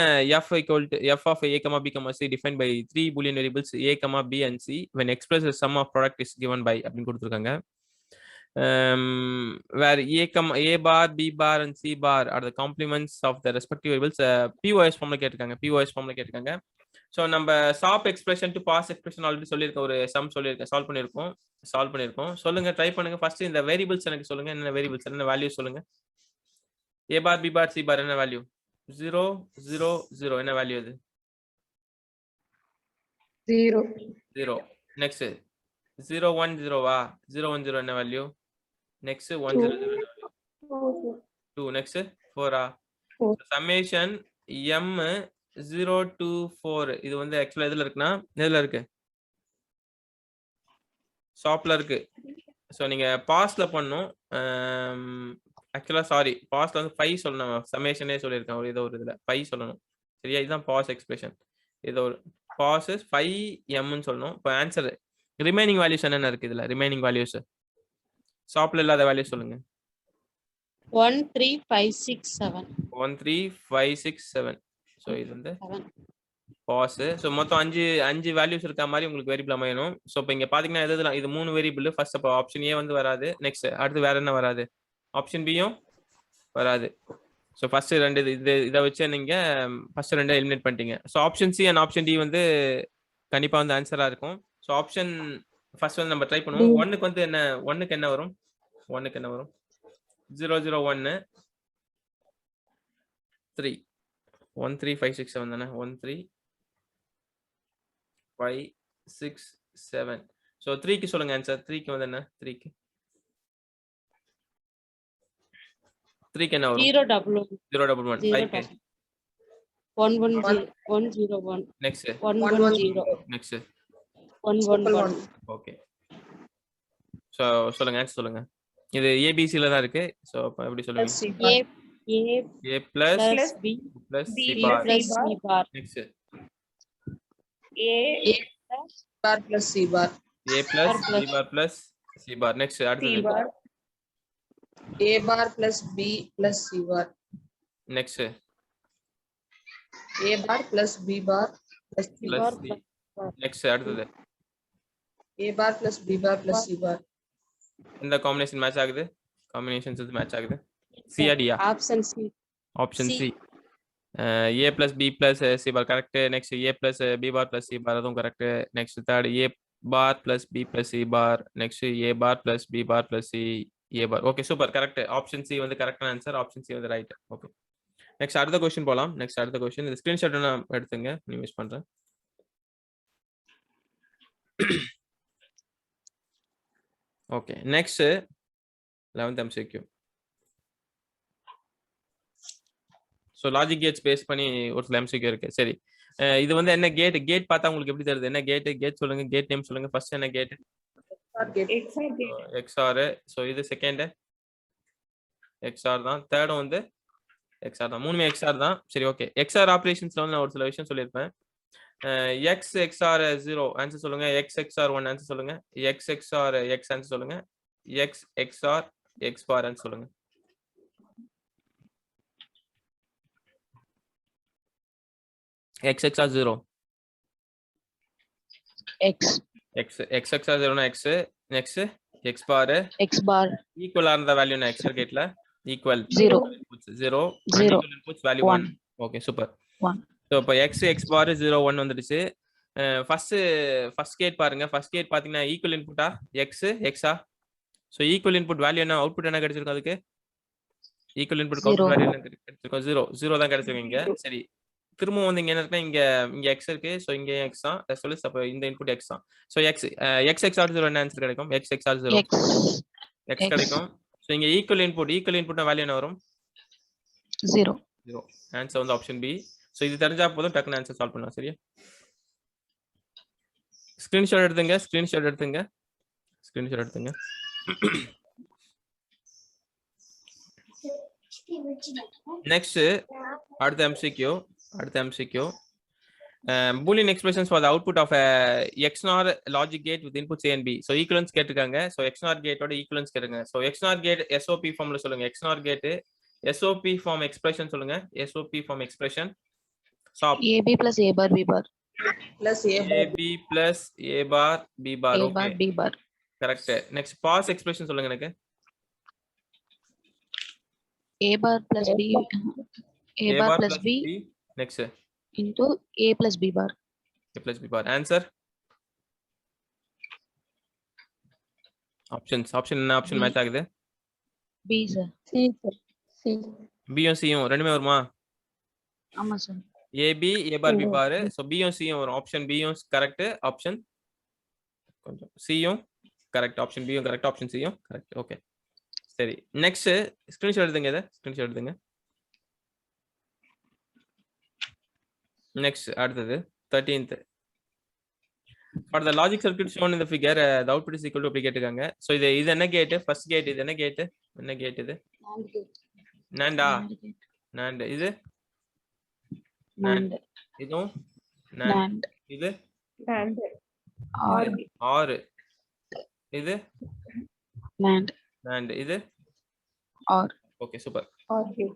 f equal to f of a, b, c defined by 3 boolean variables a, b and c when expressed as sum of product is given by அப்படின்னு கொடுத்திருக்காங்க. Where a bar, b bar and c bar are the complements of the respective variables. POS formula கேட்டிருக்காங்க. So நம்ம SOP expression to POS expression already சொல்லியிருக்கோம். ஒரு some சொல்லியிருக்கேன், solve பண்ணியிருக்கோம். சொல்லுங்க, try பண்ணுங்க. ஃபர்ஸ்ட் இந்த வேரியபிள்ஸ் எனக்கு சொல்லுங்க. என்ன வேரியபிள்ஸ், என்ன வேல்யூ சொல்லுங்க. a bar, b bar, c bar என்ன வேல்யூ? 0 0 0 என்ன வேல்யூ அது? 0. நெக்ஸ்ட் 0 1 0 வா? 0 1 0 என்ன வேல்யூ? நெக்ஸ்ட் 1 0 0 2. நெக்ஸ்ட் 4 ஆ? சம்மேஷன் m 0 to 4 இது வந்து ஆக்சுவலா எதுல இருக்குன்னா, எதுல இருக்கு? ஷாப்ல இருக்கு. ஸோ நீங்க பாஸ்ல பண்ணும். ஆக்சுவலா சாரி, பாஸ்ல வந்து 5 சொல்லணும். சமேஷனே சொல்லியிருக்கேன் ஒரு இதுல 5 சொல்லணும். சரியா? இதுதான் பாஸ் எக்ஸ்பிரஷன். இது ஒரு பாஸ் 5m சொல்லணும். இப்போ ஆன்சர் ரிமைனிங் வேல்யூஸ் என்னென்ன இருக்கு இதுல? ரிமைனிங் வேல்யூஸ் ஷாப்ல இல்லாத வேல்யூ சொல்லுங்க. 1 3 5 6 7. 1 3 5 6 7. ஸோ இது வந்து பாஸ். ஸோ மொத்தம் 5 வேல்யூஸ் இருக்க மாதிரி உங்களுக்கு வேரியபிள் அமையணும். ஸோ இப்போ இங்க பாத்தீங்கன்னா எதுலாம் இது 3 வேரியபிள். ஃபர்ஸ்ட் அப்போ ஆப்ஷன் ஏ வந்து வராது. நெக்ஸ்ட் அடுத்து வேற என்ன வராது? ஆப்ஷன் பியும் வராது. ஸோ ஃபர்ஸ்ட் ரெண்டு இதை வச்சு நீங்க ஃபர்ஸ்ட் ரெண்டு எலிமினேட் பண்ணிட்டீங்க. So option C and option D வந்து கண்டிப்பா வந்து ஆன்சரா இருக்கும். ஸோ ஆப்ஷன் ஃபர்ஸ்ட் வந்து நம்ம ட்ரை பண்ணுவோம். ஒன்னுக்கு வந்து என்ன, ஒன்னுக்கு என்ன வரும்? 0 0 1 3 1 3 5 6 7 தானே? 1 3 5 6 7. ஸோ 3க்கு சொல்லுங்க ஆன்சர். 3க்கு வந்து என்ன? 3க்கு என்ன வரும்? 0 1 0 1 5க்கு 1 1 0 1 0 1. நெக்ஸ்ட் 1 1 0. நெக்ஸ்ட் 1 1 1. ஓகே. ஸோ சொல்லுங்க ஆன்சர் சொல்லுங்க. இது ஏபிசில தான் இருக்கு. ஸோ அப்போ எப்படி சொல்லுவீங்க? A plus B plus C B bar. plus C bar. Next. A bar plus C bar. A plus B bar plus C bar. Next. C bar. A bar plus B plus C bar. Next. A bar plus B bar plus C Plus bar. C. Next. அடுத்தது. A bar plus B bar plus C bar. இந்த combination match ஆகுது. Combinations இது match ஆகுது. C or D? Option C. Option C. A plus B plus C bar correct. Next A plus B bar plus C bar அதுவும் correct. Next third A bar plus B plus C bar. Next A bar plus B bar plus C A bar. Okay super correct. Option C வந்து கரெக்டான ஆன்சர். Option C வந்து right. Okay. Next அடுத்த question போலாம். Next அடுத்த question. இந்த screenshot நான் எடுத்துங்க. நீ யூஸ் பண்றேன். Okay. Next 11th MCQ. So logic gates base பண்ணி ஒரு சில MCQ இருக்கு. சரி, இது வந்து என்ன கேட் பார்த்தா உங்களுக்கு எப்படி தெரியுது? என்ன கேட் சொல்லுங்க. கேட் நேம் சொல்லுங்க. ஃபர்ஸ்ட் என்ன gate? XOR gate. XOR. So இது செகண்ட் எக்ஸ்ஆர் தான். தேர்டும் வந்து எக்ஸ்ஆர் தான். மூணுமே எக்ஸ்ஆர் தான். சரி ஓகே. எக்ஸ்ஆர் ஆப்ரேஷன்ஸ்ல வந்து நான் ஒரு சில விஷயம் சொல்லியிருப்பேன். எக்ஸ் எக்ஸ்ஆர் 0 ஆன்சர் சொல்லுங்க. எக்ஸ் எக்ஸ்ஆர் 1 ஆன்சர் சொல்லுங்க. எக்ஸ் எக்ஸ்ஆர் எக்ஸ் ஆன்சர் சொல்லுங்க. X XOR X bar answer சொல்லுங்க. X XOR 0 X. X X XOR 0 னா X next X bar X bar. ஈக்குவலா இருந்த வேல்யூ என்ன எக்ஸ்ஆர் கேட்ல equal 0. 0 0. Inputs value 1. Okay super. 1. So இப்போ X bar 0 1 வந்துடுச்சு. First gate பாருங்க. ஃபர்ஸ்ட் கேட் பாத்தீங்கன்னா ஈக்குவல் இன்புட்டா எக்ஸா. ஸோ ஈக்குவல் இன்புட் வேல்யூ என்ன அவுட்புட் என்ன கிடைச்சிருக்கும் அதுக்கு ஈக்குவல் இன்புட் அவுட்புட் வேல்யூ என்ன கிடைச்சிருக்கும் 0 தான் கிடைச்சிருக்கும் இங்க. சரி திரும்பவும் வந்து இங்க என்ன இருக்கு இங்க எக்ஸ் இருக்கு. ஸோ இங்க எக்ஸ் தான் சொல்லி அப்போ இந்த இன்புட் எக்ஸ் தான். ஸோ எக்ஸ் எக்ஸ்ஆர் 0 என்ன ஆன்சர் கிடைக்கும் எக்ஸ் எக்ஸ்ஆர் 0 X. எக்ஸ் கிடைக்கும். ஸோ இங்க ஈக்குவல் இன்புட் வேல்யூ என்ன வரும் 0. 0. ஆன்சர் வந்து ஆப்ஷன் பி. ஸோ இது தெரிஞ்சா போதும் டக்குன்னு ஆன்சர் சால்வ் பண்ணலாம். சரியா ஸ்கிரீன்ஷாட் எடுத்துங்க. நெக்ஸ்ட் அடுத்த MCQ Boolean expressions for the output of a XNOR logic gate with inputs A and B. So equivalence கேட்டிருக்காங்க. So XNOR gate ஓட equivalence கேட்டிருக்காங்க. So XNOR gate SOP ஃபார்ம்ல சொல்லுங்க. XNOR gate SOP form expression சொல்லுங்க. SOP form expression. SOP AB plus A bar B bar. Plus A bar. AB plus A bar B bar. A bar Okay. B bar. Correct. Next pause expression சொல்லுங்க எனக்கு. A bar plus B. A bar plus B Next into A plus B bar. A plus B bar. Answer. Options. Option என்ன option match ஆகுது? B sir. C sir. C. B யும் C யும் ரெண்டுமே வருமா? ஆமா sir. AB A bar B bar. So B யும் C யும் வரும். ஆப்ஷன் B யும் கரெக்ட். ஆப்ஷன் கொஞ்சம் C யும் கரெக்ட். ஆப்ஷன் B யும் கரெக்ட். ஆப்ஷன் C யும் கரெக்ட். ஓகே சரி நெக்ஸ்ட் ஸ்கிரீன்ஷாட் எடுத்துங்க. இதை ஸ்கிரீன்ஷாட் எடுத்துங்க. Next, அடுத்தது 13th. For the logic circuit shown in the figure, the output is equal to அப்படி கேட்டிருக்காங்க. So இது என்ன கேட்? First gate. இது என்ன கேட்? என்ன கேட் இது? நான்டா? நான்ட். இது? NAND. இதுவும் NAND. இது? And OR. இது? NAND. நான்ட். இது? OR. Okay super. okay.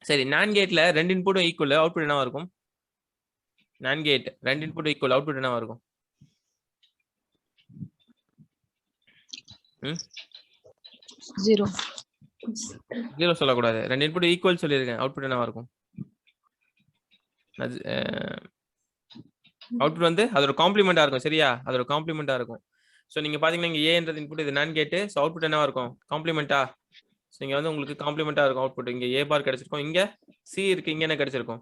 சரி NAND கேட்ல ரெண்டு இன்புட்டும் ஈக்குவல் அவுட்புட் என்னவா இருக்கும்? NAND கேட் ரெண்டு இன்புட் ஈக்குவல் அவுட்புட் என்னவா இருக்கும்? 0. 0 சொல்லக்கூடாது. ரெண்டு இன்புட் ஈக்குவல் சொல்லியிருக்கேன். அவுட்புட் என்னவா இருக்கும்? அவுட்புட் வந்து அதோட காம்ப்ளிமெண்டா இருக்கும். சரியா அதோட காம்ப்ளிமெண்டா இருக்கும். ஸோ நீங்க பாத்தீங்கன்னா இங்க ஏன்றது இன்புட் இது NAND கேட். ஸோ அவுட்புட் என்னவா இருக்கும்? காம்ப்ளிமெண்டா. ஸோ இங்க வந்து உங்களுக்கு காம்ப்ளிமெண்டா இருக்கும் அவுட்புட். இங்க A பார் கிடைச்சிருக்கும். இங்க C இருக்கு. இங்க என்ன கிடைச்சிருக்கும்?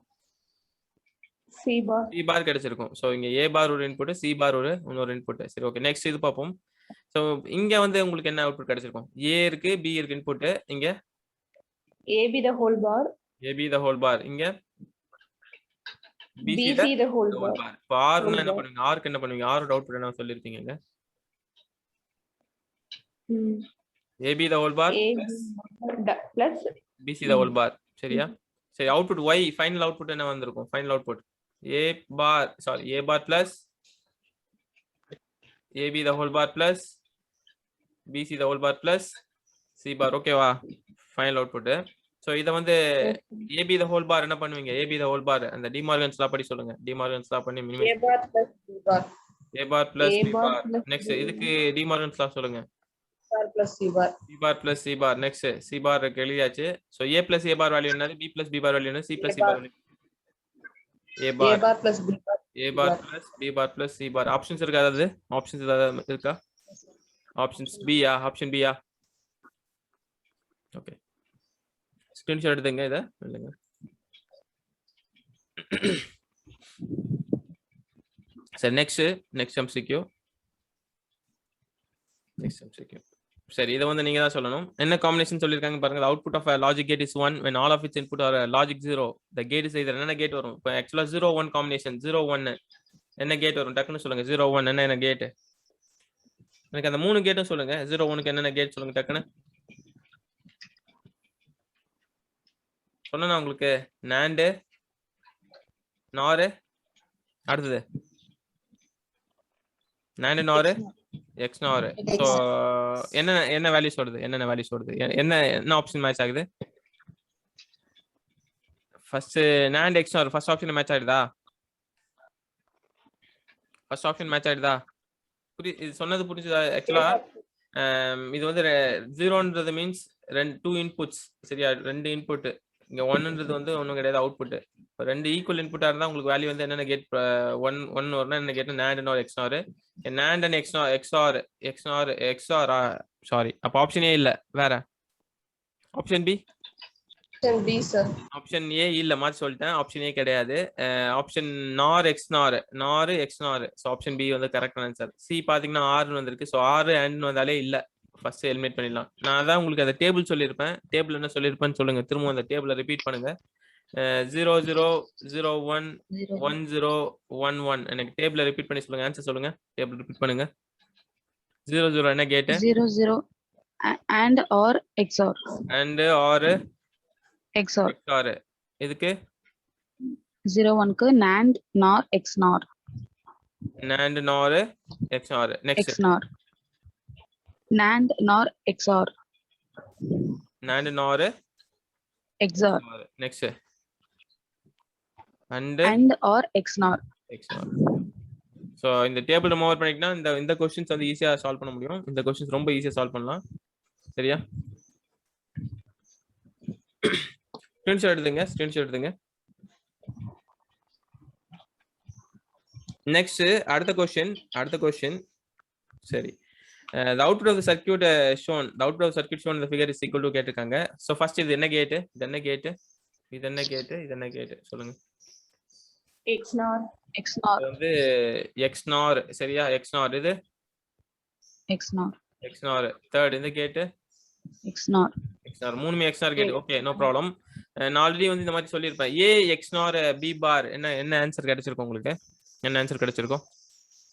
C bar. C பார் கிடைச்சிருக்கும். ஸோ இங்க A பார் ஒரு இன்புட், C பார் ஒரு இன்னொரு இன்புட். சரி ஓகே நெக்ஸ்ட் இது பார்ப்போம். ஸோ இங்க வந்து உங்களுக்கு என்ன அவுட்புட் கிடைச்சிருக்கும்? A இருக்கு, B இருக்கு இன்புட். இங்க AB the whole bar. AB the whole bar. இங்க BC BC the whole whole bar. bar. இப்போ R னா என்ன பண்ணுவீங்க? R க்கு என்ன பண்ணுவீங்க? R ஓட அவுட்புட் என்ன சொல்லிருக்கீங்க? AB the whole bar AB plus BC the whole bar. சரியா சரி அவுட்புட் Y ஃபைனல் அவுட்புட் என்ன வந்திருக்கும்? Final output A bar plus AB the whole bar plus BC the whole bar plus C bar. ஓகேவா final output. So இத வந்து AB the whole bar என்ன பண்ணுவீங்க? AB the whole bar அந்த De Morgan's லா படி சொல்லுங்க. டிமார்கன்ஸ் லா பண்ணி A bar plus B bar. A bar plus A B bar bar. plus next B இதுக்கு டிமார்கன்ஸ் லா சொல்லுங்க. Bar plus C bar. C bar plus C bar. Next C bar எழுதியாச்சு. So A plus A bar value என்னது? B plus B bar value என்னது? C plus C bar value A A bar. bar plus B bar. A bar plus B bar plus C bar. Options இருக்கா? அதாவது options ஏதாவது இருக்கா? Options B யா? Option B யா? Okay screenshot எடுத்துங்க. இத இல்லங்க சரி next MCQ. சரி இத வந்து நீங்க தான் சொல்லணும். என்ன காம்பினேஷன் சொல்லிருக்காங்க பாருங்க. Output of a logic gate is 1 when all of its input are logic 0. the gate is either என்ன கேட் வரும்? இப்போ एक्चुअली 0 1 காம்பினேஷன் 0 1 என்ன கேட் வரும்? டக்குன்னு சொல்லுங்க. 0 1 என்ன கேட்? எனக்கு அந்த மூணு கேட்டும் சொல்லுங்க. 0 1 க்கு என்னென்ன கேட் சொல்லுங்க டக்குன்னு. சொன்னா உங்களுக்கு NAND NOR அடுத்தது NAND NOR XNOR. ஸோ என்ன வேல்யூஸ் வருது, என்னென்ன வேல்யூஸ் வருது, என்ன ஆப்ஷன் மேட்ச் ஆகுது? First NAND XNOR first option match ஆயிடுதா? ஃபர்ஸ்ட் ஆப்ஷன் மேட்ச் ஆயிடுதா? இது சொன்னது புரிஞ்சுதா? ஆக்சுவலா இது வந்து 0ன்றது மீன்ஸ் 2 இன்புட்ஸ் சரியா, 2 இன்புட். இங்க 1ன்றது வந்து ஒன்றும் கிடையாது, அவுட்புட். இப்போ 2 ஈக்குவல் இன்புட்டா இருந்தா உங்களுக்கு வேல்யூ வந்து என்னென்ன கேட் 1 வரும்னா என்ன gate NAND NOR XNOR. NAND and XOR சாரி, அப்ப ஆப்ஷன் ஏ இல்ல, வேற option B. Option B sir. Option A இல்ல, மாத்தி சொல்லிட்டேன். ஆப்ஷன் ஏ கிடையாது. Option NOR XNOR. So option B வந்து கரெக்ட் ஆன்சர். சி பாத்தீங்கன்னா ஆர்னு வந்திருக்கு. ஸோ ஆர் அண்ட் வந்தாலே இல்ல, ஃபர்ஸ்ட் எலிமினேட் பண்ணிடலாம். நான் அதான் உங்களுக்கு அந்த டேபிள் சொல்லியிருப்பேன். டேபிள் என்ன சொல்லியிருப்பேன்னு சொல்லுங்க, திரும்ப அந்த டேபிளை ரிப்பீட் பண்ணுங்க. 0 0 0 1 1 0 1 1. எனக்கு டேபிளை ரிப்பீட் பண்ணி சொல்லுங்க, ஆன்சர் சொல்லுங்க. டேபிள் ரிப்பீட் பண்ணுங்க. 0 0 என்ன gate? 0 0 and or XOR. And OR XOR. XOR. இதுக்கு 0 1 க்கு NAND NOR XNOR. NAND NOR XOR. Next XNOR. NAND NOR XOR. NAND NOR XOR. Next and or XNOR. So இந்த table நம்ம over பண்ணிக்கிட்டா இந்த questions வந்து ஈஸியா சால்வ் பண்ண முடியும். இந்த கொஸ்டின்ஸ் ரொம்ப ஈஸியா சால்வ் பண்ணலாம். சரியா? ஸ்கிரீன்ஷாட் எடுத்துங்க. நெக்ஸ்ட் அடுத்த கொஸ்டின். சரி, the output of the circuit shown in the figure is equal to கேட்டிருக்காங்க. ஸோ ஃபர்ஸ்ட் இது என்ன கேட்? இது என்ன கேட் சொல்லுங்க. XNOR. வந்து XNOR. சரியா? XNOR. இது XNOR. தேர்ட் இந்த கேட் XNOR. மூணுமே XNOR கேட். Okay, no problem. நான் ஆல்ரெடி வந்து இந்த மாதிரி சொல்லியிருப்பேன். A XNOR B பார் என்ன ஆன்சர் கிடைச்சிருக்கும் உங்களுக்கு? என்ன ஆன்சர் கிடைச்சிருக்கும்?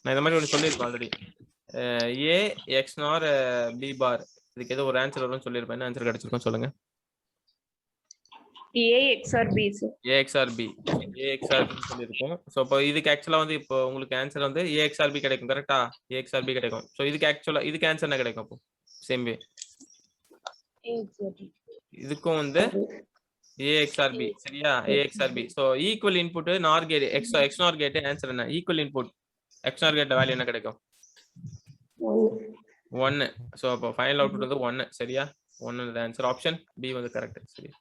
நான் இந்த மாதிரி ஒன்று சொல்லியிருப்பேன் already. A XNOR B bar, இதுக்கு ஏதோ ஒரு ஆன்சர் வரும்னு சொல்லியிருப்பேன். என்ன ஆன்சர் கிடைச்சிருக்கும் சொல்லுங்க. A XOR B sir. A XOR B சொல்லியிருக்கோம். ஸோ இப்போ இதுக்கு ஆக்சுவலா வந்து இப்போ உங்களுக்கு ஆன்சர் வந்து A XOR B கிடைக்கும். கரெக்டா? A XOR B கிடைக்கும். ஸோ இதுக்கு ஆன்சர் என்ன கிடைக்கும்? அப்போ சேம் வே இதுக்கும் வந்து A XOR B. சரியா? A XOR B. So equal input NOR gate XNOR gate. Answer என்ன? Equal input XNOR gate value என்ன கிடைக்கும்? 1. ஸோ அப்போ ஃபைனல் அவுட்புட் வந்து 1. சரியா? 1 ஆன்சர். ஆப்ஷன் பி வந்து கரெக்ட். சரி,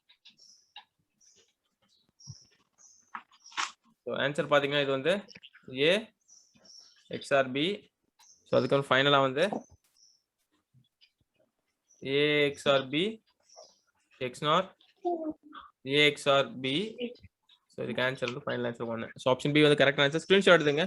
ஸோ ஆன்சர் பார்த்தீங்கன்னா இது வந்து A XOR B. ஸோ அதுக்கு ஃபைனலாக வந்து A XOR B XNOR A XOR B. So இதுக்கு ஆன்சர் வந்து final answer 1. So option B வந்து கரெக்ட் ஆன்சர். ஸ்கிரீன்ஷாட் எடுத்துங்க.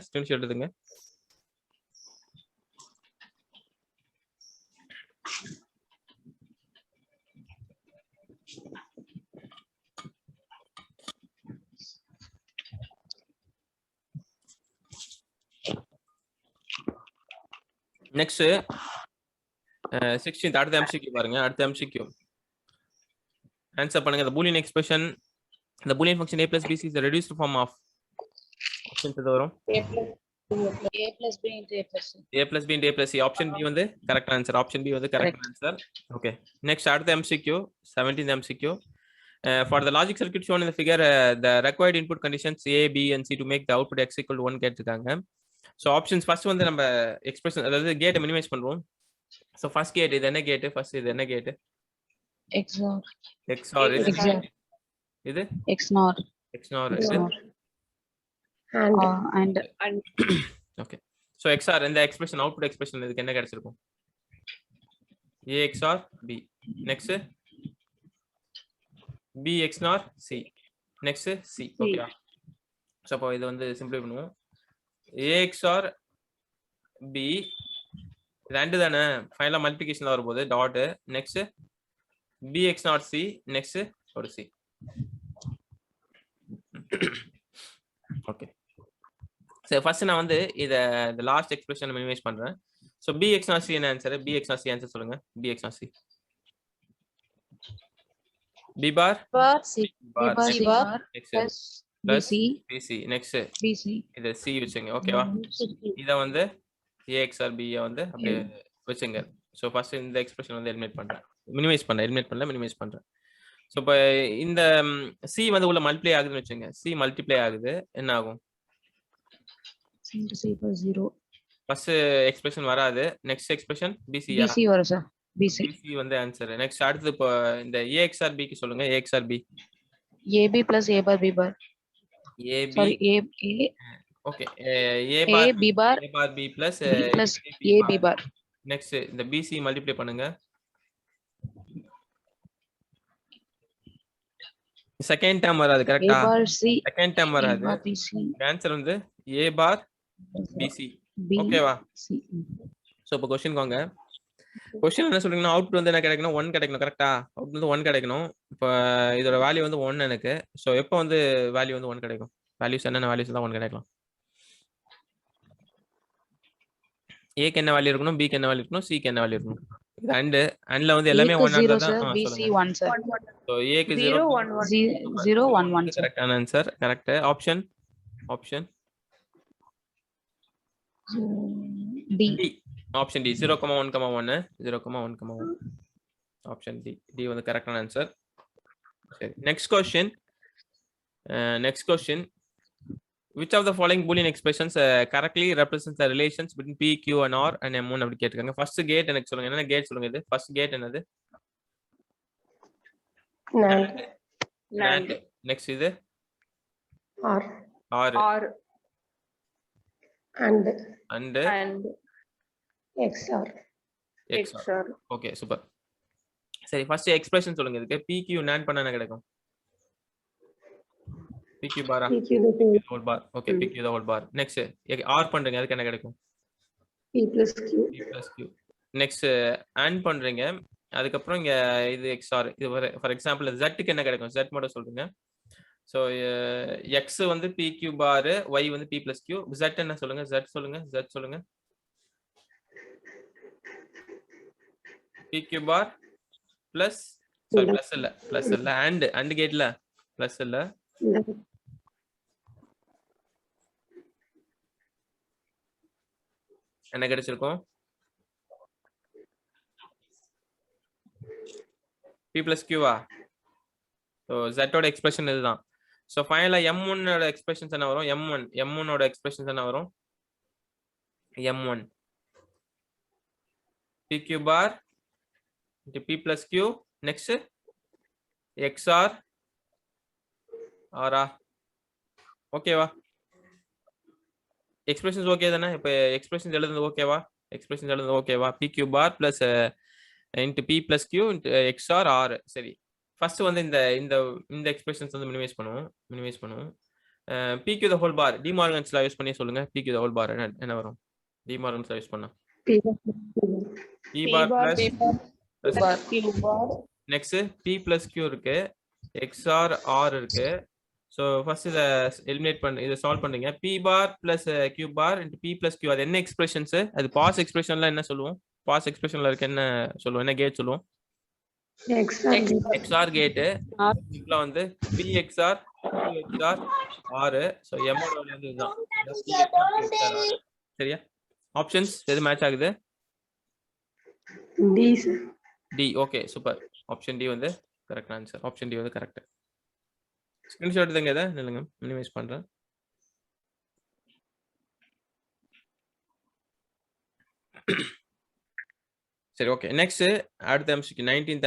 நெக்ஸ்ட் 16th அடுத்த MCQ பாருங்க. அடுத்த MCQ ஆன்சர் பண்ணுங்க. the boolean expression, the boolean function a plus b is the reduced form of options எது வரும்? A plus B into A plus C. a plus b into a plus c. Option B வந்து correct answer. Option B வந்து correct answer. Okay, next அடுத்த MCQ 17th MCQ. For the logic circuit shown in the figure, the required input conditions A, B and C to make the output x equal to 1 கேட்டிருக்காங்க. So options first வந்து நம்ம expression, அதாவது கேட்டை minimise பண்ணுவோம். So first gate இது என்ன gate? First இது என்ன கேட்? XOR. இது XNOR. And okay, so XOR இந்த எக்ஸ்பிரஷன் அவுட்புட் எக்ஸ்பிரஷன் இதுக்கு என்ன கிடைச்சிருக்கும்? A XOR B. Next B XOR C. Next C. Okay, so அப்போ இது வந்து சிம்பிளை பண்ணுவோம். A XOR B 2 தானே, ஃபைனலா மல்டிபிகேஷன்ல வரும்போது dot. Next B XOR C. Next ஒரு C. ஓகே, சரி ஃபர்ஸ்ட் நான் வந்து இந்த லாஸ்ட் எக்ஸ்பிரஷன் மினிமைஸ் பண்றேன். ஸோ B XOR C என்ன answer? B XOR C answer சொல்லுங்க. B XOR C. B bar C bar A bar, C bar next plus plus BC, BC next BC. இது C வச்சுங்க ஓகேவா இத வந்து A XOR B வந்து அப்படியே வச்சுங்க சோ ஃபர்ஸ்ட் இந்த எக்ஸ்பிரஷன் வந்து எலிமினேட் பண்றேன் எலிமினேட் பண்ணல மினிமைஸ் பண்றேன் சோ இப்போ இந்த C வந்து உள்ள மல்டிப்ளை ஆகுதுன்னு வச்சுங்க C மல்டிப்ளை ஆகுது என்ன ஆகும் C into C equals 0. First expression வராது நெக்ஸ்ட் எக்ஸ்பிரஷன் BC யா BC வரும் சார். BC. BC வந்து ஆன்சர் நெக்ஸ்ட் அடுத்து இப்போ இந்த A XOR B க்கு சொல்லுங்க A XOR B AB plus A bar B bar. AB Sorry, A okay A B bar A bar B plus B plus A B bar. Next இந்த BC multiply பண்ணுங்க second term வராது A கரெக்ட்டா bar C. Second term A வராது bar BC. Answer வந்து A bar BC B ஓகேவா C. So இப்போ question வாங்க question என்ன சொல்றீங்கன்னா அவுட்புட் வந்து என்ன கிடைக்கணும் 1 கிடைக்கணும் கரெக்ட்டா அவுட்புட் வந்து 1 கிடைக்கணும் இப்போ இதோட வேல்யூ வந்து 1 எனக்கு சோ எப்போ வந்து வேல்யூ வந்து 1 கிடைக்கும் வேல்யூஸ் என்னென்ன வேல்யூஸ் தான் 1 கிடைக்கும் A க்கு என்ன வேல்யூ இருக்கணும் B க்கு என்ன வேல்யூ இருக்கணும் C க்கு என்ன வேல்யூ இருக்கணும் இது அண்ட்ல வந்து எல்லாமே 1 0 ஆ sir, தான் BC சொல்லுங்க 1 sir. சோ A க்கு 0 0 1 1 0 1 1 sir. கரெக்டான answer correct option D. D option D 0,1,1 0,1,1 option D வந்து கரெக்டான ஆன்சர் சரி next question which of the following boolean expressions correctly represents the relations between p q and r and m1 அப்படி கேட்டிருக்காங்க first gate எனக்கு சொல்லுங்க என்ன gate சொல்லுங்க இது ஃபர்ஸ்ட் கேட் என்னது NAND நெக்ஸ்ட் இது or r or and and XOR XOR okay super சரி ஃபர்ஸ்ட் எக்ஸ்பிரஷன் சொல்லுங்க இதுக்கு p q NAND பண்ணா என்ன கிடைக்கும் p q bar PQ the whole bar okay p q the whole bar next r பண்றீங்க அதுக்கு என்ன கிடைக்கும் P plus Q p plus q next and பண்றீங்க அதுக்கு அப்புறம் இங்க இது XOR இது ஃபார் எக்ஸாம்பிள் z க்கு என்ன கிடைக்கும் z மட்டும் சொல்லுங்க சோ x வந்து pq bar y வந்து p plus q z என்ன சொல்லுங்க z சொல்லுங்க pq bar plus sorry plus இல்ல and கேட்ல plus இல்ல என்ன கிடைச்சிருக்கும் p plus q வா சோ z ஓட எக்ஸ்பிரஷன் இதுதான் சோ ஃபைனலா m1 ஓட எக்ஸ்பிரஷன்ஸ் என்ன வரும் m1 ஓட எக்ஸ்பிரஷன்ஸ் என்ன வரும் m1 pq bar into p plus q next xr r ஓகேவா எக்ஸ்பிரஷன்ஸ் ஓகே தானே இப்போ எக்ஸ்பிரஷன்ஸ் எழுதுறது ஓகேவா pq bar plus into p plus q into xr r சரி ஃபர்ஸ்ட் வந்து இந்த எக்ஸ்பிரஷன்ஸ் வந்து மினிமைஸ் பண்ணுவோம் pq the whole bar D Morgan's law use பண்ணி சொல்லுங்க pq the whole bar என்ன வரும் டி மார்கன்ஸ் லா யூஸ் பண்ணா p bar plus Q bar next p plus q இருக்கு xr r இருக்கு சோ ஃபர்ஸ்ட் இத எலிமினேட் பண்ணி இத சால்வ் பண்ணுங்க p bar plus q bar into p plus q அது என்ன எக்ஸ்பிரஷன்ஸ் அது பாஸ் எக்ஸ்பிரஷன்ல என்ன சொல்லுவோம் பாஸ் எக்ஸ்பிரஷன்ல இருக்கு என்ன சொல்லுவோம் என்ன கேட் சொல்லுவோம் XOR கேட் இதுல வந்து p XOR q XOR r so m ஓட வேல்யூ இதுதான் சரியா ஆப்ஷன்ஸ் எது மேட்ச் ஆகுது D sir. D okay super option D வந்து கரெக்ட் ஆன்சர் ஆப்ஷன் D வந்து கரெக்ட் ஸ்கிரீன்ஷாட் எடுங்க இத நில்லுங்க மினிமைஸ் பண்றேன் சரி ஓகே நெக்ஸ்ட் அடுத்த MCQ 19th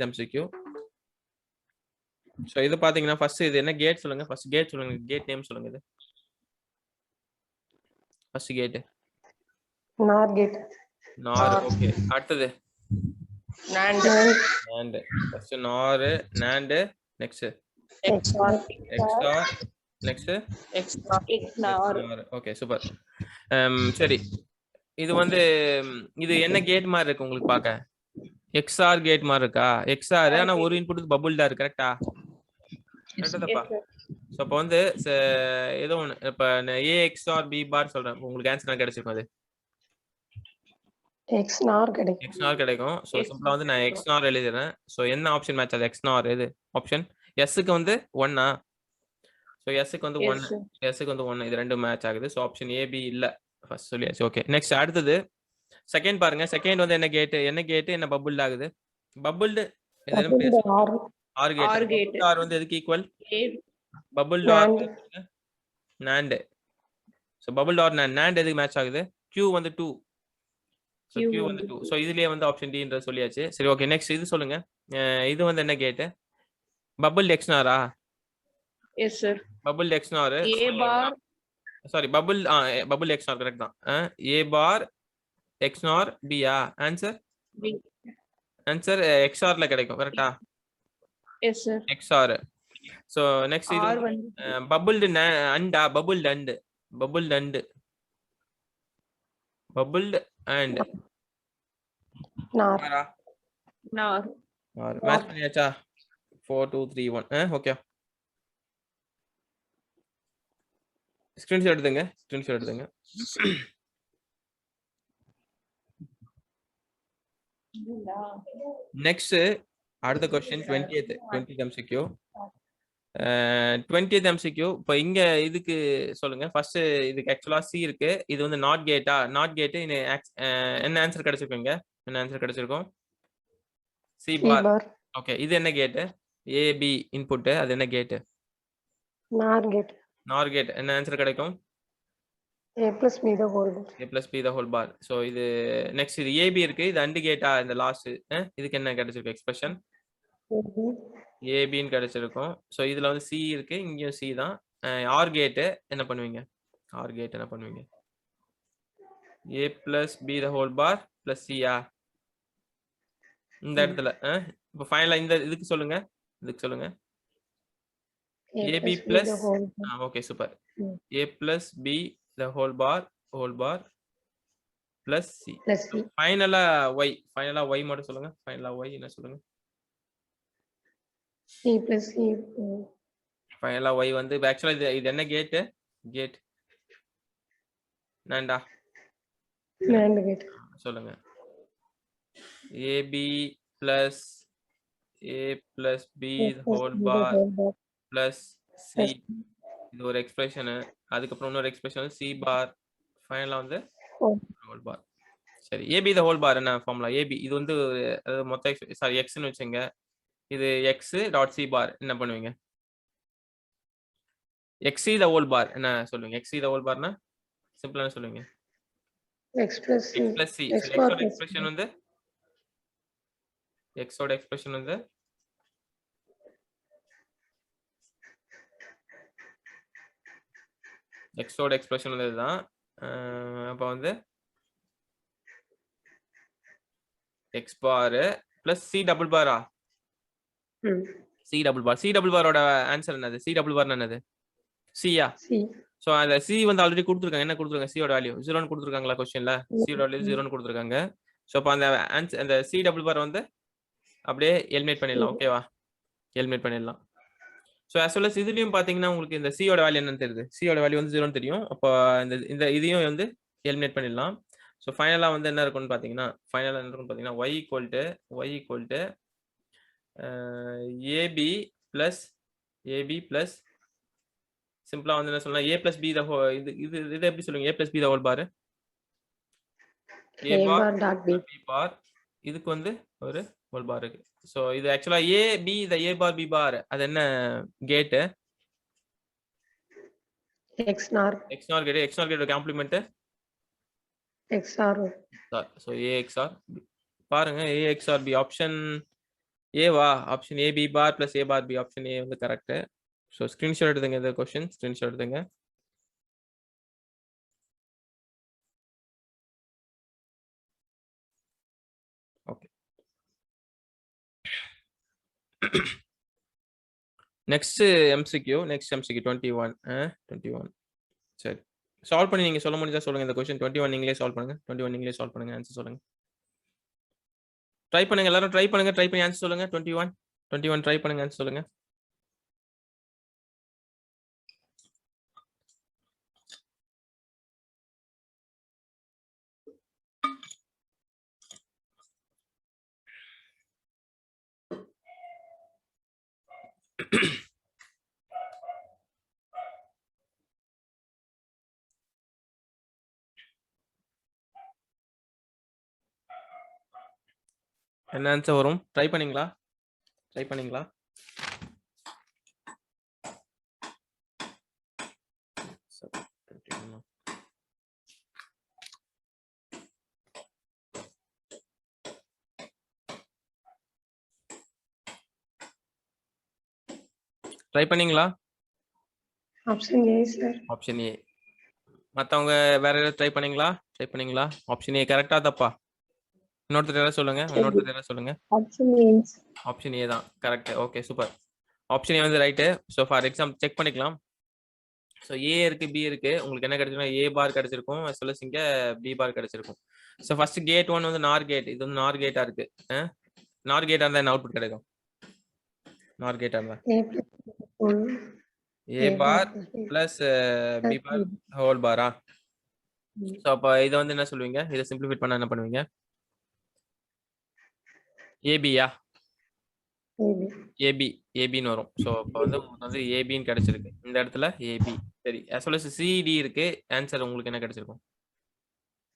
MCQ சோ இது பாத்தீங்கன்னா ஃபர்ஸ்ட் இது என்ன கேட் சொல்லுங்க கேட் நேம் சொல்லுங்க இது first gate NOR gate NOR okay அடுத்து NAND first NOR NAND next XOR next XOR okay super சரி இது வந்து இது என்ன கேட் மாதிரி இருக்கு உங்களுக்கு பார்க்க XOR கேட் மாதிரி இருக்கா XOR ஆனா ஒரு இன்புட் பபுள் தான் இருக்கு கரெக்ட்டா கரெக்டாப்பா சோ அப்ப வந்து ஏதோ ஒன்னு இப்ப A XOR B பார் சொல்றேன் உங்களுக்கு ஆன்சர் என்ன கிடைச்சிருக்கும் அது எக்ஸ் நார் கிடைக்கும். எக்ஸ் நார் கிடைக்கும். ஸோ சிம்பிளா வந்து நான் எக்ஸ் நார் எழுதுறேன். ஸோ என்ன ஆப்ஷன் மேட்ச் ஆகுது? எக்ஸ் நார் எது ஆப்ஷன்? எஸ்ஸுக்கு வந்து 1ஆ? ஸோ எஸ்ஸுக்கு வந்து 1, எஸ்ஸுக்கு வந்து 1, இது ரெண்டும் மேட்ச் ஆகுது. ஸோ ஆப்ஷன் ஏபி இல்ல ஃபர்ஸ்ட் சொல்லியாச்சு. ஓகே, நெக்ஸ்ட் அடுத்தது செகண்ட் பாருங்க. செகண்ட் வந்து என்ன கேட்? என்ன பபுள் ஆகுது? Bubbled OR OR gate. OR gate. OR வந்து எதுக்கு equal? A bubble OR NAND. So bubble OR NAND எதுக்கு மேட்ச் ஆகுது? Q வந்து 2. ஸோ Q வந்து 2. ஸோ இதுலயே வந்து ஆப்ஷன் டின்ற சொல்லியாச்சு. சரி, ஓகே, நெக்ஸ்ட் இது சொல்லுங்க. இது வந்து என்ன கேட்? பபுள் எக்ஸ்னாரா? yes sir. Bubble XNOR. A bar sorry, bubble XNOR correct தான். ஏ பார் எக்ஸ்னார் பியா? Answer B. ஆன்சர் எக்ஸ்ஆர்ல கிடைக்கும் கரெக்டா? Yes sir. XOR. So next இது R வந்து பபுள்டு அண்டா? Bubbled AND. Bubbled AND. Bubbled AND NOR NOR. Match பண்ணியாச்சா? 4 2 3 1. Okay, screenshot எடுத்துங்க. நெக்ஸ்ட் அடுத்த question 20th MCQ. 20th MCQ. இப்போ இங்க இதுக்கு சொல்லுங்க. ஃபர்ஸ்ட் இதுக்கு ஆக்சுவலா சி இருக்கு. இது வந்து நாட் கேட்டா? Not gate. என்ன ஆன்சர் கிடைச்சிருக்கீங்க? என்ன ஆன்சர் கிடைச்சிருக்கும்? C bar. பார் ஓகே, இது என்ன கேட்? AB input. அது என்ன gate? NOR gate. NOR gate. என்ன ஆன்சர் கிடைக்கும்? A plus B the whole bar. A plus B the whole bar. So இது நெக்ஸ்ட் இது ஏபி இருக்கு. இது அண்டு கேட்டா? இந்த லாஸ்ட் இதுக்கு என்ன கிடைச்சிருக்கு எக்ஸ்பிரஷன்? AB ஏபின்னு கிடைச்சிருக்கும். ஸோ இதுல வந்து சி இருக்கு, இங்கேயும் சி தான். ஆர் கேட்டு என்ன பண்ணுவீங்க? ஆர் கேட் என்ன பண்ணுவீங்க? A plus B the whole bar plus சியா? இந்த இடத்துல இப்போ ஃபைனலா இந்த இதுக்கு சொல்லுங்க. A AB plus B plus the whole bar. Okay super. ம். A plus B the whole bar plus C. plus C. ஃபைனலா ஒய் மட்டும் சொல்லுங்க. ஃபைனலா ஒய் என்ன சொல்லுங்க? C plus C. ஃபைனலா ஒய் வந்து ஆக்சுவலா இது என்ன கேட்? நான்டா NAND gate. சொல்லுங்க. AB plus A plus B A plus whole B the bar whole bar. Plus C. Plus இது ஒரு எக்ஸ்பிரஷன். அதுக்கப்புறம் இன்னொரு எக்ஸ்பிரஷன் சி பார். ஃபைனலா வந்து Whole. ஹோல் பார். சரி, ஏபி த ஹோல் பார் என்ன ஃபார்முலா? ஏபி இது வந்து மொத்த சாரி எக்ஸ்னு வச்சுங்க. இது எக்ஸ் டாட் சி பார் என்ன பண்ணுவீங்க? எக்ஸி த ஹோல் பார் என்ன சொல்லுவீங்க? எக்ஸி த ஹோல் பார்னா சிம்பிளா என்ன சொல்லுவீங்க? X plus C. X plus C. X bar எக்ஸோட plus எக்ஸ்பிரஷன் வந்து எக்ஸோட எக்ஸ்பிரஷன் வந்து இதுதான். அப்போ வந்து X bar plus C double பாரா? சி டபுள் பாரோட ஆன்சர் என்னது? சி டபுள் பார் என்னது? சியா? C. ஸோ அந்த சி வந்து ஆல்ரெடி கொடுத்துருக்காங்க. என்ன கொடுத்துருக்காங்க? சியோட வேல்யூ 0ன்னு கொடுத்துருக்காங்களா கொஸ்டின்ல? சியோட வேல்யூ 0ன்னு கொடுத்துருக்காங்க. ஸோ அப்போ அந்த ஆன்சர் அந்த சி டபுள் பார் வந்து அப்படியே எலிமினேட் பண்ணிடலாம். ஓகேவா? எலிமினேட் பண்ணிடலாம். ஸோ as well as இதுலயும் பாத்தீங்கன்னா உங்களுக்கு இந்த சியோட வேல்யூ என்னன்னு தெரியுது. சியோட வேல்யூ வந்து 0ன்னு தெரியும். அப்போ இந்த இதையும் வந்து எலிமினேட் பண்ணிடலாம். ஸோ ஃபைனலா வந்து என்ன இருக்கும்னு பாத்தீங்கன்னா y equal to AB plus சிம்பிளா வந்து என்ன சொல்லலாம்? ஏ பிளஸ் பி இது எப்படி சொல்லுங்க? A plus B the whole bar. A bar dot B. B bar. இதுக்கு வந்து ஒரு ஹோல் பார் இருக்கு. ஸோ இது ஆக்சுவலா ஏ be the A bar B bar அது என்ன gate? X NAR. XOR gate complement XR. So A XOR பாருங்க. ஏஎக்ஸ்ஆர் பி ஆப்ஷன் ஏவா? Option A B bar plus A bar B option A வந்து கரெக்ட். ஸோ ஸ்கிரீன்ஷாட் எடுத்துங்க. இந்த question screenshot எடுத்துங்க. Okay, next MCQ 21. சரி, solve பண்ணி நீங்க சொல்ல முடிஞ்சா சொல்லுங்க. இந்த கொஸ்டின் 21 நீங்களே சால்வ் பண்ணுங்க. ஆன்சர் சொல்லுங்க. ட்ரை பண்ணுங்க. எல்லாரும் ட்ரை பண்ணி ஆன்சர் சொல்லுங்க. 21 ட்ரை பண்ணுங்க. ஆன்சர் சொல்லுங்க. என்ன ஆன்சர் வரும்? ட்ரை பண்ணீங்களா? ட்ரை பண்ணீங்களா? ட்ரை பண்ணீங்களா? Option A, sir. Option A. மத்தவங்க வேற ஏதாவது ட்ரை பண்ணீங்களா? ட்ரை பண்ணீங்களா? ஆப்ஷன் ஏ கரெக்டா தப்பா? இன்னொருத்தர் யாராவது சொல்லுங்க. இன்னொருத்தர் யாராவது சொல்லுங்க. Option A. ஆப்ஷன் ஏ தான் correct. Okay super. Option A வந்து right. So for example check பண்ணிக்கலாம். ஸோ ஏ இருக்கு, பி இருக்கு. உங்களுக்கு என்ன கிடைச்சிருக்கும்? ஏ பார் கிடைச்சிருக்கும், as well as இங்க பி பார் கிடைச்சிருக்கும். ஸோ ஃபர்ஸ்ட் கேட் 1 வந்து நார் கேட். இது வந்து நார் கேட்டா இருக்கு. நார் கேட்டா இருந்தா என்ன அவுட்புட் கிடைக்கும்? நார் கேட்டா இருந்தா A plus whole. A bar plus B bar whole பாரா? ஸோ அப்போ இதை வந்து என்ன சொல்லுவீங்க? இதை சிம்பிளிஃபை பண்ண என்ன பண்ணுவீங்க? ஏபியா? AB. ஏபி ஏபின்னு வரும். ஸோ இப்போ வந்து உங்களுக்கு வந்து ஏபின்னு கிடைச்சிருக்கு இந்த இடத்துல. ஏபி சரி. as well as சிடி இருக்கு. ஆன்சர் உங்களுக்கு என்ன கிடைச்சிருக்கும்?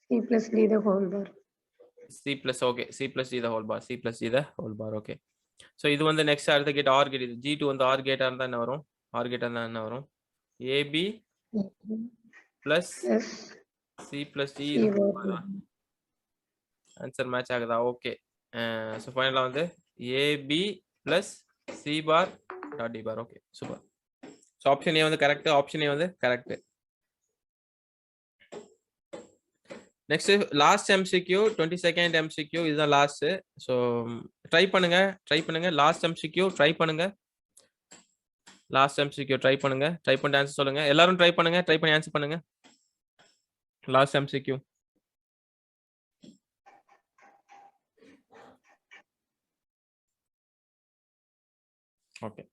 C plus D the whole bar. C plus okay. C plus D the whole bar. C plus D the whole bar. Okay. So இது வந்து நெக்ஸ்ட் அடுத்த கேட் ஆர் கேட். இது G2 வந்து R கேட்டா இருந்தா என்ன வரும்? ஆர் கேட்டா இருந்தா என்ன வரும்? AB plus Plus C plus D C bar. Answer match ஆகுதா? ஓகே. ஸோ ஃபைனலாக வந்து AB plus C bar dot D bar. Okay super. So option A வந்து கரெக்ட். ஆப்ஷன் ஏ வந்து correct. Next last MCQ 22nd MCQ இதுதான் last. So try பண்ணுங்க. Try பண்ணுங்க. Last MCQ try பண்ணுங்க. Last MCQ try பண்ணுங்க. Try பண்ணிட்டு answer சொல்லுங்க. எல்லாரும் ட்ரை பண்ணுங்க. ட்ரை பண்ணி ஆன்சர் பண்ணுங்க. Last MCQ. ஓகே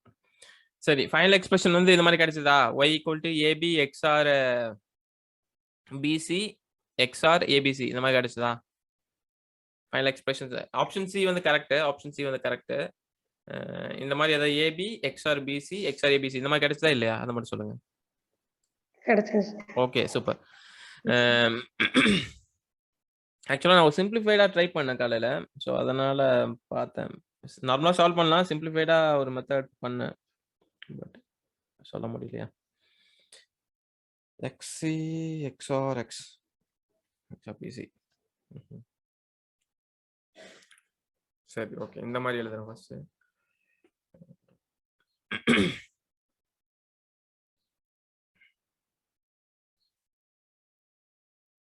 சரி. ஃபைனல் எக்ஸ்பிரஷன் வந்து இந்த மாதிரி கிடைச்சதா? y equal to AB XOR BC XOR ABC இந்த மாதிரி கிடைச்சதா? ஃபைனல் எக்ஸ்பிரஷன்ஸ் ஆப்ஷன் சி வந்து கரெக்ட். ஆப்ஷன் சி வந்து கரெக்ட். இந்த மாதிரி ஏதாவது AB XOR BC XOR ABC இந்த மாதிரி கிடைச்சதா இல்லையா? அதை மட்டும் சொல்லுங்க. கிடைச்சது. Okay super. ஆக்சுவலாக நான் ஒரு சிம்பிளிஃபைடாக ட்ரை பண்ணேன் காலையில். ஸோ அதனால் பார்த்தேன். நார்மலாக சால்வ் பண்ணலாம். சிம்பிளிஃபைடாக ஒரு மெத்தட் பண்ணேன். பட் சொல்ல முடியலையா? எக்ஸி எக்ஸ்ஆர் எக்ஸ் எக்ஸ்ஆர் பிசி. சரி ஓகே. இந்த மாதிரி எழுதுறேன் ஃபர்ஸ்ட்.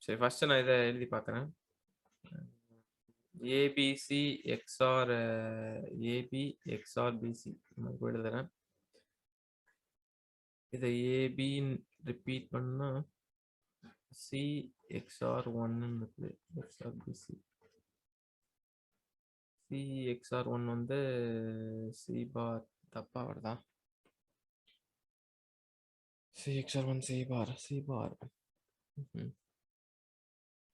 சரி ஃபர்ஸ்ட் நான் இதை எழுதி பார்க்குறேன். ABC XOR AB XOR BC எழுதுறேன். இதை ஏபின்னு ரிப்பீட் பண்ணா சி எக்ஸ்ஆர் 1 இருக்குது. எக்ஸ்ஆர் பிசி சி எக்ஸ்ஆர் 1 வந்து சி பார் தப்பா வருதா? C XOR 1 C bar C bar.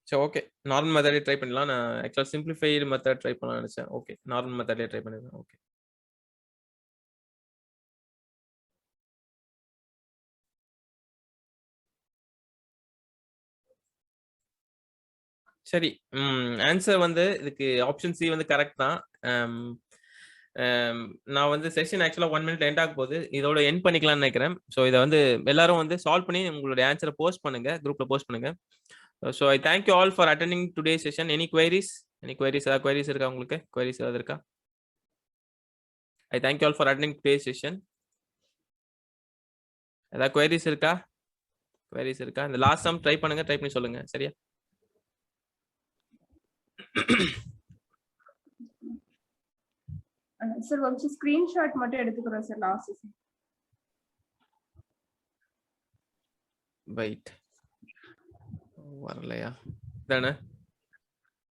சரி ஓகே. நார்மல் மெத்தடே ட்ரை பண்ணலாம். நான் ஆக்சுவலாக சிம்பிளிஃபைடு மெத்தட் ட்ரை பண்ணலாம்னு நினச்சேன். ஓகே நார்மல் மெத்தடே ட்ரை பண்ணிடுறேன். ஓகே சரி. ஆன்சர் வந்து இதுக்கு ஆப்ஷன் சி வந்து கரெக்ட் தான். நான் வந்து செஷன் ஆக்சுவலாக 1 minute எண்ட் ஆக போகுது. இதோட எண்ட் பண்ணிக்கலாம்னு நினைக்கிறேன். ஸோ இதை வந்து எல்லாரும் வந்து சால்வ் பண்ணி உங்களுடைய ஆன்சரை போஸ்ட் பண்ணுங்க. குரூப்ல போஸ்ட் பண்ணுங்க. So I thank you all for attending today session. Any குவைரிஸ்? Any குவைரிஸ்? ஏதாவது குவைரிஸ் இருக்கா உங்களுக்கு? குவைரிஸ் ஏதாவது இருக்கா? I thank you all for attending today session. ஏதாவது குவைரிஸ் இருக்கா? குவைரிஸ் இருக்கா? இந்த லாஸ்ட் சம் ட்ரை பண்ணுங்க. ட்ரை பண்ணி சொல்லுங்க. சரியா? சார் கொஞ்சம் ஸ்கிரீன்ஷாட் மட்டும் எடுத்துக்கிறோம் சார் லாஸ்ட். வெயிட் வரலையா? தானே